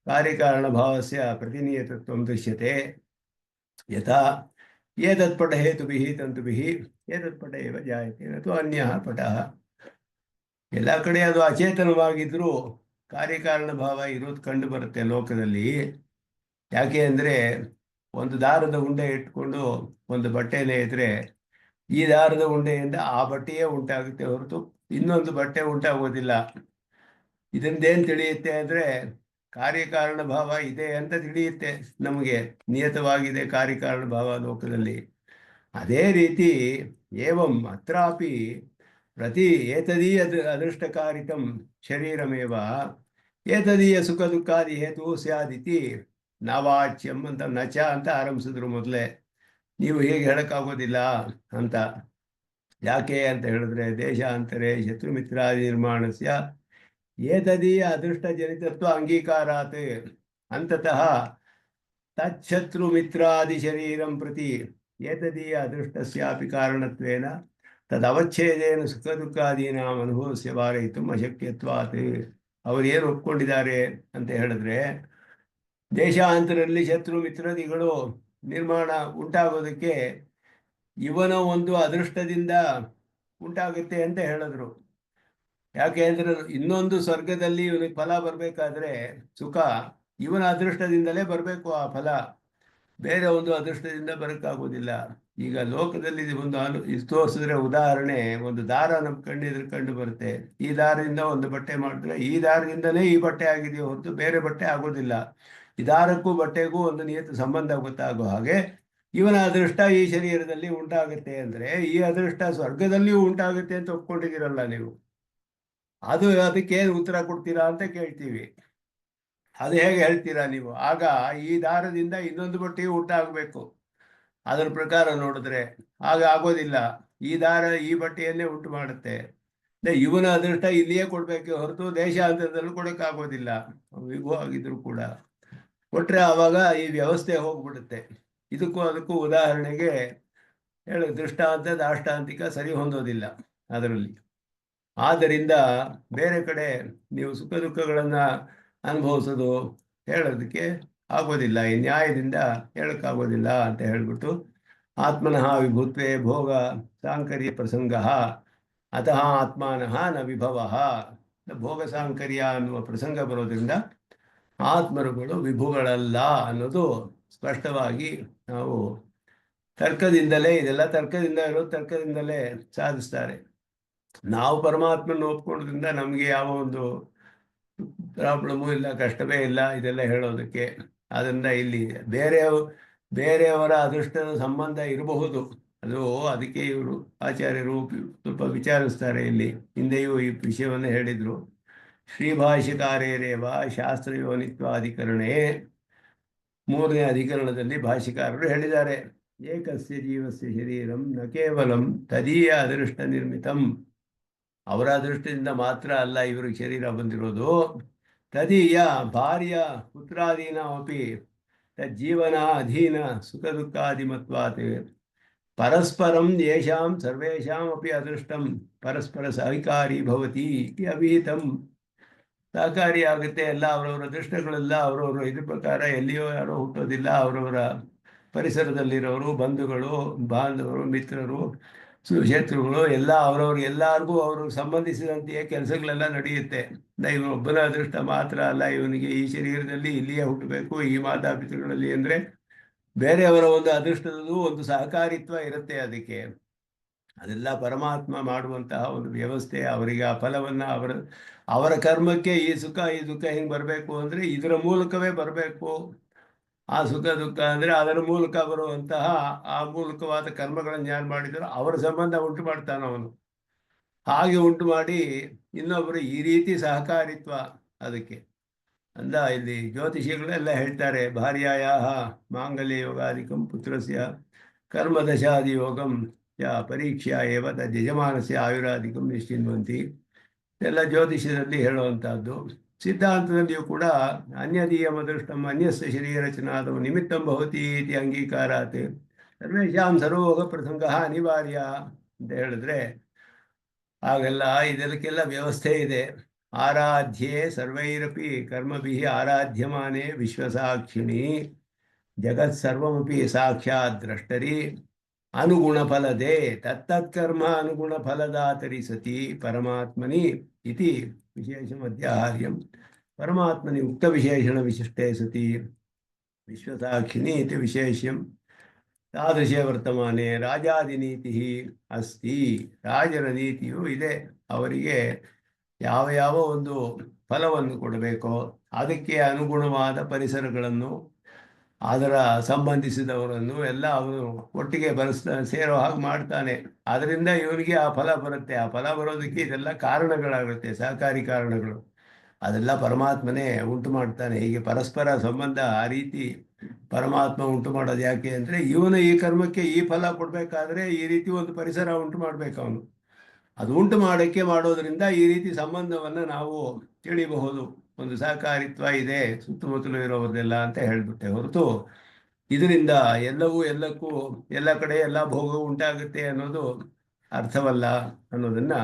ಕಾರ್ಯಕಾರಣ ಭಾವಸ್ಯ ಪ್ರತಿನಿಯತತ್ವಂ ದೃಶ್ಯತೆ. ಯಥಾ ಏತತ್ಪಟ ಹೇತುಭಿಃ ತಂತುಭಿಃ ಏತತ್ಪಟ ಏವ ಜಾಯತೆ ಅಥವಾ ಅನ್ಯಃ ಪಟಃ. ಎಲ್ಲ ಕಡೆ ಅದು ಅಚೇತನವಾಗಿದ್ರೂ ಕಾರ್ಯಕಾರಣ ಭಾವ ಇರೋದು ಕಂಡು ಬರುತ್ತೆ ಲೋಕದಲ್ಲಿ. ಯಾಕೆ ಅಂದರೆ ಒಂದು ದಾರದ ಉಂಡೆ ಇಟ್ಕೊಂಡು ಒಂದು ಬಟ್ಟೆನೇ ಇದ್ರೆ ಈ ದಾರದ ಉಂಡೆಯಿಂದ ಆ ಬಟ್ಟೆಯೇ ಉಂಟಾಗುತ್ತೆ ಹೊರತು ಇನ್ನೊಂದು ಬಟ್ಟೆ ಉಂಟಾಗೋದಿಲ್ಲ. ಇದರಿಂದೇನು ತಿಳಿಯುತ್ತೆ ಅಂದರೆ ಕಾರ್ಯಕಾರಣ ಭಾವ ಇದೆ ಅಂತ ತಿಳಿಯುತ್ತೆ ನಮಗೆ. ನಿಯತವಾಗಿದೆ ಕಾರ್ಯಕಾರಣ ಭಾವ ಲೋಕದಲ್ಲಿ. ಅದೇ ರೀತಿ ಏವಂ ಅತ್ರಾಪಿ ಪ್ರತಿ ಏತದೀಯ ಅದೃಷ್ಟಕಾರಿತಂ ಶರೀರಮೇವ ಏತದೀಯ ಸುಖ ದುಃಖಾದಿ ಹೇತು ಸ್ಯಾದಿತಿ ನವಾಚ್ಯಂ ಅಂತ ನಚ ಅಂತ ಆರಂಭಿಸಿದ್ರು ಮೊದಲೇ. ನೀವು ಹೇಗೆ ಹೇಳಕ್ಕಾಗೋದಿಲ್ಲ ಅಂತ. ಯಾಕೆ ಅಂತ ಹೇಳಿದ್ರೆ ದೇಶಾಂತರೇ ಶತ್ರುಮಿತ್ರಾದಿ ನಿರ್ಮಾಣಸ್ಯ ಏತದೀಯ ಅದೃಷ್ಟ ಜನಿತತ್ವ ಅಂಗೀಕಾರಾತ್ ಅಂತತಃ ತಚ್ಛತ್ರು ಮಿತ್ರಾದಿ ಶರೀರಂ ಪ್ರತಿ ಏತದೀಯ ಅದೃಷ್ಟಸ್ಯಾಪಿ ಕಾರಣತ್ವೇನ ತದವಚ್ಛೇದೇನ ಸುಖ ದುಃಖಾದೀನಾಂ ಅನುಭವಸ್ಯ ವಾರಯಿತು ಅಶಕ್ಯತ್ವಾತ್. ಅವರು ಏನು ಒಪ್ಕೊಂಡಿದ್ದಾರೆ ಅಂತ ಹೇಳಿದ್ರೆ ದೇಶಾಂತರಲ್ಲಿ ಶತ್ರು ಮಿತ್ರಾದಿಗಳು ನಿರ್ಮಾಣ ಉಂಟಾಗೋದಕ್ಕೆ ಇವನ ಒಂದು ಅದೃಷ್ಟದಿಂದ ಉಂಟಾಗುತ್ತೆ ಅಂತ ಹೇಳಿದ್ರು. ಯಾಕೆ ಅಂದರೆ ಇನ್ನೊಂದು ಸ್ವರ್ಗದಲ್ಲಿ ಇವನಿಗೆ ಫಲ ಬರಬೇಕಾದ್ರೆ ಸುಖ ಇವನ ಅದೃಷ್ಟದಿಂದಲೇ ಬರಬೇಕು ಆ ಫಲ, ಬೇರೆ ಒಂದು ಅದೃಷ್ಟದಿಂದ ಬರೋಕ್ಕಾಗೋದಿಲ್ಲ. ಈಗ ಲೋಕದಲ್ಲಿ ಒಂದು ಇದು ತೋರಿಸಿದ್ರೆ ಉದಾಹರಣೆ, ಒಂದು ದಾರ ನಮ್ಮ ಕಣ್ಣಿದ್ರೆ ಕಂಡು ಬರುತ್ತೆ. ಈ ದಾರದಿಂದ ಒಂದು ಬಟ್ಟೆ ಮಾಡಿದ್ರೆ ಈ ದಾರದಿಂದಲೇ ಈ ಬಟ್ಟೆ ಆಗಿದೆಯೋ ಹೊರತು ಬೇರೆ ಬಟ್ಟೆ ಆಗೋದಿಲ್ಲ. ಈ ದಾರಕ್ಕೂ ಬಟ್ಟೆಗೂ ಒಂದು ನಿಯತ ಸಂಬಂಧ ಗೊತ್ತಾಗೋ ಹಾಗೆ ಇವನ ಅದೃಷ್ಟ ಈ ಶರೀರದಲ್ಲಿ ಉಂಟಾಗುತ್ತೆ ಅಂದರೆ ಈ ಅದೃಷ್ಟ ಸ್ವರ್ಗದಲ್ಲಿಯೂ ಉಂಟಾಗುತ್ತೆ ಅಂತ ಒಪ್ಕೊಂಡಿದ್ದೀರಲ್ಲ ನೀವು. ಅದಕ್ಕೆ ಉತ್ತರ ಕೊಡ್ತೀರಾ ಅಂತ ಕೇಳ್ತೀವಿ. ಅದು ಹೇಗೆ ಹೇಳ್ತೀರಾ ನೀವು? ಆಗ ಈ ದಾರದಿಂದ ಇನ್ನೊಂದು ಬಟ್ಟೆಯೂ ಉಂಟಾಗಬೇಕು. ಅದರ ಪ್ರಕಾರ ನೋಡಿದ್ರೆ ಆಗ ಆಗೋದಿಲ್ಲ. ಈ ದಾರ ಈ ಬಟ್ಟೆಯನ್ನೇ ಉಂಟು ಮಾಡುತ್ತೆ. ಇವನ ಅದೃಷ್ಟ ಇಲ್ಲಿಯೇ ಕೊಡ್ಬೇಕೆ ಹೊರತು ದೇಶಾಂತರದಲ್ಲೂ ಕೊಡೋಕ್ಕಾಗೋದಿಲ್ಲ. ವಿಭು ಆಗಿದ್ರು ಕೂಡ ಕೊಟ್ರೆ ಆವಾಗ ಈ ವ್ಯವಸ್ಥೆ ಹೋಗ್ಬಿಡುತ್ತೆ. ಇದಕ್ಕೂ ಅದಕ್ಕೂ ಉದಾಹರಣೆಗೆ ದೃಷ್ಟಾಂತ ದಾಷ್ಟಾಂತಿಕ ಸರಿ ಹೊಂದೋದಿಲ್ಲ ಅದರಲ್ಲಿ. ಆದ್ದರಿಂದ ಬೇರೆ ಕಡೆ ನೀವು ಸುಖ ದುಃಖಗಳನ್ನು ಅನುಭವಿಸೋದು ಹೇಳೋದಕ್ಕೆ ಆಗೋದಿಲ್ಲ, ಈ ನ್ಯಾಯದಿಂದ ಹೇಳೋಕ್ಕಾಗೋದಿಲ್ಲ ಅಂತ ಹೇಳ್ಬಿಟ್ಟು ಆತ್ಮನಃ ವಿಭುತ್ವೇ ಭೋಗ ಸಾಂಕರ್ಯ ಪ್ರಸಂಗ ಅತಃ ಆತ್ಮಾನಃ ನ ವಿಭವ. ಭೋಗ ಸಾಂಕರ್ಯ ಅನ್ನುವ ಪ್ರಸಂಗ ಬರೋದ್ರಿಂದ ಆತ್ಮರುಗಳು ವಿಭುಗಳಲ್ಲ ಅನ್ನೋದು ಸ್ಪಷ್ಟವಾಗಿ ನಾವು ತರ್ಕದಿಂದಲೇ, ಇದೆಲ್ಲ ತರ್ಕದಿಂದ ಇರೋದು, ತರ್ಕದಿಂದಲೇ ಸಾಧಿಸ್ತಾರೆ. ನಾವು ಪರಮಾತ್ಮನ ಒಪ್ಕೊಳ್ಳೋದ್ರಿಂದ ನಮಗೆ ಯಾವ ಒಂದು ಪ್ರಾಬ್ಲಮು ಇಲ್ಲ, ಕಷ್ಟವೇ ಇಲ್ಲ ಇದೆಲ್ಲ ಹೇಳೋದಕ್ಕೆ. ಆದ್ದರಿಂದ ಇಲ್ಲಿ ಬೇರೆಯವರ ಅದೃಷ್ಟದ ಸಂಬಂಧ ಇರಬಹುದು, ಅದು ಅದಕ್ಕೆ ಇವರು ಆಚಾರ್ಯರು ಸ್ವಲ್ಪ ವಿಚಾರಿಸ್ತಾರೆ ಇಲ್ಲಿ. ಹಿಂದೆಯೂ ಈ ವಿಷಯವನ್ನು ಹೇಳಿದರು. ಶ್ರೀಭಾಷ್ಯಕಾರೇರೇವ ಶಾಸ್ತ್ರಯೋನಿತ್ವಾಧಿಕರಣೇ, ಮೂರನೇ ಅಧಿಕರಣದಲ್ಲಿ ಭಾಷ್ಯಕಾರರು ಹೇಳಿದ್ದಾರೆ, ಏಕಸ್ಯ ಜೀವಸ್ಯ ಶರೀರಂ ನ ಕೇವಲಂ ತದೀಯ ಅದೃಷ್ಟ ನಿರ್ಮಿತಂ. ಅವರ ಅದೃಷ್ಟದಿಂದ ಮಾತ್ರ ಅಲ್ಲ ಇವರಿಗೆ ಶರೀರ ಬಂದಿರೋದು, ತದೀಯ ಭಾರ್ಯ ಪುತ್ರಾದೀನಾಮಪಿ ತಜ್ಜೀವನ ಅಧೀನ ಸುಖ ದುಃಖಾದಿಮತ್ವಾತ್ ಪರಸ್ಪರಂ ಯೇಷಾಂ ಸರ್ವೇಷಾಮಪಿ ಅದೃಷ್ಟಂ ಪರಸ್ಪರ ಸಹಕಾರಿ ಭವತಿ ಇತಿ ಅಭಿಹಿತಂ. ಸಹಕಾರಿ ಆಗುತ್ತೆ. ಎಲ್ಲ ಅವರವರ ಅದೃಷ್ಟಗಳೆಲ್ಲ ಅವರವರು ಇದ್ರ ಪ್ರಕಾರ ಎಲ್ಲಿಯೋ ಯಾರೋ ಹುಟ್ಟೋದಿಲ್ಲ. ಅವರವರ ಪರಿಸರದಲ್ಲಿರೋರು, ಬಂಧುಗಳು, ಬಾಂಧವರು, ಮಿತ್ರರು, ಶತ್ರುಗಳು ಎಲ್ಲ ಅವರವ್ರಿಗೆ ಎಲ್ಲರಿಗೂ ಅವರು ಸಂಬಂಧಿಸಿದಂತೆಯೇ ಕೆಲಸಗಳೆಲ್ಲ ನಡೆಯುತ್ತೆ. ಇವನೊಬ್ಬನ ಅದೃಷ್ಟ ಮಾತ್ರ ಅಲ್ಲ, ಇವನಿಗೆ ಈ ಶರೀರದಲ್ಲಿ ಇಲ್ಲಿಯೇ ಹುಟ್ಟಬೇಕು, ಈ ಮಾತಾಪಿತೃಗಳಲ್ಲಿ ಅಂದರೆ ಬೇರೆಯವರ ಒಂದು ಅದೃಷ್ಟದಲ್ಲೂ ಒಂದು ಸಹಕಾರಿತ್ವ ಇರುತ್ತೆ. ಅದಕ್ಕೆ ಅದೆಲ್ಲ ಪರಮಾತ್ಮ ಮಾಡುವಂತಹ ಒಂದು ವ್ಯವಸ್ಥೆ. ಅವರಿಗೆ ಆ ಫಲವನ್ನು ಅವರ ಕರ್ಮಕ್ಕೆ ಈ ಸುಖ ಈ ದುಃಖ ಹಿಂಗೆ ಬರಬೇಕು ಅಂದರೆ ಇದರ ಮೂಲಕವೇ ಬರಬೇಕು. ಆ ಸುಖ ದುಃಖ ಅಂದರೆ ಅದರ ಮೂಲಕ ಬರುವಂತಹ ಆ ಮೂಲಕವಾದ ಕರ್ಮಗಳನ್ನು ಯಾರು ಮಾಡಿದರೂ ಅವರ ಸಂಬಂಧ ಉಂಟು ಮಾಡ್ತಾನೆ ಅವನು. ಹಾಗೆ ಉಂಟು ಮಾಡಿ ಇನ್ನೊಬ್ಬರು ಈ ರೀತಿ ಸಹಕಾರಿತ್ವ ಅದಕ್ಕೆ ಅಂದ. ಇಲ್ಲಿ ಜ್ಯೋತಿಷಿಗಳೆಲ್ಲ ಹೇಳ್ತಾರೆ, ಭಾರ್ಯಾಯ ಮಾಂಗಲ್ಯ ಯೋಗಾದಿಕಂ ಪುತ್ರಸ್ಯ ಕರ್ಮದಶಾದಿ ಯೋಗಂ ಯಾ ಪರೀಕ್ಷಾ ಏವ ಯಜಮಾನಸ್ಯ ಆಯುರಾದಿಕಂ ನಿಶ್ಚಿನ್ವಂತಿ. ಎಲ್ಲ ಜ್ಯೋತಿಷದಲ್ಲಿ ಹೇಳುವಂಥದ್ದು. ಸಿದ್ಧಾಂತದಲ್ಲಿಯೂ ಕೂಡ ಅನ್ಯದೀಯಮದೃಷ್ಟಂ ಅನ್ಯಸ್ಯ ಶರೀರಚನಾದವು ನಿಮಿತ್ತಂ ಭವತಿ ಇತಿ ಅಂಗೀಕಾರಾತ್ ಸರ್ವೇಷಾಂ ಸರ್ವೋಗ ಪ್ರಸಂಗ ಅನಿವಾರ್ಯ ಅಂತ ಹೇಳಿದ್ರೆ ಹಾಗೆಲ್ಲ ಇದಕ್ಕೆಲ್ಲ ವ್ಯವಸ್ಥೆ ಇದೆ. ಆರಾಧ್ಯೆ ಸರ್ವೈರಪಿ ಕರ್ಮಭಿಃ ಆರಾಧ್ಯಮಾನೆ ವಿಶ್ವಸಾಕ್ಷಿಣಿ ಜಗತ್ ಸರ್ವಮಪಿ ಸಾಕ್ಷಾತ್ ದ್ರಷ್ಟರಿ ಅನುಗುಣಫಲದೆ ತತ್ತತ್ಕರ್ಮ ಅನುಗುಣಫಲದಾತರಿ ಸತಿ ಪರಮಾತ್ಮನಿ ಇತಿ ವಿಶೇಷಮಧ್ಯಾಹಾರ್ಯಂ. ಪರಮಾತ್ಮನಿ ಉಕ್ತವಿಶೇಷಣ ವಿಶಿಷ್ಟೇ ಸತಿ ವಿಶ್ವಸಾಕ್ಷಿಣಿ ಇತಿ ವಿಶೇಷ್ಯಂ ತಾದೃಶೇ ವರ್ತಮಾನೆ ರಾಜಾದಿನೀತಿ ಅಸ್ತಿ. ರಾಜರ ನೀತಿಯು ಇದೆ. ಅವರಿಗೆ ಯಾವ ಯಾವ ಒಂದು ಫಲವನ್ನು ಕೊಡಬೇಕೋ ಅದಕ್ಕೆ ಅನುಗುಣವಾದ ಪರಿಸರಗಳನ್ನು ಅದರ ಸಂಬಂಧಿಸಿದವರನ್ನು ಎಲ್ಲ ಅವನು ಒಟ್ಟಿಗೆ ಸೇರೋ ಹಾಗೆ ಮಾಡ್ತಾನೆ. ಅದರಿಂದ ಇವನಿಗೆ ಆ ಫಲ ಬರುತ್ತೆ. ಆ ಫಲ ಬರೋದಕ್ಕೆ ಇದೆಲ್ಲ ಕಾರಣಗಳಾಗುತ್ತೆ, ಸಹಕಾರಿ ಕಾರಣಗಳು. ಅದೆಲ್ಲ ಪರಮಾತ್ಮನೇ ಉಂಟು ಮಾಡ್ತಾನೆ. ಹೀಗೆ ಪರಸ್ಪರ ಸಂಬಂಧ ಆ ರೀತಿ ಪರಮಾತ್ಮ ಉಂಟು ಮಾಡೋದು ಯಾಕೆ ಅಂದರೆ ಇವನು ಈ ಕರ್ಮಕ್ಕೆ ಈ ಫಲ ಕೊಡಬೇಕಾದ್ರೆ ಈ ರೀತಿ ಒಂದು ಪರಿಸರ ಉಂಟು ಮಾಡಬೇಕು ಅವನು. ಅದು ಉಂಟು ಮಾಡೋದ್ರಿಂದ ಈ ರೀತಿ ಸಂಬಂಧವನ್ನು ನಾವು ತಿಳಿಬಹುದು. ಒಂದು ಸಹಕಾರಿತ್ವ ಇದೆ ಸುತ್ತಮುತ್ತಲು ಇರೋದೆಲ್ಲ ಅಂತ ಹೇಳಿಬಿಟ್ಟೆ ಹೊರತು ಇದರಿಂದ ಎಲ್ಲಕ್ಕೂ ಎಲ್ಲ ಕಡೆ ಎಲ್ಲ ಭೋಗವು ಉಂಟಾಗುತ್ತೆ ಅನ್ನೋದು ಅರ್ಥವಲ್ಲ ಅನ್ನೋದನ್ನ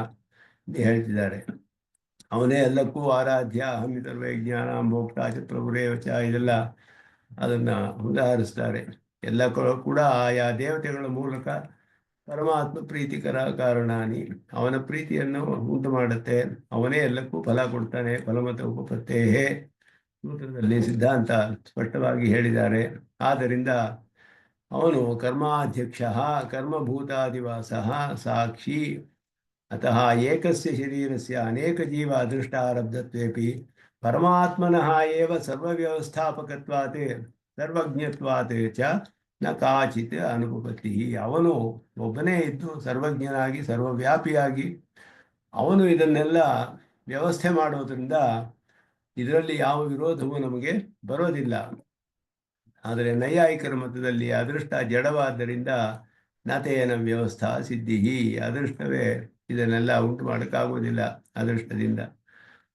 ಹೇಳ್ತಿದ್ದಾರೆ. ಅವನೇ ಎಲ್ಲಕ್ಕೂ ಆರಾಧ್ಯ ಅಹಮಿತರ್ವೇ ಜ್ಞಾನ ಭೋಕ್ತಾ ಚ ಪ್ರಭುರೇವಚ ಇದೆಲ್ಲ ಅದನ್ನ ಉದಾಹರಿಸ್ತಾರೆ. ಎಲ್ಲ ಕೂಡ ಆಯಾ ದೇವತೆಗಳ ಮೂಲಕ ಪರಮಾತ್ಮ ಪ್ರೀತಿಕರ ಕಾರಣಾನಿ, ಅವನ ಪ್ರೀತಿಯನ್ನು ಉಂಟು ಮಾಡುತ್ತೆ. ಅವನೇ ಎಲ್ಲಕ್ಕೂ ಫಲ ಕೊಡ್ತಾನೆ. ಫಲಮತ ಉಪಪತ್ತೇಹೇ ಸೂತ್ರದಲ್ಲಿ ಸಿದ್ಧಾಂತ ಸ್ಪಷ್ಟವಾಗಿ ಹೇಳಿದ್ದಾರೆ. ಆದ್ದರಿಂದ ಅವನು ಕರ್ಮಾಧ್ಯಕ್ಷ ಕರ್ಮಭೂತಾದಿವಾಸ ಸಾಕ್ಷಿ. ಅತಃ ಏಕಸ್ಯ ಶರೀರಸ್ಯ ಅನೇಕ ಜೀವ ಅದೃಷ್ಟಾರಬ್ಧತ್ವೇಪಿ ಪರಮಾತ್ಮನಃ ಏವ ಸರ್ವವ್ಯವಸ್ಥಾಪಕತ್ವಾತ್ ಸರ್ವಜ್ಞತ್ವಾತ್ ಚ ನ ಕಾಚಿತ್ ಅನುಪಪತ್ತಿ. ಅವನು ಒಬ್ಬನೇ ಇದ್ದು ಸರ್ವಜ್ಞನಾಗಿ ಸರ್ವವ್ಯಾಪಿಯಾಗಿ ಅವನು ಇದನ್ನೆಲ್ಲ ವ್ಯವಸ್ಥೆ ಮಾಡೋದ್ರಿಂದ ಇದರಲ್ಲಿ ಯಾವ ವಿರೋಧವೂ ನಮಗೆ ಬರೋದಿಲ್ಲ. ಆದರೆ ನೈಯಾಯಿಕರ ಮತದಲ್ಲಿ ಅದೃಷ್ಟ ಜಡವಾದ್ದರಿಂದ ನತೇನ ವ್ಯವಸ್ಥಾ ಸಿದ್ಧಿ, ಅದೃಷ್ಟವೇ ಇದನ್ನೆಲ್ಲ ಉಂಟು ಮಾಡೋಕ್ಕಾಗೋದಿಲ್ಲ ಅದೃಷ್ಟದಿಂದ,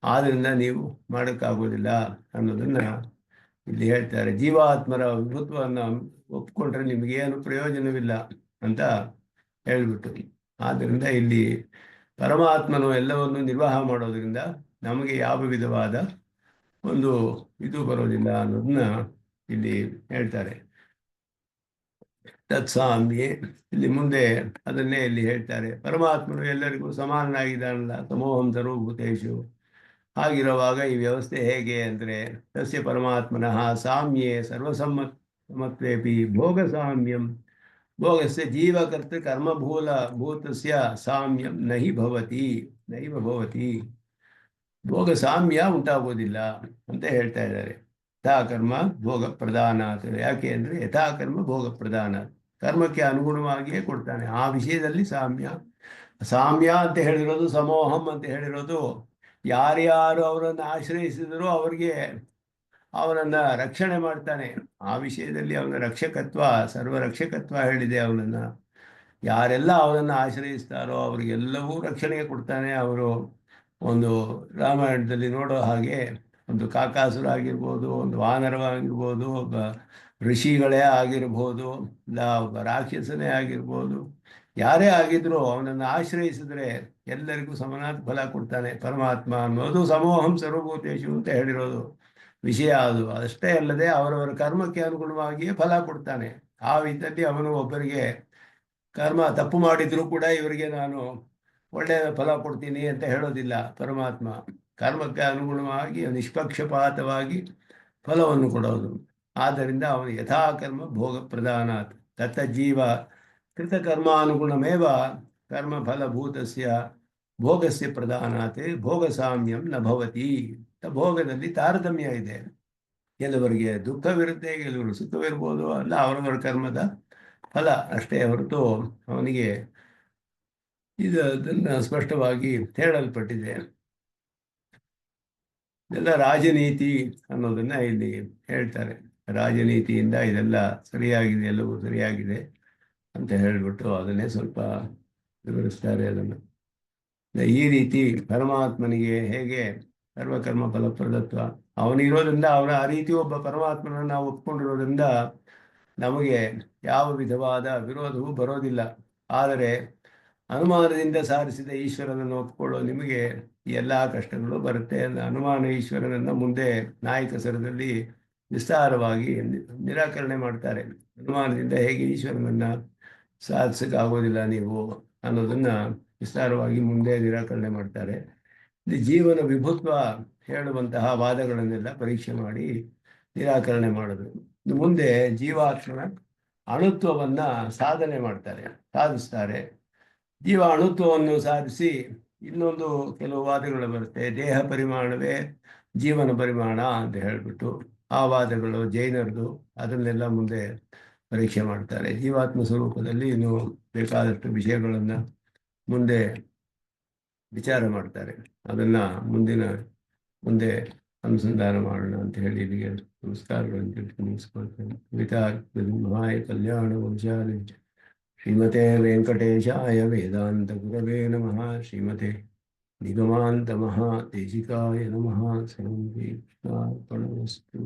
ಆದ್ದರಿಂದ ನೀವು ಮಾಡೋಕ್ಕಾಗೋದಿಲ್ಲ ಅನ್ನೋದನ್ನು ಇಲ್ಲಿ ಹೇಳ್ತಾರೆ. ಜೀವಾತ್ಮರ ವಿಭುತ್ವವನ್ನು ಒಪ್ಕೊಂಡ್ರೆ ನಿಮಗೇನು ಪ್ರಯೋಜನವಿಲ್ಲ ಅಂತ ಹೇಳ್ಬಿಟ್ಟು, ಆದ್ದರಿಂದ ಇಲ್ಲಿ ಪರಮಾತ್ಮನು ಎಲ್ಲವನ್ನು ನಿರ್ವಾಹ ಮಾಡೋದ್ರಿಂದ ನಮಗೆ ಯಾವ ವಿಧವಾದ ಒಂದು ಇದು ಬರೋದಿಲ್ಲ ಅನ್ನೋದನ್ನ ಇಲ್ಲಿ ಹೇಳ್ತಾರೆ. ತತ್ಸಾಮ್ಯೆ ಇಲ್ಲಿ ಮುಂದೆ ಅದನ್ನೇ ಇಲ್ಲಿ ಹೇಳ್ತಾರೆ. ಪರಮಾತ್ಮನು ಎಲ್ಲರಿಗೂ ಸಮಾನನಾಗಿದ್ದಾನಲ್ಲ, ತಮೋಹಂ ಸರ್ವಭೂತೇಷು. ಹಾಗಿರುವಾಗ ಈ ವ್ಯವಸ್ಥೆ ಹೇಗೆ ಅಂದರೆ ತಸ್ಯ ಪರಮಾತ್ಮನಃ ಸಾಮ್ಯೆ ಸರ್ವಸಮ್ಮತ್ವೇಪಿ ಭೋಗ ಸಾಮ್ಯಂ ಭೋಗಸ್ಯ ಜೀವಕರ್ತ ಭೂತಸ್ಯ ಸಾಮ್ಯಂ ನಹಿ ಭವತಿ. ಭೋಗ ಸಾಮ್ಯ ಉಂಟಾಗೋದಿಲ್ಲ ಅಂತ ಹೇಳ್ತಾ ಇದ್ದಾರೆ. ಯಥಾಕರ್ಮ ಭೋಗ ಪ್ರಧಾನ. ಯಾಕೆ ಅಂದರೆ ಯಥಾಕರ್ಮ ಭೋಗ ಪ್ರಧಾನ. ಕರ್ಮಕ್ಕೆ ಅನುಗುಣವಾಗಿಯೇ ಕೊಡ್ತಾನೆ. ಆ ವಿಷಯದಲ್ಲಿ ಸಾಮ್ಯ. ಸಾಮ್ಯ ಅಂತ ಹೇಳಿರೋದು, ಸಮೋಹಂ ಅಂತ ಹೇಳಿರೋದು, ಯಾರ್ಯಾರು ಅವರನ್ನು ಆಶ್ರಯಿಸಿದರೂ ಅವರಿಗೆ ಅವನನ್ನು ರಕ್ಷಣೆ ಮಾಡ್ತಾನೆ. ಆ ವಿಷಯದಲ್ಲಿ ಅವನ ರಕ್ಷಕತ್ವ, ಸರ್ವರಕ್ಷಕತ್ವ ಹೇಳಿದೆ. ಅವನನ್ನು ಯಾರೆಲ್ಲ ಅವನನ್ನು ಆಶ್ರಯಿಸ್ತಾರೋ ಅವರಿಗೆಲ್ಲವೂ ರಕ್ಷಣೆ ಕೊಡ್ತಾನೆ. ಅವರು ಒಂದು ರಾಮಾಯಣದಲ್ಲಿ ನೋಡೋ ಹಾಗೆ ಒಂದು ಕಾಕಾಸುರ ಆಗಿರ್ಬೋದು, ಒಂದು ವಾನರವಾಗಿರ್ಬೋದು, ಒಬ್ಬ ಋಷಿಗಳೇ ಆಗಿರ್ಬೋದು, ಇಲ್ಲ ಒಬ್ಬ ರಾಕ್ಷಸನೇ ಆಗಿರ್ಬೋದು, ಯಾರೇ ಆಗಿದ್ರೂ ಅವನನ್ನು ಆಶ್ರಯಿಸಿದ್ರೆ ಎಲ್ಲರಿಗೂ ಸಮನಾದ ಫಲ ಕೊಡ್ತಾನೆ ಪರಮಾತ್ಮ ಅನ್ನೋದು ಸಮೋಹಂ ಸರ್ವಭೂತೇಶು ಅಂತ ಹೇಳಿರೋದು ವಿಷಯ. ಅದು ಅಷ್ಟೇ ಅಲ್ಲದೆ ಅವರವರ ಕರ್ಮಕ್ಕೆ ಅನುಗುಣವಾಗಿಯೇ ಫಲ ಕೊಡ್ತಾನೆ. ಆ ವಿಧದಲ್ಲಿ ಅವನು ಒಬ್ಬರಿಗೆ ಕರ್ಮ ತಪ್ಪು ಮಾಡಿದ್ರು ಕೂಡ ಇವರಿಗೆ ನಾನು ಒಳ್ಳೆಯ ಫಲ ಕೊಡ್ತೀನಿ ಅಂತ ಹೇಳೋದಿಲ್ಲ ಪರಮಾತ್ಮ. ಕರ್ಮಕ್ಕೆ ಅನುಗುಣವಾಗಿ ನಿಷ್ಪಕ್ಷಪಾತವಾಗಿ ಫಲವನ್ನು ಕೊಡೋದು. ಆದ್ದರಿಂದ ಅವನು ಯಥಾಕರ್ಮ ಭೋಗ ಪ್ರಧಾನಾತ್ ತತ್ತ ಜೀವ ಕೃತಕರ್ಮಾನುಗುಣಮೇವ ಕರ್ಮಫಲಭೂತಸ್ಯ ಭೋಗಸ್ಯ ಪ್ರಧಾನಾತ್ ಭೋಗ ಸಾಮ್ಯಂ ನ ಭವತಿ. ಭೋಗದಲ್ಲಿ ತಾರತಮ್ಯ ಇದೆ. ಕೆಲವರಿಗೆ ದುಃಖವಿರುತ್ತೆ, ಕೆಲವರು ಸುಖವಿರ್ಬೋದು, ಅಲ್ಲ ಅವರವರ ಕರ್ಮದ ಫಲ ಅಷ್ಟೇ ಹೊರತು ಅವನಿಗೆ ಅದನ್ನು ಸ್ಪಷ್ಟವಾಗಿ ಹೇಳಲ್ಪಟ್ಟಿದೆ. ಇದೆಲ್ಲ ರಾಜನೀತಿ ಅನ್ನೋದನ್ನ ಇಲ್ಲಿ ಹೇಳ್ತಾರೆ. ರಾಜನೀತಿಯಿಂದ ಇದೆಲ್ಲ ಸರಿಯಾಗಿದೆ, ಎಲ್ಲವೂ ಸರಿಯಾಗಿದೆ ಅಂತ ಹೇಳಿಬಿಟ್ಟು ಅದನ್ನೇ ಸ್ವಲ್ಪ ವಿವರಿಸ್ತಾರೆ. ಅದನ್ನು ಈ ರೀತಿ ಪರಮಾತ್ಮನಿಗೆ ಹೇಗೆ ಸರ್ವಕರ್ಮ ಫಲಪ್ರದತ್ವ ಅವನಿರೋದ್ರಿಂದ, ಅವನ ಆ ರೀತಿ ಒಬ್ಬ ಪರಮಾತ್ಮನ ನಾವು ಒಪ್ಕೊಂಡಿರೋದ್ರಿಂದ ನಮಗೆ ಯಾವ ವಿಧವಾದ ವಿರೋಧವೂ ಬರೋದಿಲ್ಲ. ಆದರೆ ಅನುಮಾನದಿಂದ ಸಾರಿಸಿದ ಈಶ್ವರನನ್ನು ಒಪ್ಪಿಕೊಳ್ಳೋ ನಿಮಗೆ ಎಲ್ಲ ಕಷ್ಟಗಳು ಬರುತ್ತೆ. ಅನುಮಾನ ಈಶ್ವರನನ್ನು ಮುಂದೆ ನಾಯಕ ಸರದಲ್ಲಿ ವಿಸ್ತಾರವಾಗಿ ನಿರಾಕರಣೆ ಮಾಡ್ತಾರೆ. ಅನುಮಾನದಿಂದ ಹೇಗೆ ಈಶ್ವರನನ್ನು ಸಾಧಿಸೋಕ್ಕಾಗೋದಿಲ್ಲ ನೀವು ಅನ್ನೋದನ್ನು ವಿಸ್ತಾರವಾಗಿ ಮುಂದೆ ನಿರಾಕರಣೆ ಮಾಡ್ತಾರೆ. ಇಲ್ಲಿ ಜೀವನ ವಿಭುತ್ವ ಹೇಳುವಂತಹ ವಾದಗಳನ್ನೆಲ್ಲ ಪರೀಕ್ಷೆ ಮಾಡಿ ನಿರಾಕರಣೆ ಮಾಡೋದು. ಮುಂದೆ ಜೀವಾತ್ಮನ ಅಣುತ್ವವನ್ನು ಸಾಧಿಸ್ತಾರೆ. ಜೀವ ಅಣುತ್ವವನ್ನು ಸಾಧಿಸಿ ಇನ್ನೊಂದು ಕೆಲವು ವಾದಗಳು ಬರುತ್ತೆ. ದೇಹ ಪರಿಮಾಣವೇ ಜೀವನ ಪರಿಮಾಣ ಅಂತ ಹೇಳಿಬಿಟ್ಟು ಆ ವಾದಗಳು ಜೈನರದು. ಅದನ್ನೆಲ್ಲ ಮುಂದೆ ಪರೀಕ್ಷೆ ಮಾಡ್ತಾರೆ. ಜೀವಾತ್ಮ ಸ್ವರೂಪದಲ್ಲಿ ಇನ್ನು ಬೇಕಾದಷ್ಟು ವಿಷಯಗಳನ್ನು ಮುಂದೆ ವಿಚಾರ ಮಾಡ್ತಾರೆ. ಅದನ್ನು ಮುಂದೆ ಅನುಸಂಧಾನ ಮಾಡೋಣ ಅಂತ ಹೇಳಿ ಇಲ್ಲಿಗೆ ನಮಸ್ಕಾರಗಳನ್ನು ತಿಳಿಸಿ ಮುಗಿಸ್ಕೊಳ್ತೇನೆ. ಮಹಾಯ ಕಲ್ಯಾಣ ವಂಶಾಲಿ ಶ್ರೀಮತೆ ವೆಂಕಟೇಶಾಯ ವೇದಾಂತ ಗುರವೇ ನಮಃ. ಶ್ರೀಮತೆ ನಿಗಮಾಂತ ಮಹಾದೇಶಿಕಾಯ ನಮಃ. ಸರ್ವಂ ಶ್ರೀಕೃಷ್ಣಾರ್ಪಣಮಸ್ತು.